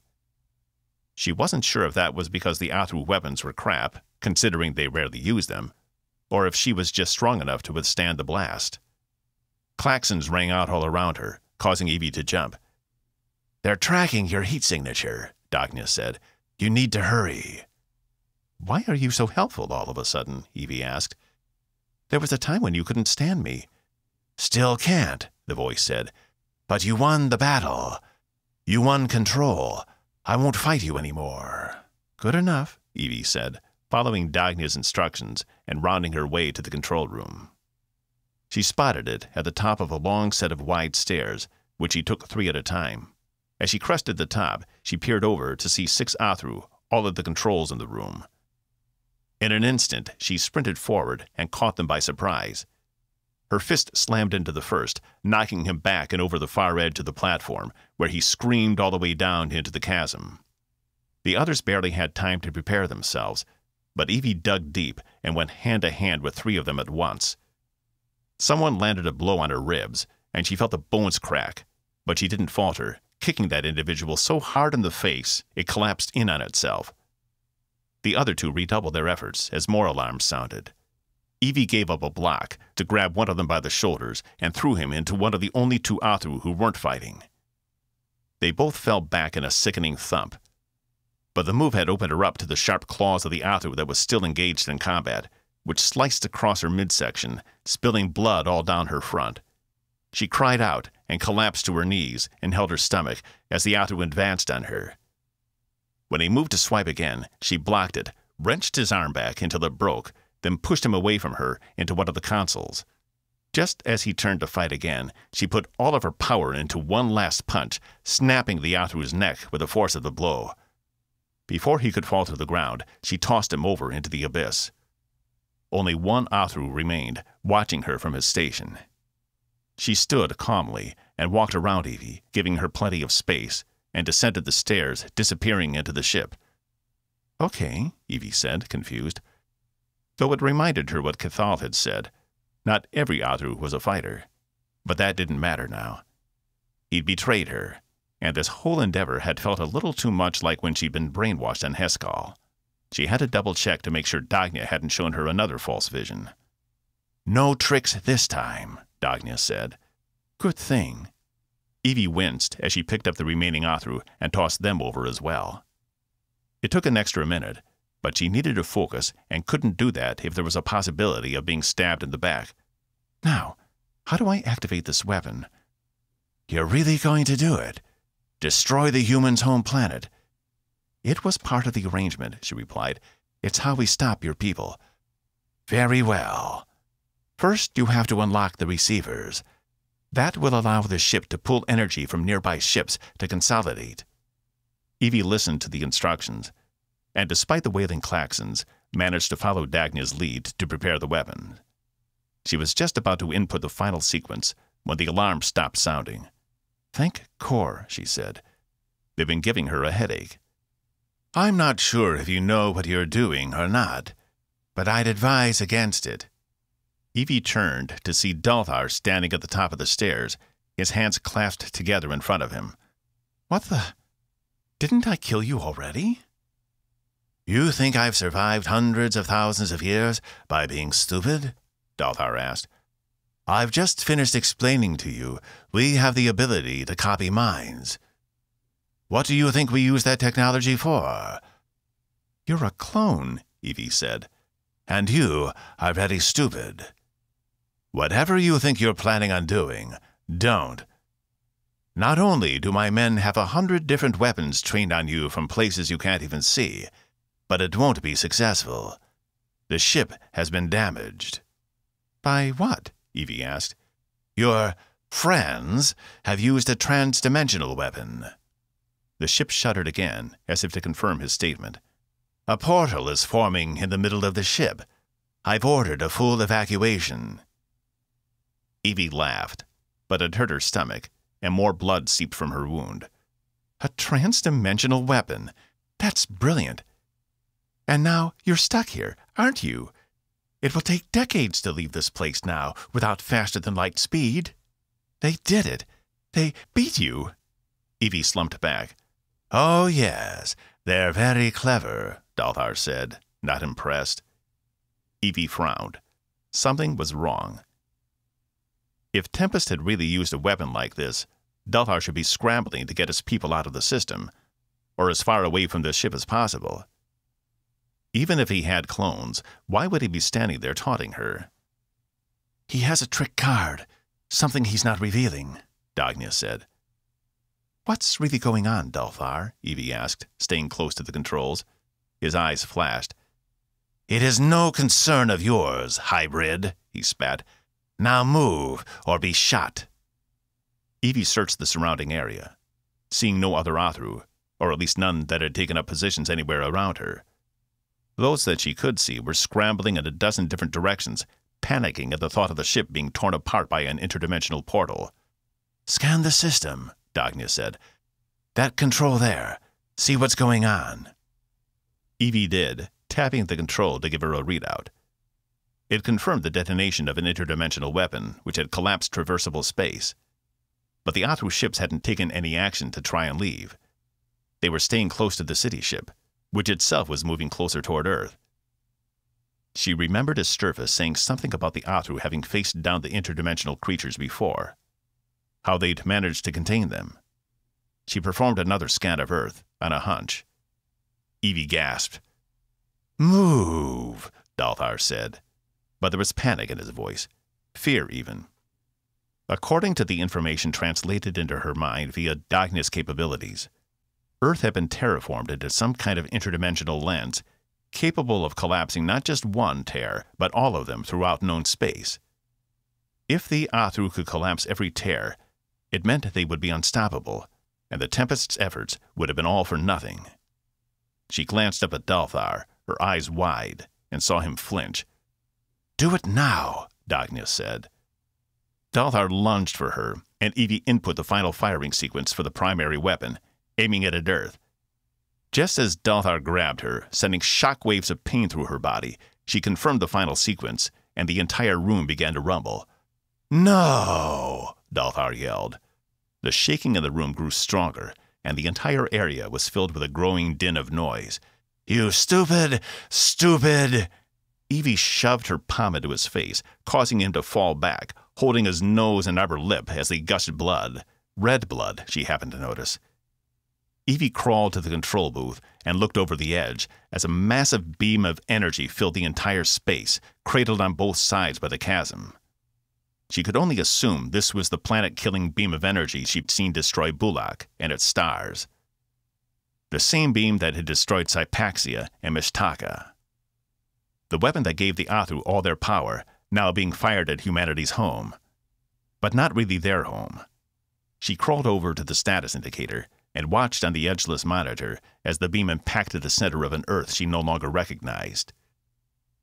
She wasn't sure if that was because the Athru weapons were crap, considering they rarely used them, or if she was just strong enough to withstand the blast. Klaxons rang out all around her, causing Evie to jump. "They're tracking your heat signature," Dagna said. "You need to hurry." "Why are you so helpful all of a sudden?" Evie asked. "There was a time when you couldn't stand me." "Still can't," the voice said. "But you won the battle. You won control. I won't fight you anymore." "Good enough," Evie said, following Dagna's instructions and rounding her way to the control room. She spotted it at the top of a long set of wide stairs, which she took 3 at a time. As she crested the top, she peered over to see 6 Athru, all at the controls in the room. In an instant, she sprinted forward and caught them by surprise. Her fist slammed into the first, knocking him back and over the far edge of the platform, where he screamed all the way down into the chasm. The others barely had time to prepare themselves, but Evie dug deep and went hand-to-hand with 3 of them at once. Someone landed a blow on her ribs, and she felt the bones crack, but she didn't falter, kicking that individual so hard in the face it collapsed in on itself. The other 2 redoubled their efforts as more alarms sounded. Evie gave up a block to grab one of them by the shoulders and threw him into one of the only 2 Athru who weren't fighting. They both fell back in a sickening thump, but the move had opened her up to the sharp claws of the Athru that was still engaged in combat, which sliced across her midsection, spilling blood all down her front. She cried out and collapsed to her knees and held her stomach as the Athru advanced on her. When he moved to swipe again, she blocked it, wrenched his arm back until it broke, then pushed him away from her into one of the consoles. Just as he turned to fight again, she put all of her power into one last punch, snapping the Athru's neck with the force of the blow. Before he could fall to the ground, she tossed him over into the abyss. Only one Athru remained, watching her from his station. She stood calmly and walked around Evie, giving her plenty of space, and descended the stairs, disappearing into the ship. "Okay," Evie said, confused. Though it reminded her what Cathal had said. Not every Athru was a fighter. But that didn't matter now. He'd betrayed her, and this whole endeavor had felt a little too much like when she'd been brainwashed on Heskal. She had to double-check to make sure Dagna hadn't shown her another false vision. "No tricks this time," Dagna said. "Good thing." Evie winced as she picked up the remaining Athru and tossed them over as well. It took an extra minute, but she needed to focus and couldn't do that if there was a possibility of being stabbed in the back. "Now, how do I activate this weapon?" "You're really going to do it? Destroy the humans' home planet?" "It was part of the arrangement," she replied. "It's how we stop your people." "Very well. First, you have to unlock the receivers. That will allow the ship to pull energy from nearby ships to consolidate." Evie listened to the instructions, and despite the wailing klaxons, managed to follow Dagna's lead to prepare the weapon. She was just about to input the final sequence when the alarm stopped sounding. "Thank Core," she said. "They've been giving her a headache." "I'm not sure if you know what you're doing or not, but I'd advise against it." Evie turned to see Dalthar standing at the top of the stairs, his hands clasped together in front of him. "What the? Didn't I kill you already?" "You think I've survived hundreds of thousands of years by being stupid?" Dalthar asked. "I've just finished explaining to you we have the ability to copy minds. What do you think we use that technology for?" "You're a clone," Evie said. "And you are very stupid. Whatever you think you're planning on doing, don't. Not only do my men have 100 different weapons trained on you from places you can't even see, but it won't be successful. The ship has been damaged." "By what?" Evie asked. "Your friends have used a trans-dimensional weapon." The ship shuddered again, as if to confirm his statement. "A portal is forming in the middle of the ship. I've ordered a full evacuation." Evie laughed, but it hurt her stomach, and more blood seeped from her wound. "A trans-dimensional weapon? That's brilliant. And now you're stuck here, aren't you? It will take decades to leave this place now without faster-than-light speed." "They did it. They beat you." Evie slumped back. "Oh, yes, they're very clever," Dalthar said, not impressed. Evie frowned. Something was wrong. If Tempest had really used a weapon like this, Dalthar should be scrambling to get his people out of the system, or as far away from the ship as possible. Even if he had clones, why would he be standing there taunting her? "He has a trick card, something he's not revealing," Dagnya said. "What's really going on, Dalthar?" Evie asked, staying close to the controls. His eyes flashed. "It is no concern of yours, hybrid," he spat. "Now move, or be shot." Evie searched the surrounding area, seeing no other Athru, or at least none that had taken up positions anywhere around her. Those that she could see were scrambling in a dozen different directions, panicking at the thought of the ship being torn apart by an interdimensional portal. "Scan the system," Dagnya said. "That control there. See what's going on." Evie did, tapping the control to give her a readout. It confirmed the detonation of an interdimensional weapon, which had collapsed traversable space. But the Athru ships hadn't taken any action to try and leave. They were staying close to the city ship, which itself was moving closer toward Earth. She remembered Esturfa saying something about the Athru having faced down the interdimensional creatures before, how they'd managed to contain them. She performed another scan of Earth, on a hunch. Evie gasped. "Move," Dalthar said, but there was panic in his voice, fear even. According to the information translated into her mind via Dagnya's capabilities, Earth had been terraformed into some kind of interdimensional lens, capable of collapsing not just one tear, but all of them throughout known space. If the Athru could collapse every tear, it meant they would be unstoppable, and the Tempest's efforts would have been all for nothing. She glanced up at Dalthar, her eyes wide, and saw him flinch. "Do it now," Dagnya said. Dalthar lunged for her, and Evie input the final firing sequence for the primary weapon, aiming it at Earth. Just as Dalthar grabbed her, sending shockwaves of pain through her body, she confirmed the final sequence, and the entire room began to rumble. "No!" Dalthar yelled. The shaking in the room grew stronger, and the entire area was filled with a growing din of noise. "You stupid, stupid!" Evie shoved her palm into his face, causing him to fall back, holding his nose and upper lip as they gushed blood. Red blood, she happened to notice. Evie crawled to the control booth and looked over the edge as a massive beam of energy filled the entire space, cradled on both sides by the chasm. She could only assume this was the planet-killing beam of energy she'd seen destroy Bulak and its stars. The same beam that had destroyed Hypaxia and Mishtaka. The weapon that gave the Athru all their power, now being fired at humanity's home. But not really their home. She crawled over to the status indicator and watched on the edgeless monitor as the beam impacted the center of an Earth she no longer recognized.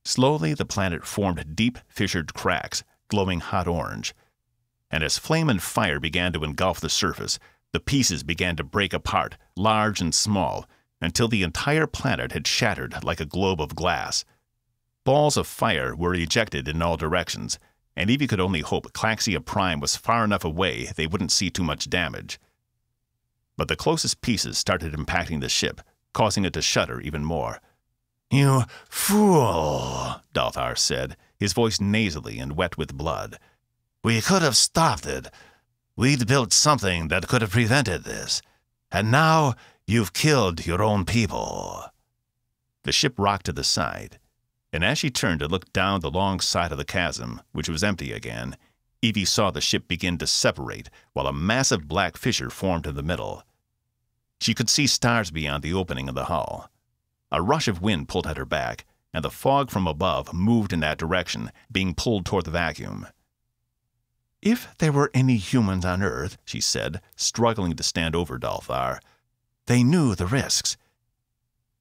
Slowly, the planet formed deep, fissured cracks, glowing hot orange. And as flame and fire began to engulf the surface, the pieces began to break apart, large and small, until the entire planet had shattered like a globe of glass. Balls of fire were ejected in all directions, and Evie could only hope Claxia Prime was far enough away they wouldn't see too much damage. But the closest pieces started impacting the ship, causing it to shudder even more. "You fool," Dalthar said, his voice nasally and wet with blood. "We could have stopped it. We'd built something that could have prevented this. And now you've killed your own people." The ship rocked to the side, and as she turned to look down the long side of the chasm, which was empty again, Evie saw the ship begin to separate while a massive black fissure formed in the middle. She could see stars beyond the opening of the hull. A rush of wind pulled at her back, and the fog from above moved in that direction, being pulled toward the vacuum. "If there were any humans on Earth," she said, struggling to stand over Dalthar, "they knew the risks.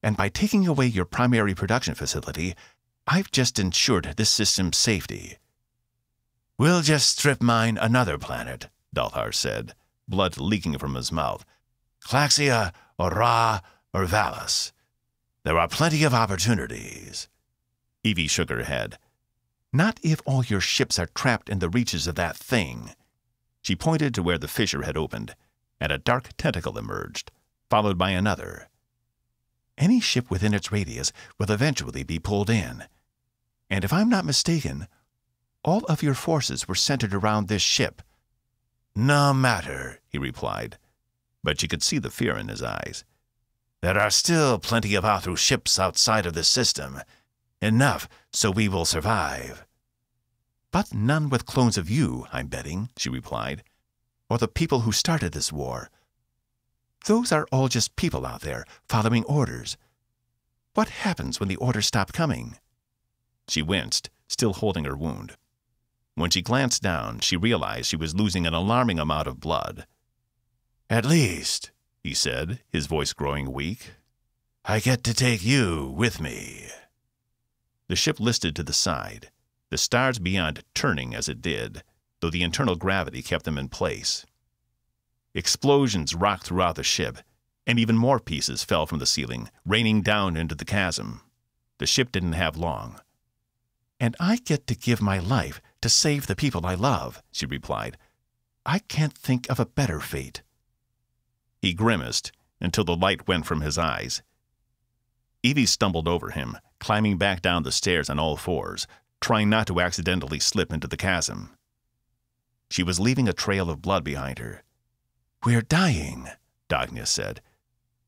And by taking away your primary production facility, I've just ensured this system's safety." "We'll just strip mine another planet," Dalthar said, blood leaking from his mouth. "Claxia, or Ra, or Valis. There are plenty of opportunities." Evie shook her head. "Not if all your ships are trapped in the reaches of that thing." She pointed to where the fissure had opened, and a dark tentacle emerged, followed by another. "Any ship within its radius will eventually be pulled in. And if I'm not mistaken, all of your forces were centered around this ship." "No matter," he replied, but she could see the fear in his eyes. "There are still plenty of Athru ships outside of this system. Enough so we will survive." "But none with clones of you, I'm betting," she replied, "or the people who started this war. Those are all just people out there following orders. What happens when the orders stop coming?" She winced, still holding her wound. When she glanced down, she realized she was losing an alarming amount of blood. "At least," he said, his voice growing weak, "I get to take you with me." The ship listed to the side, the stars beyond turning as it did, though the internal gravity kept them in place. Explosions rocked throughout the ship, and even more pieces fell from the ceiling, raining down into the chasm. The ship didn't have long. "And I get to give my life to save the people I love," she replied. "I can't think of a better fate." He grimaced until the light went from his eyes. Evie stumbled over him, climbing back down the stairs on all fours, trying not to accidentally slip into the chasm. She was leaving a trail of blood behind her. "We're dying," Dagnya said.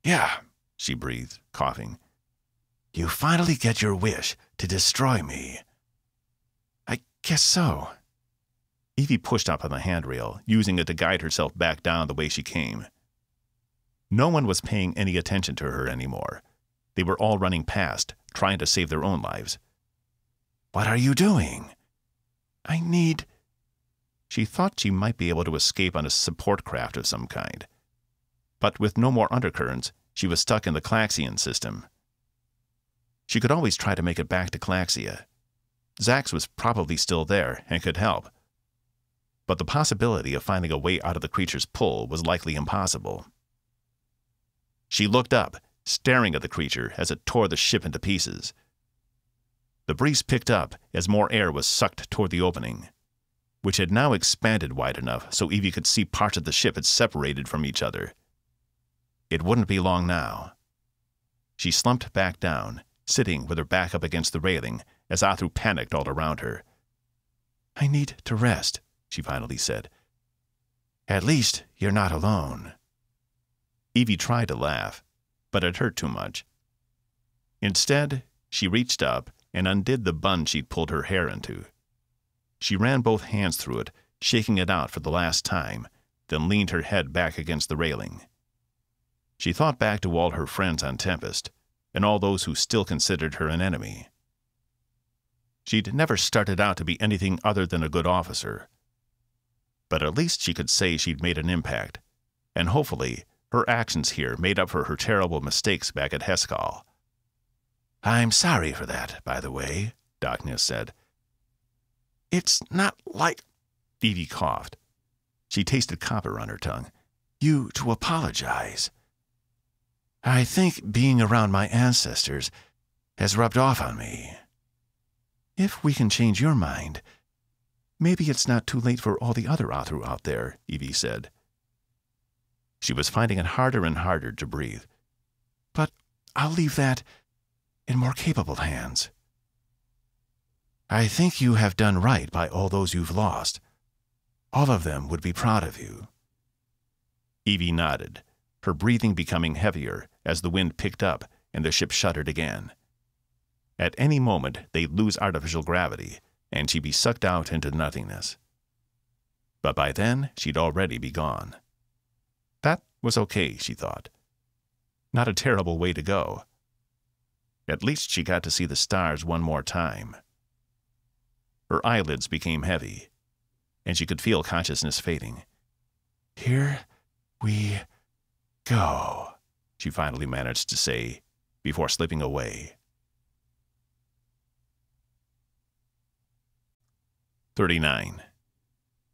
"Yeah," she breathed, coughing. "You finally get your wish to destroy me." "I guess so." Evie pushed up on the handrail, using it to guide herself back down the way she came. No one was paying any attention to her anymore. They were all running past, trying to save their own lives. "What are you doing?" "I need—" She thought she might be able to escape on a support craft of some kind. But with no more undercurrents, she was stuck in the Claxian system. She could always try to make it back to Claxia. Zax was probably still there and could help. But the possibility of finding a way out of the creature's pull was likely impossible. She looked up, staring at the creature as it tore the ship into pieces. The breeze picked up as more air was sucked toward the opening, which had now expanded wide enough so Evie could see parts of the ship had separated from each other. It wouldn't be long now. She slumped back down, sitting with her back up against the railing as Athru panicked all around her. "I need to rest," she finally said. "At least you're not alone." Evie tried to laugh, but it hurt too much. Instead, she reached up and undid the bun she'd pulled her hair into. She ran both hands through it, shaking it out for the last time, then leaned her head back against the railing. She thought back to all her friends on Tempest, and all those who still considered her an enemy. She'd never started out to be anything other than a good officer. But at least she could say she'd made an impact, and hopefully her actions here made up for her terrible mistakes back at Heskal. "I'm sorry for that, by the way," Dagnya said. "It's not like—" Evie coughed. She tasted copper on her tongue. "You to apologize. I think being around my ancestors has rubbed off on me. If we can change your mind, maybe it's not too late for all the other Athru out there," Evie said. She was finding it harder and harder to breathe. "But I'll leave that in more capable hands." "I think you have done right by all those you've lost. All of them would be proud of you." Evie nodded, her breathing becoming heavier as the wind picked up and the ship shuddered again. At any moment, they'd lose artificial gravity, and she'd be sucked out into nothingness. But by then, she'd already be gone. That was okay, she thought. Not a terrible way to go. At least she got to see the stars one more time. Her eyelids became heavy, and she could feel consciousness fading. "Here we go," she finally managed to say, before slipping away. 39.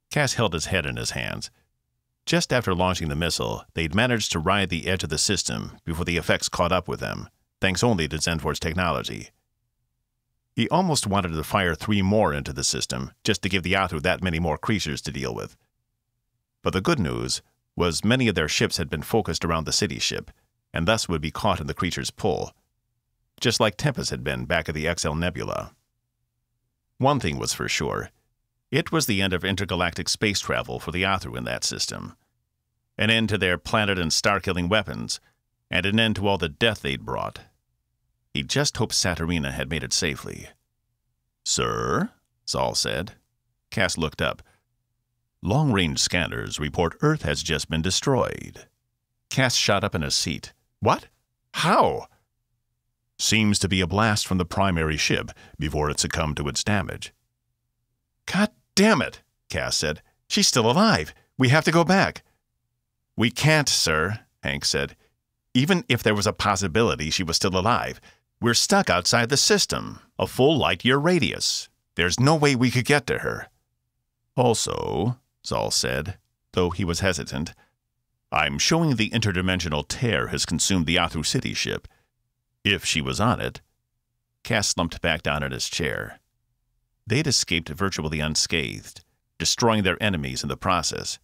Cass held his head in his hands. Just after launching the missile, they'd managed to ride the edge of the system before the effects caught up with them, thanks only to Zenfor's technology. He almost wanted to fire 3 more into the system, just to give the Athru that many more creatures to deal with. But the good news was many of their ships had been focused around the city ship, and thus would be caught in the creature's pull, just like Tempest had been back at the XL Nebula. One thing was for sure. It was the end of intergalactic space travel for the Athru in that system. An end to their planet and star-killing weapons, and an end to all the death they'd brought. He just hoped Saturina had made it safely. "Sir?" Zal said. Cass looked up. "Long-range scanners report Earth has just been destroyed." Cass shot up in his seat. "What? How?" "Seems to be a blast from the primary ship before it succumbed to its damage." "God damn it," Cass said. "She's still alive. We have to go back." "We can't, sir," Hank said. "Even if there was a possibility she was still alive, we're stuck outside the system, a full light-year radius. There's no way we could get to her." "Also," Zal said, though he was hesitant, "I'm showing the interdimensional tear has consumed the Athru City ship. If she was on it—" Cass slumped back down in his chair. They'd escaped virtually unscathed, destroying their enemies in the process.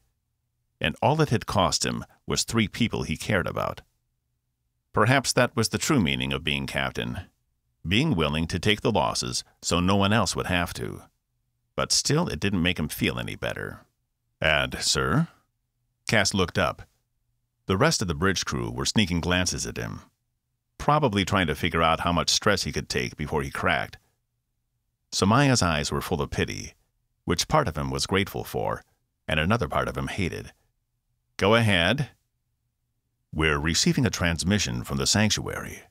And all it had cost him was 3 people he cared about. Perhaps that was the true meaning of being captain, being willing to take the losses so no one else would have to. But still, it didn't make him feel any better. "And, sir?" Cass looked up. The rest of the bridge crew were sneaking glances at him, probably trying to figure out how much stress he could take before he cracked. Samaya's eyes were full of pity, which part of him was grateful for, and another part of him hated. "Go ahead." "We're receiving a transmission from the sanctuary."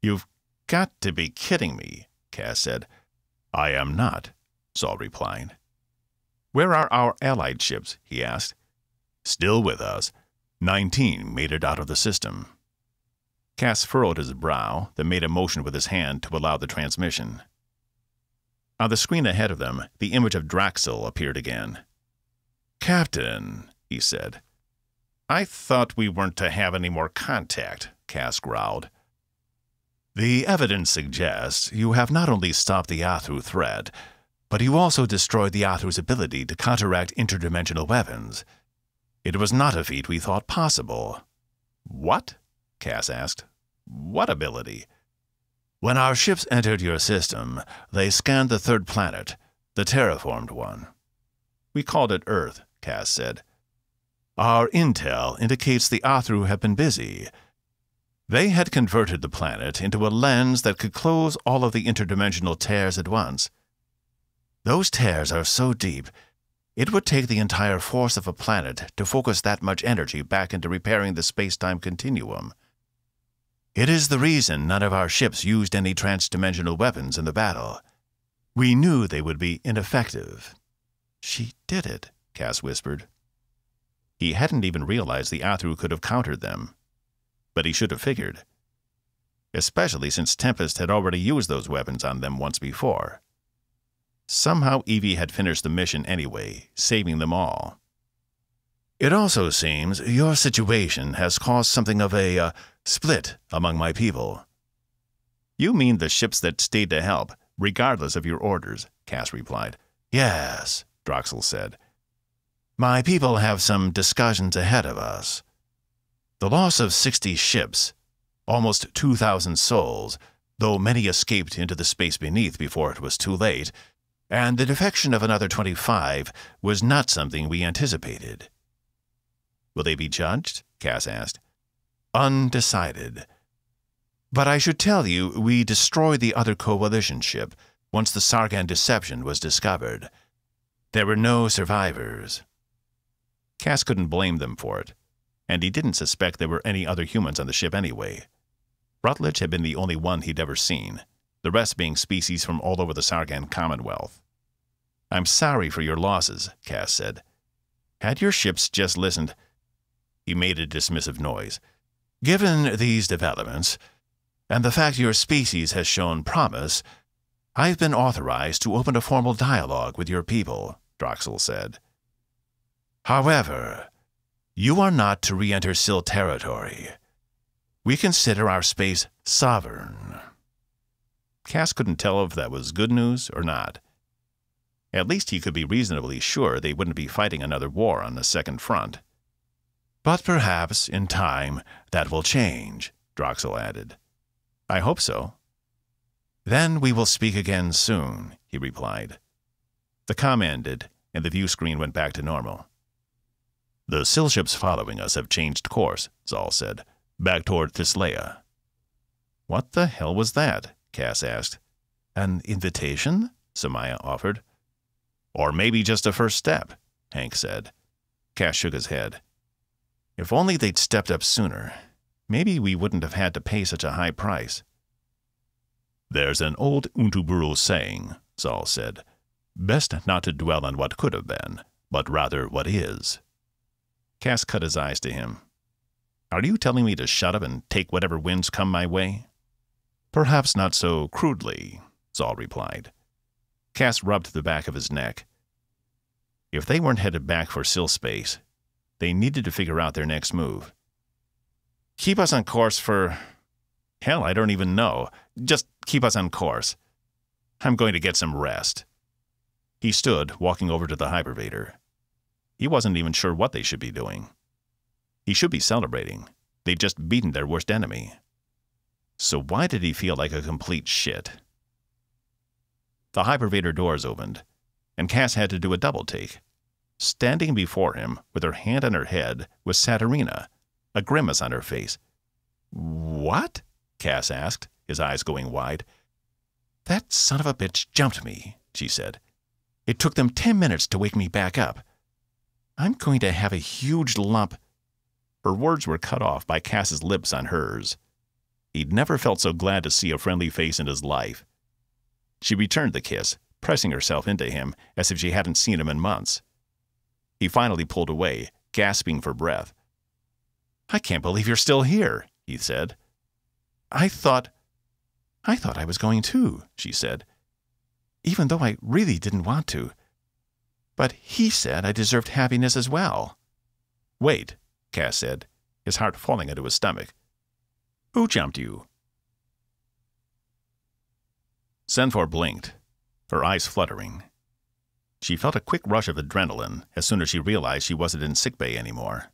"You've got to be kidding me," Cass said. "I am not," Zal replied. "Where are our allied ships?" he asked. "Still with us. 19 made it out of the system." Cass furrowed his brow, then made a motion with his hand to allow the transmission. On the screen ahead of them, the image of Draxil appeared again. "Captain," he said. "I thought we weren't to have any more contact," Cass growled. "The evidence suggests you have not only stopped the Athru threat, but you also destroyed the Athru's ability to counteract interdimensional weapons. It was not a feat we thought possible." "What?" Cass asked. "What ability?" "When our ships entered your system, they scanned the 3rd planet, the terraformed one." "We called it Earth," Cass said. "Our intel indicates the Athru have been busy. They had converted the planet into a lens that could close all of the interdimensional tears at once. Those tears are so deep, it would take the entire force of a planet to focus that much energy back into repairing the space-time continuum. It is the reason none of our ships used any transdimensional weapons in the battle. We knew they would be ineffective." "She did it," Cass whispered. He hadn't even realized the Athru could have countered them. But he should have figured. Especially since Tempest had already used those weapons on them once before. Somehow Evie had finished the mission anyway, saving them all. "It also seems your situation has caused something of a split among my people." "You mean the ships that stayed to help, regardless of your orders," Cass replied. "Yes," Draxil said. "My people have some discussions ahead of us. The loss of 60 ships, almost 2,000 souls, though many escaped into the space beneath before it was too late, and the defection of another 25 was not something we anticipated." "Will they be judged?" Cass asked. "Undecided. But I should tell you we destroyed the other coalition ship once the Sargan deception was discovered. There were no survivors." Cass couldn't blame them for it, and he didn't suspect there were any other humans on the ship anyway. Rutledge had been the only one he'd ever seen, the rest being species from all over the Sargan Commonwealth. "I'm sorry for your losses," Cass said. "Had your ships just listened—" He made a dismissive noise. "Given these developments, and the fact your species has shown promise, I've been authorized to open a formal dialogue with your people," Droxel said. "However, you are not to re-enter Syl territory. We consider our space sovereign." Cass couldn't tell if that was good news or not. At least he could be reasonably sure they wouldn't be fighting another war on the second front. "But perhaps, in time, that will change," Droxel added. "I hope so." "Then we will speak again soon," he replied. The comm ended, and the view screen went back to normal. "The Syl ships following us have changed course," Zal said. "Back toward Thyslea." "What the hell was that?" Cass asked. "An invitation?" Samaya offered. "Or maybe just a first step," Hank said. Cass shook his head. "If only they'd stepped up sooner. Maybe we wouldn't have had to pay such a high price." "There's an old Untuburu saying," Zal said. "Best not to dwell on what could have been, but rather what is." Cass cut his eyes to him. "Are you telling me to shut up and take whatever winds come my way?" "Perhaps not so crudely," Zal replied. Cass rubbed the back of his neck. If they weren't headed back for Syl space, they needed to figure out their next move. "Keep us on course for... hell, I don't even know. Just keep us on course. I'm going to get some rest." He stood, walking over to the hypervator. He wasn't even sure what they should be doing. He should be celebrating. They'd just beaten their worst enemy. So why did he feel like a complete shit? The hypervator doors opened, and Cass had to do a double take. Standing before him, with her hand on her head, was Saturina, a grimace on her face. "What?" Cass asked, his eyes going wide. "That son of a bitch jumped me," she said. "It took them 10 minutes to wake me back up. I'm going to have a huge lump—" Her words were cut off by Cass's lips on hers. He'd never felt so glad to see a friendly face in his life. She returned the kiss, pressing herself into him as if she hadn't seen him in months. He finally pulled away, gasping for breath. "I can't believe you're still here," he said. I thought I was going too," she said, "even though I really didn't want to. But he said I deserved happiness as well." "Wait," Cass said, his heart falling into his stomach. "Who jumped you?" Senfor blinked, her eyes fluttering. She felt a quick rush of adrenaline as soon as she realized she wasn't in sickbay anymore.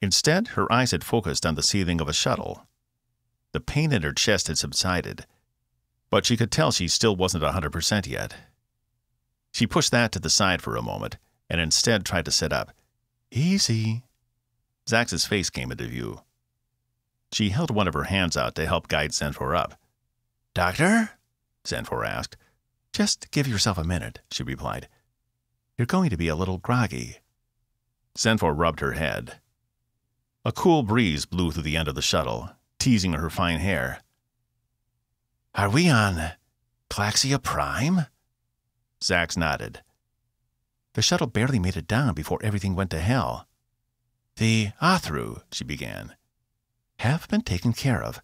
Instead, her eyes had focused on the ceiling of a shuttle. The pain in her chest had subsided, but she could tell she still wasn't 100% yet. She pushed that to the side for a moment and instead tried to sit up. "Easy." Zax's face came into view. She held one of her hands out to help guide Senfor up. "Doctor?" Senfor asked. "Just give yourself a minute," she replied. "You're going to be a little groggy." Senfor rubbed her head. A cool breeze blew through the end of the shuttle, teasing her fine hair. "Are we on Claxia Prime?" Zax nodded. "The shuttle barely made it down before everything went to hell." "The Athru," she began, "have been taken care of.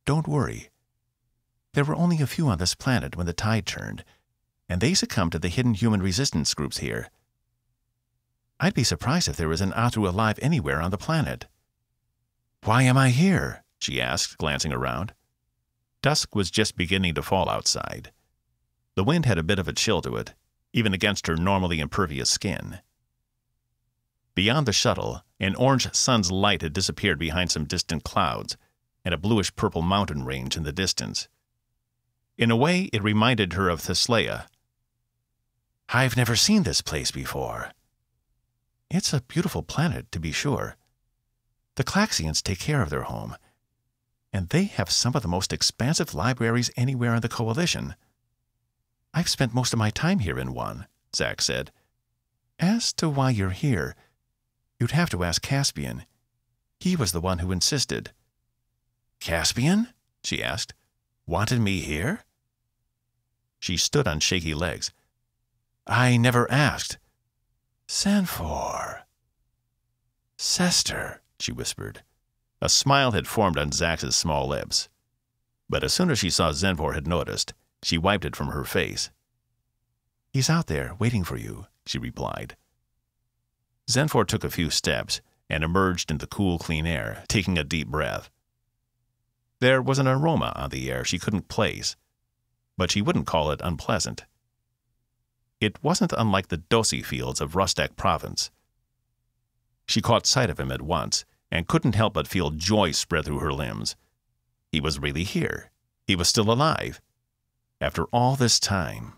Don't worry. There were only a few on this planet when the tide turned, and they succumbed to the hidden human resistance groups here. I'd be surprised if there was an Athru alive anywhere on the planet." "Why am I here?" she asked, glancing around. Dusk was just beginning to fall outside. The wind had a bit of a chill to it, even against her normally impervious skin. Beyond the shuttle, an orange sun's light had disappeared behind some distant clouds, and a bluish-purple mountain range in the distance. In a way, it reminded her of Thyslea. "I've never seen this place before." "It's a beautiful planet, to be sure. The Claxians take care of their home, and they have some of the most expansive libraries anywhere in the Coalition. I've spent most of my time here in one," Zax said. "As to why you're here, you'd have to ask Caspian. He was the one who insisted." Caspian? She asked. Wanted me here? She stood on shaky legs. I never asked. Zenfor. Sesster, she whispered. A smile had formed on Zax's small lips. But as soon as she saw Zenfor had noticed, she wiped it from her face. He's out there, waiting for you, she replied. Zenfor took a few steps and emerged into cool, clean air, taking a deep breath. There was an aroma on the air she couldn't place, but she wouldn't call it unpleasant. It wasn't unlike the Dosi fields of Rustak province. She caught sight of him at once and couldn't help but feel joy spread through her limbs. He was really here. He was still alive. After all this time.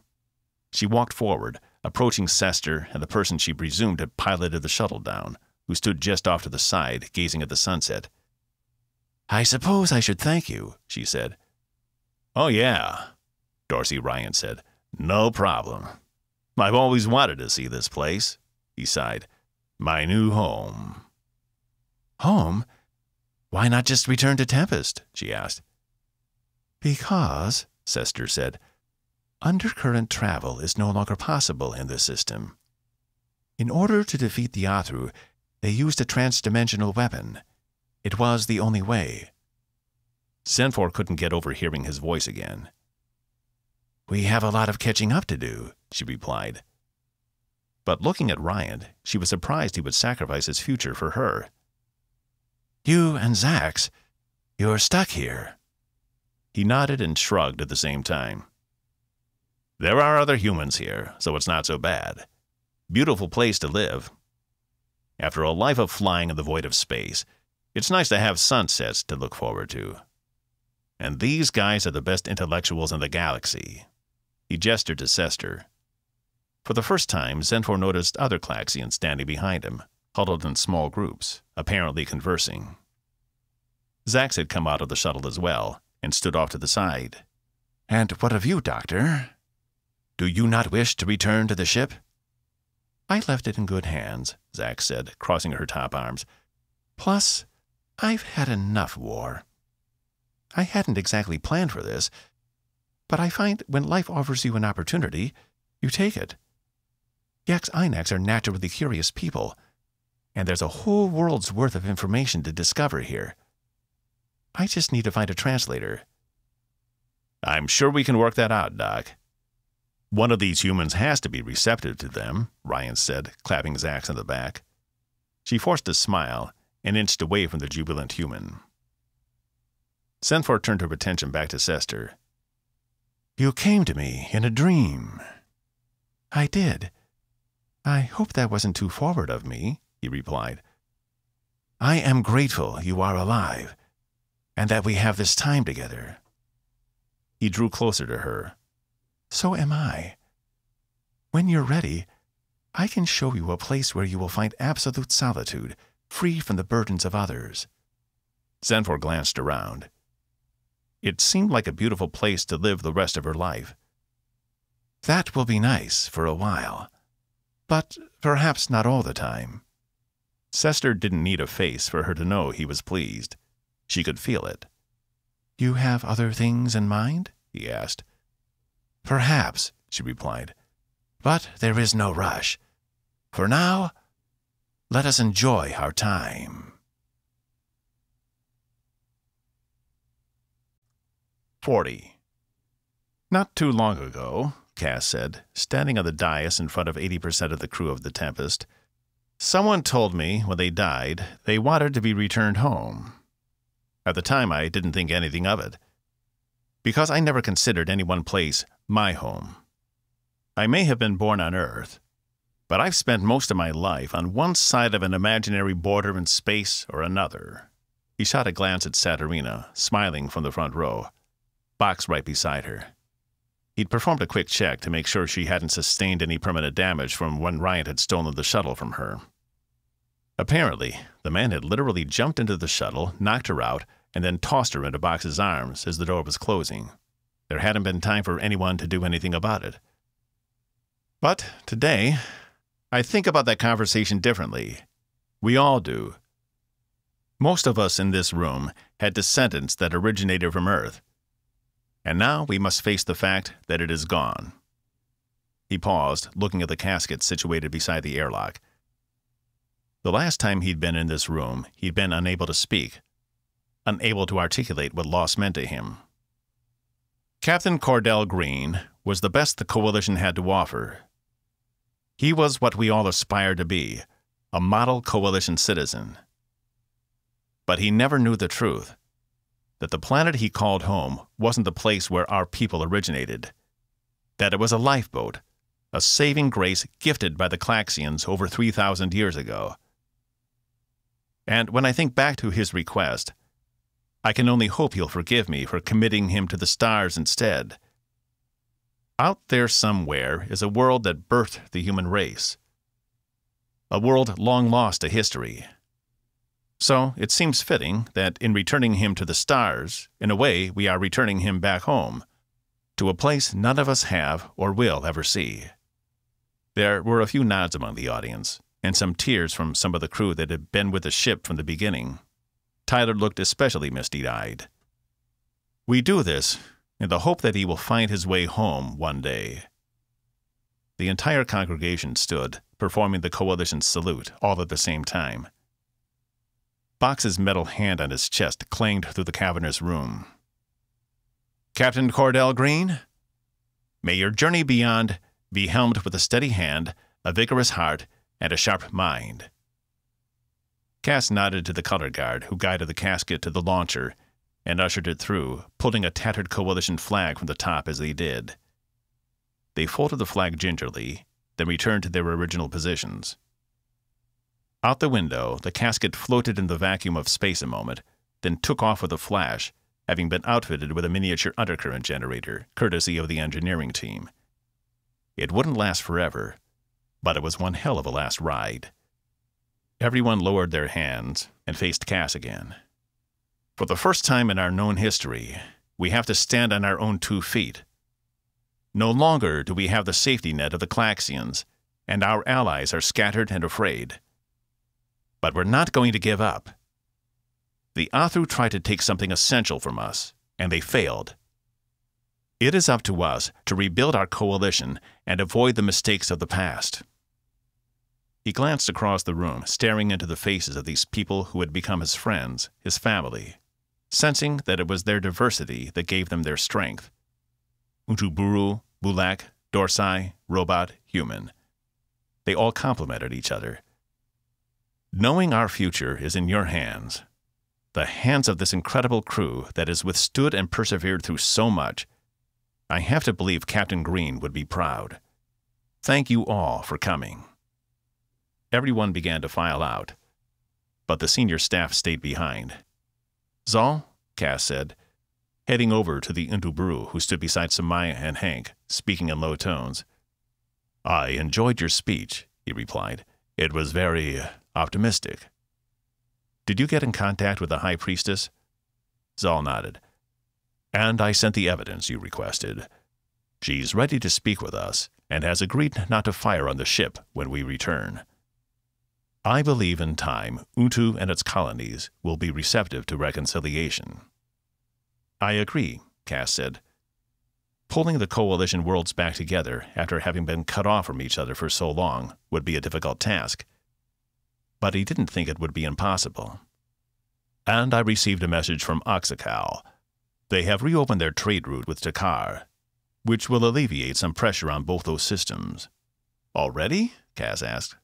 She walked forward, approaching Sesster and the person she presumed had piloted the shuttle down, who stood just off to the side, gazing at the sunset. I suppose I should thank you, she said. Oh, yeah, Dorsey Ryan said. No problem. I've always wanted to see this place, he sighed. My new home. Home? Why not just return to Tempest? She asked. Because, Sesster said, undercurrent travel is no longer possible in this system. In order to defeat the Athru, they used a transdimensional weapon. It was the only way. Zenfor couldn't get over hearing his voice again. We have a lot of catching up to do, she replied. But looking at Ryan, she was surprised he would sacrifice his future for her. You and Zax, you're stuck here. He nodded and shrugged at the same time. There are other humans here, so it's not so bad. Beautiful place to live. After a life of flying in the void of space, it's nice to have sunsets to look forward to. And these guys are the best intellectuals in the galaxy. He gestured to Sesster. For the first time, Zenfor noticed other Klaxians standing behind him, huddled in small groups, apparently conversing. Zax had come out of the shuttle as well, and stood off to the side. And what of you, Doctor? Do you not wish to return to the ship? I left it in good hands, Zax said, crossing her top arms. Plus, I've had enough war. I hadn't exactly planned for this, but I find when life offers you an opportunity, you take it. Yaks-Inax are naturally curious people, and there's a whole world's worth of information to discover here. I just need to find a translator. I'm sure we can work that out, Doc. One of these humans has to be receptive to them, Ryan said, clapping Zax on the back. She forced a smile and inched away from the jubilant human. Zenfor turned her attention back to Sesster. You came to me in a dream. I did. I hope that wasn't too forward of me, he replied. I am grateful you are alive, and that we have this time together. He drew closer to her. So am I. When you're ready, I can show you a place where you will find absolute solitude, free from the burdens of others. Zenfor glanced around. It seemed like a beautiful place to live the rest of her life. That will be nice for a while, but perhaps not all the time. Sesster didn't need a face for her to know he was pleased. She could feel it. You have other things in mind? He asked. Perhaps, she replied, but there is no rush. For now, let us enjoy our time. 40. Not too long ago, Cass said, standing on the dais in front of 80% of the crew of the Tempest, someone told me when they died they wanted to be returned home. At the time, I didn't think anything of it, because I never considered any one place my home. I may have been born on Earth, but I've spent most of my life on one side of an imaginary border in space or another. He shot a glance at Saturina, smiling from the front row, box right beside her. He'd performed a quick check to make sure she hadn't sustained any permanent damage from when Ryan had stolen the shuttle from her. Apparently, the man had literally jumped into the shuttle, knocked her out, and then tossed her into Box's arms as the door was closing. There hadn't been time for anyone to do anything about it. But today, I think about that conversation differently. We all do. Most of us in this room had descendants that originated from Earth, and now we must face the fact that it is gone. He paused, looking at the casket situated beside the airlock. The last time he'd been in this room, he'd been unable to speak, unable to articulate what loss meant to him. Captain Cordell Green was the best the Coalition had to offer. He was what we all aspired to be, a model Coalition citizen. But he never knew the truth, that the planet he called home wasn't the place where our people originated, that it was a lifeboat, a saving grace gifted by the Klaxians over 3,000 years ago. And when I think back to his request, I can only hope he'll forgive me for committing him to the stars instead. Out there somewhere is a world that birthed the human race, a world long lost to history. So it seems fitting that in returning him to the stars, in a way we are returning him back home, to a place none of us have or will ever see. There were a few nods among the audience, and some tears from some of the crew that had been with the ship from the beginning. Tyler looked especially misty-eyed. We do this in the hope that he will find his way home one day. The entire congregation stood, performing the Coalition's salute, all at the same time. Box's metal hand on his chest clanged through the cavernous room. Captain Cordell Green, may your journey beyond be helmed with a steady hand, a vigorous heart, and a sharp mind. Cass nodded to the color guard, who guided the casket to the launcher and ushered it through, pulling a tattered Coalition flag from the top as they did. They folded the flag gingerly, then returned to their original positions. Out the window, the casket floated in the vacuum of space a moment, then took off with a flash, having been outfitted with a miniature undercurrent generator, courtesy of the engineering team. It wouldn't last forever, but it was one hell of a last ride. Everyone lowered their hands and faced Cass again. For the first time in our known history, we have to stand on our own 2 feet. No longer do we have the safety net of the Klaxians, and our allies are scattered and afraid. But we're not going to give up. The Athru tried to take something essential from us, and they failed. It is up to us to rebuild our Coalition and avoid the mistakes of the past. He glanced across the room, staring into the faces of these people who had become his friends, his family, sensing that it was their diversity that gave them their strength. Untuburu, Bulak, Dorsai, Robot, Human. They all complemented each other. Knowing our future is in your hands, the hands of this incredible crew that has withstood and persevered through so much, I have to believe Captain Green would be proud. Thank you all for coming. Everyone began to file out, but the senior staff stayed behind. Zal, Cass said, heading over to the Untuburu, who stood beside Samaya and Hank, speaking in low tones. I enjoyed your speech, he replied. It was very optimistic. Did you get in contact with the High Priestess? Zal nodded. And I sent the evidence you requested. She's ready to speak with us and has agreed not to fire on the ship when we return. I believe in time Untu and its colonies will be receptive to reconciliation. I agree, Cass said. Pulling the Coalition worlds back together after having been cut off from each other for so long would be a difficult task. But he didn't think it would be impossible. And I received a message from Oxacal. They have reopened their trade route with Takar, which will alleviate some pressure on both those systems. Already? Cass asked.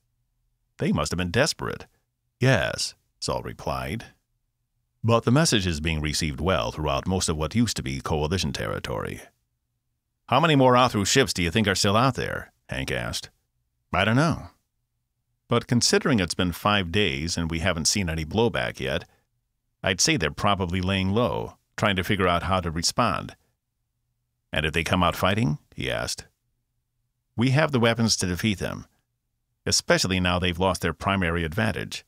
They must have been desperate. Yes, Zal replied. But the message is being received well throughout most of what used to be Coalition territory. How many more Athru ships do you think are still out there? Hank asked. I don't know. But considering it's been 5 days and we haven't seen any blowback yet, I'd say they're probably laying low, trying to figure out how to respond. And if they come out fighting? He asked. We have the weapons to defeat them, especially now they've lost their primary advantage.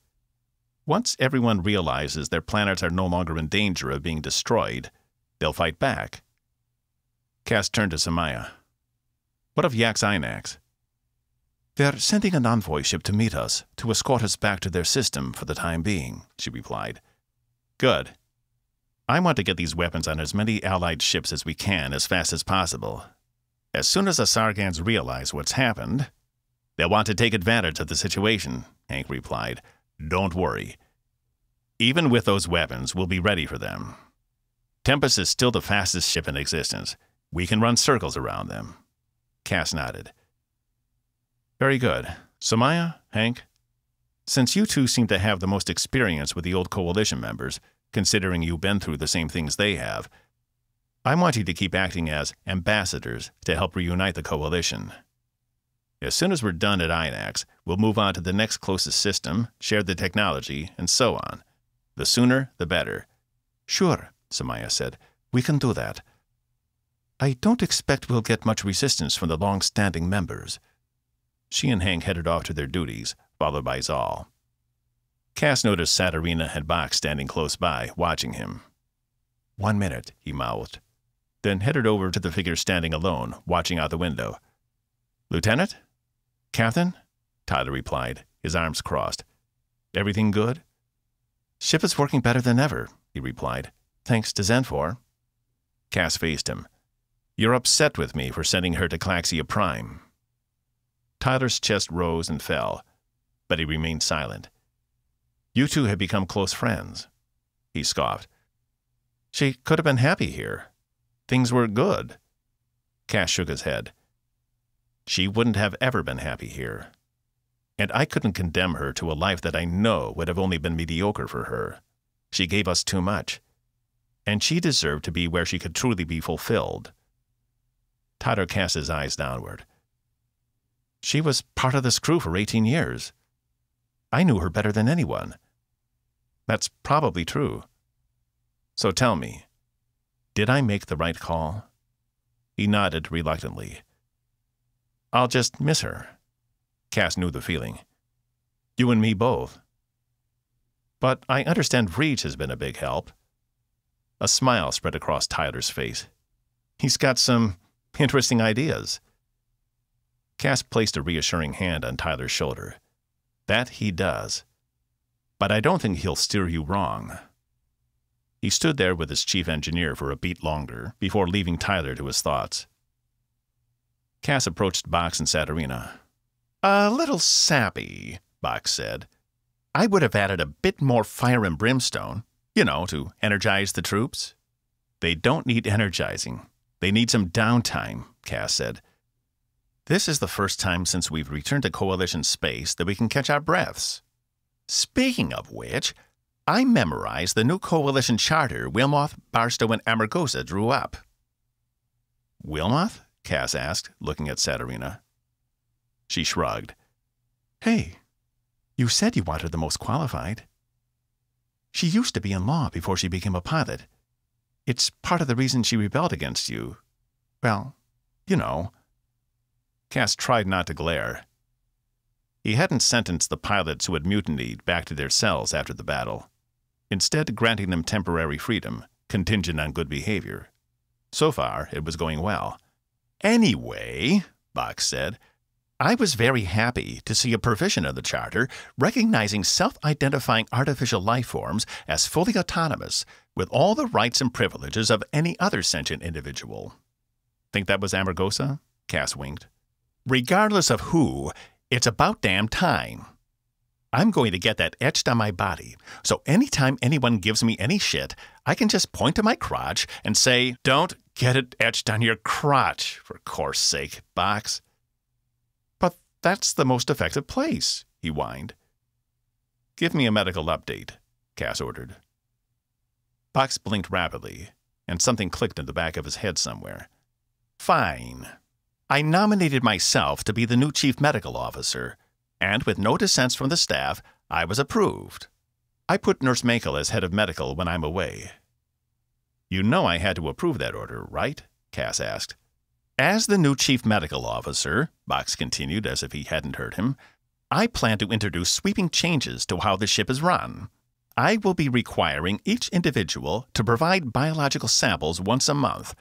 Once everyone realizes their planets are no longer in danger of being destroyed, they'll fight back. Cass turned to Samaya. What of Yax-Inax? They're sending an envoy ship to meet us, to escort us back to their system for the time being, she replied. Good. I want to get these weapons on as many Allied ships as we can as fast as possible. As soon as the Sargans realize what's happened, they'll want to take advantage of the situation, Hank replied. Don't worry. Even with those weapons, we'll be ready for them. Tempest is still the fastest ship in existence. We can run circles around them. Cass nodded. Very good. Samaya, Hank, since you two seem to have the most experience with the old Coalition members, considering you've been through the same things they have, I want you to keep acting as ambassadors to help reunite the Coalition. As soon as we're done at INAX, we'll move on to the next closest system, share the technology, and so on. The sooner, the better. Sure, Samaya said. We can do that. I don't expect we'll get much resistance from the long-standing members. She and Hank headed off to their duties, followed by Zal. Cass noticed Saturina and Box standing close by, watching him. 1 minute, he mouthed, then headed over to the figure standing alone, watching out the window. Lieutenant? Captain? Tyler replied, his arms crossed. Everything good? Ship is working better than ever, he replied, thanks to Zenfor. Cass faced him. You're upset with me for sending her to Claxia Prime. Tyler's chest rose and fell, but he remained silent. You two have become close friends. He scoffed. She could have been happy here. Things were good. Cass shook his head. She wouldn't have ever been happy here. And I couldn't condemn her to a life that I know would have only been mediocre for her. She gave us too much. And she deserved to be where she could truly be fulfilled. Tyler cast his eyes downward. She was part of this crew for 18 years. I knew her better than anyone. That's probably true. So tell me, did I make the right call? He nodded reluctantly. I'll just miss her. Cass knew the feeling. You and me both. But I understand Reach has been a big help. A smile spread across Tyler's face. He's got some interesting ideas. Cass placed a reassuring hand on Tyler's shoulder. That he does. But I don't think he'll steer you wrong. He stood there with his chief engineer for a beat longer before leaving Tyler to his thoughts. Cass approached Box and Saturina. A little sappy, Box said. I would have added a bit more fire and brimstone, to energize the troops. They don't need energizing. They need some downtime, Cass said. This is the first time since we've returned to Coalition space that we can catch our breaths. Speaking of which, I memorized the new Coalition charter Wilmoth, Barstow, and Amargosa drew up. Wilmoth? Cass asked, looking at Saturina. She shrugged. Hey, you said you wanted the most qualified. She used to be in law before she became a pilot. It's part of the reason she rebelled against you. Well, Cass tried not to glare. He hadn't sentenced the pilots who had mutinied back to their cells after the battle, instead granting them temporary freedom, contingent on good behavior. So far, it was going well. Anyway, Box said, I was very happy to see a provision of the Charter recognizing self-identifying artificial life forms as fully autonomous with all the rights and privileges of any other sentient individual. Think that was Amargosa? Cass winked. Regardless of who, it's about damn time. I'm going to get that etched on my body, so anytime anyone gives me any shit, I can just point to my crotch and say, don't get it etched on your crotch, for course sake, Box. But that's the most effective place, he whined. Give me a medical update, Cass ordered. Box blinked rapidly, and something clicked in the back of his head somewhere. Fine. I nominated myself to be the new chief medical officer, and with no dissents from the staff, I was approved. I put Nurse Makel as head of medical when I'm away. You know I had to approve that order, right? Cass asked. As the new chief medical officer, Box continued as if he hadn't heard him, I plan to introduce sweeping changes to how the ship is run. I will be requiring each individual to provide biological samples once a month,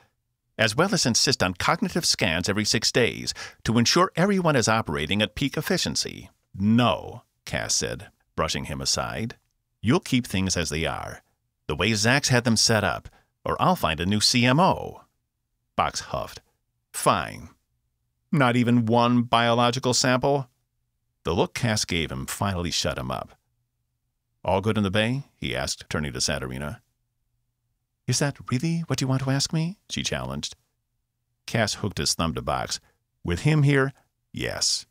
as well as insist on cognitive scans every 6 days to ensure everyone is operating at peak efficiency. No, Cass said, brushing him aside. You'll keep things as they are. the way Zach's had them set up, or I'll find a new CMO. Box huffed. Fine. Not even one biological sample? The look Cass gave him finally shut him up. All good in the bay? He asked, turning to Saturina. Is that really what you want to ask me? She challenged. Cass hooked his thumb to Box. With him here, yes.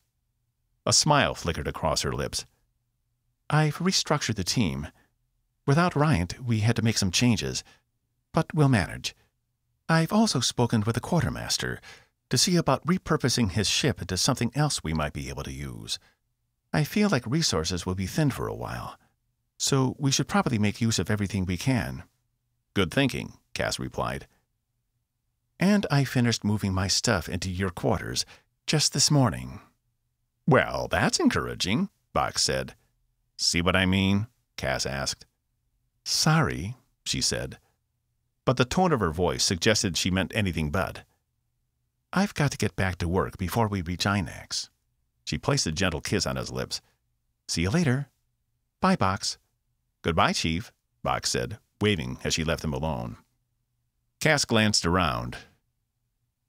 A smile flickered across her lips. I've restructured the team. Without Ryant, we had to make some changes, but we'll manage. I've also spoken with the quartermaster to see about repurposing his ship into something else we might be able to use. I feel like resources will be thin for a while, so we should probably make use of everything we can. Good thinking, Cass replied. And I finished moving my stuff into your quarters just this morning. Well, that's encouraging, Box said. See what I mean? Cass asked. Sorry, she said, but the tone of her voice suggested she meant anything but. I've got to get back to work before we reach INAX. She placed a gentle kiss on his lips. See you later. Bye, Box. Goodbye, Chief, Box said, waving as she left him alone. Cass glanced around.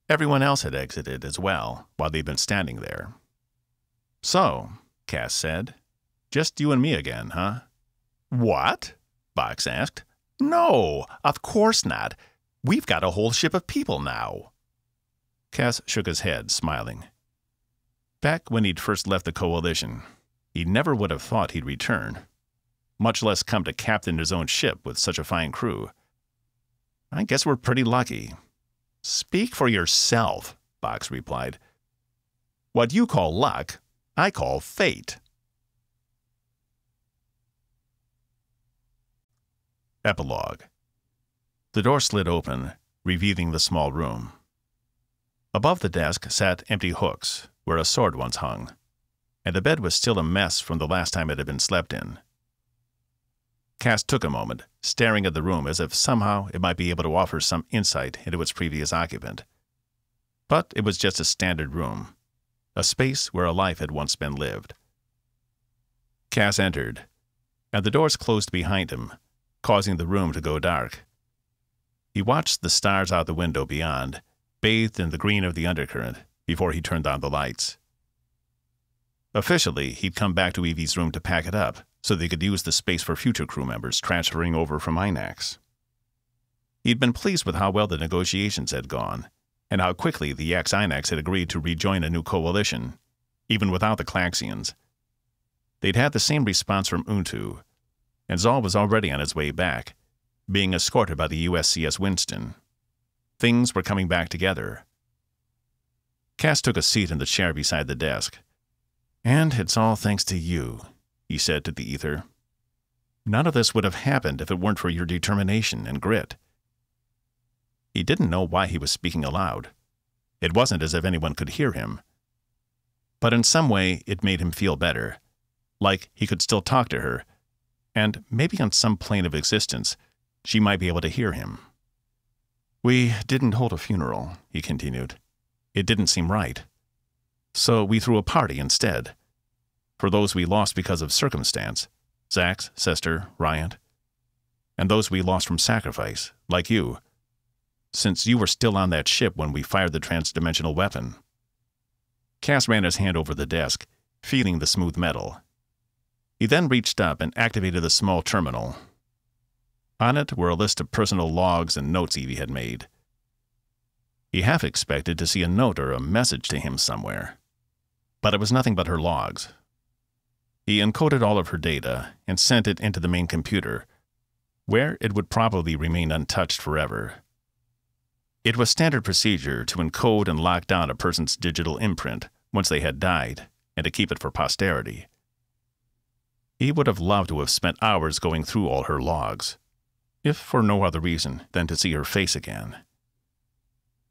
Everyone else had exited as well, while they'd been standing there. So, Cass said, just you and me again, huh? What? Box asked. No, of course not. We've got a whole ship of people now. Cass shook his head, smiling. Back when he'd first left the Coalition, he never would have thought he'd return, much less come to captain his own ship with such a fine crew. I guess we're pretty lucky. Speak for yourself, Box replied. What you call luck, I call fate. Epilogue. The door slid open, revealing the small room. Above the desk sat empty hooks, where a sword once hung, and the bed was still a mess from the last time it had been slept in. Cass took a moment, staring at the room as if somehow it might be able to offer some insight into its previous occupant. But it was just a standard room, a space where a life had once been lived. Cass entered, and the doors closed behind him, causing the room to go dark. He watched the stars out the window beyond, bathed in the green of the undercurrent, before he turned on the lights. Officially, he'd come back to Evie's room to pack it up, so they could use the space for future crew members transferring over from INAX. He'd been pleased with how well the negotiations had gone, and how quickly the ex-INAX had agreed to rejoin a new coalition, even without the Claxians. They'd had the same response from Untu, and Zal was already on his way back, being escorted by the USCS Winston. Things were coming back together. Cass took a seat in the chair beside the desk. And it's all thanks to you, he said to the ether. None of this would have happened if it weren't for your determination and grit. He didn't know why he was speaking aloud. It wasn't as if anyone could hear him. But in some way, it made him feel better, like he could still talk to her, and maybe on some plane of existence, she might be able to hear him. We didn't hold a funeral, he continued. It didn't seem right. So we threw a party instead. For those we lost because of circumstance, Zax, Sesster, Ryant, and those we lost from sacrifice, like you, since you were still on that ship when we fired the transdimensional weapon. Cass ran his hand over the desk, feeling the smooth metal. He then reached up and activated the small terminal. On it were a list of personal logs and notes Evie had made. He half expected to see a note or a message to him somewhere, but it was nothing but her logs. He encoded all of her data and sent it into the main computer, where it would probably remain untouched forever. It was standard procedure to encode and lock down a person's digital imprint once they had died, and to keep it for posterity. He would have loved to have spent hours going through all her logs, if for no other reason than to see her face again.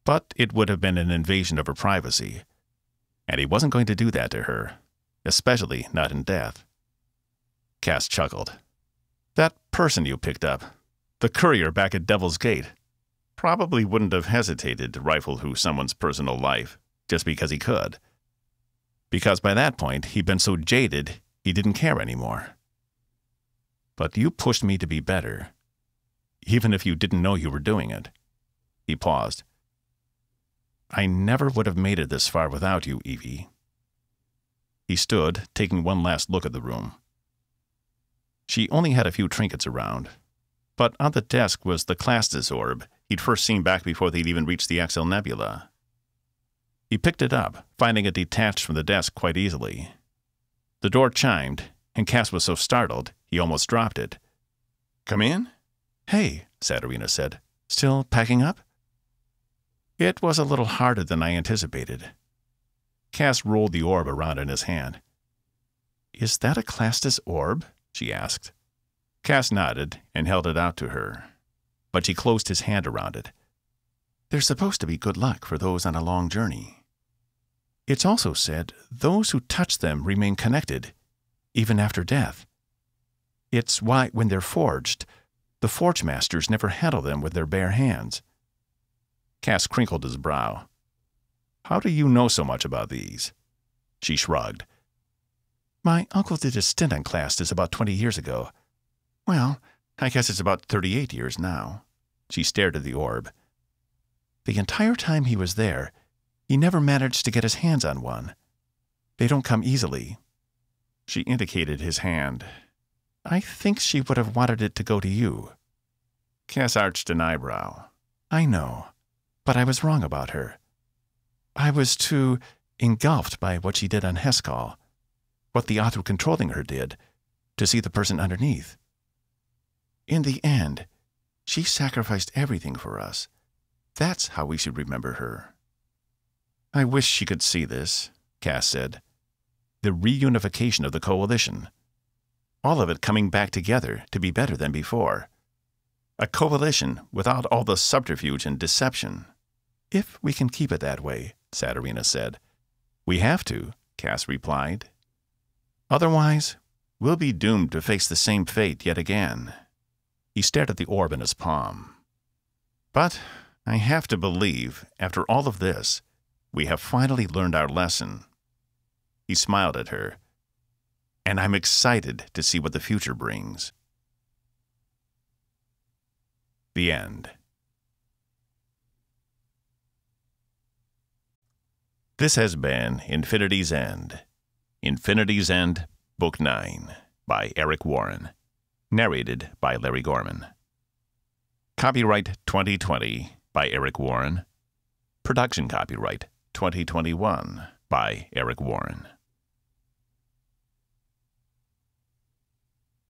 But it would have been an invasion of her privacy, and he wasn't going to do that to her, especially not in death. Cass chuckled. That person you picked up, the courier back at Devil's Gate, probably wouldn't have hesitated to rifle through someone's personal life just because he could. Because by that point, he'd been so jaded, he didn't care anymore. But you pushed me to be better. even if you didn't know you were doing it. He paused. I never would have made it this far without you, Evie. He stood, taking one last look at the room. She only had a few trinkets around, but on the desk was the Clastus orb he'd first seen back before they'd even reached the XL Nebula. He picked it up, finding it detached from the desk quite easily. The door chimed, and Cass was so startled he almost dropped it. "Come in?" "Hey," Saturina said. "Still packing up?" It was a little harder than I anticipated. Cass rolled the orb around in his hand. "Is that a Clastus orb?" she asked. Cass nodded and held it out to her, but she closed his hand around it. "They're supposed to be good luck for those on a long journey. It's also said those who touch them remain connected, even after death. It's why, when they're forged, the forge masters never handle them with their bare hands." Cass crinkled his brow. "How do you know so much about these?" She shrugged. "My uncle did a stint on Clastus about 20 years ago. Well, I guess it's about 38 years now." She stared at the orb. "The entire time he was there, he never managed to get his hands on one. They don't come easily." She indicated his hand. "I think she would have wanted it to go to you." Cass arched an eyebrow. "I know, but I was wrong about her. I was too engulfed by what she did on Heskal, what the Athru controlling her did, to see the person underneath. In the end, she sacrificed everything for us. That's how we should remember her." "I wish she could see this," Cass said. "The reunification of the Coalition. All of it coming back together to be better than before. A coalition without all the subterfuge and deception." "If we can keep it that way," Saturina said. "We have to," Cass replied. "Otherwise, we'll be doomed to face the same fate yet again." He stared at the orb in his palm. "But I have to believe, after all of this, we have finally learned our lesson." He smiled at her. "And I'm excited to see what the future brings." The end. This has been Infinity's End. Infinity's End, Book 9, by Eric Warren. Narrated by Larry Gorman. Copyright 2020 by Eric Warren. Production copyright 2021 by Eric Warren.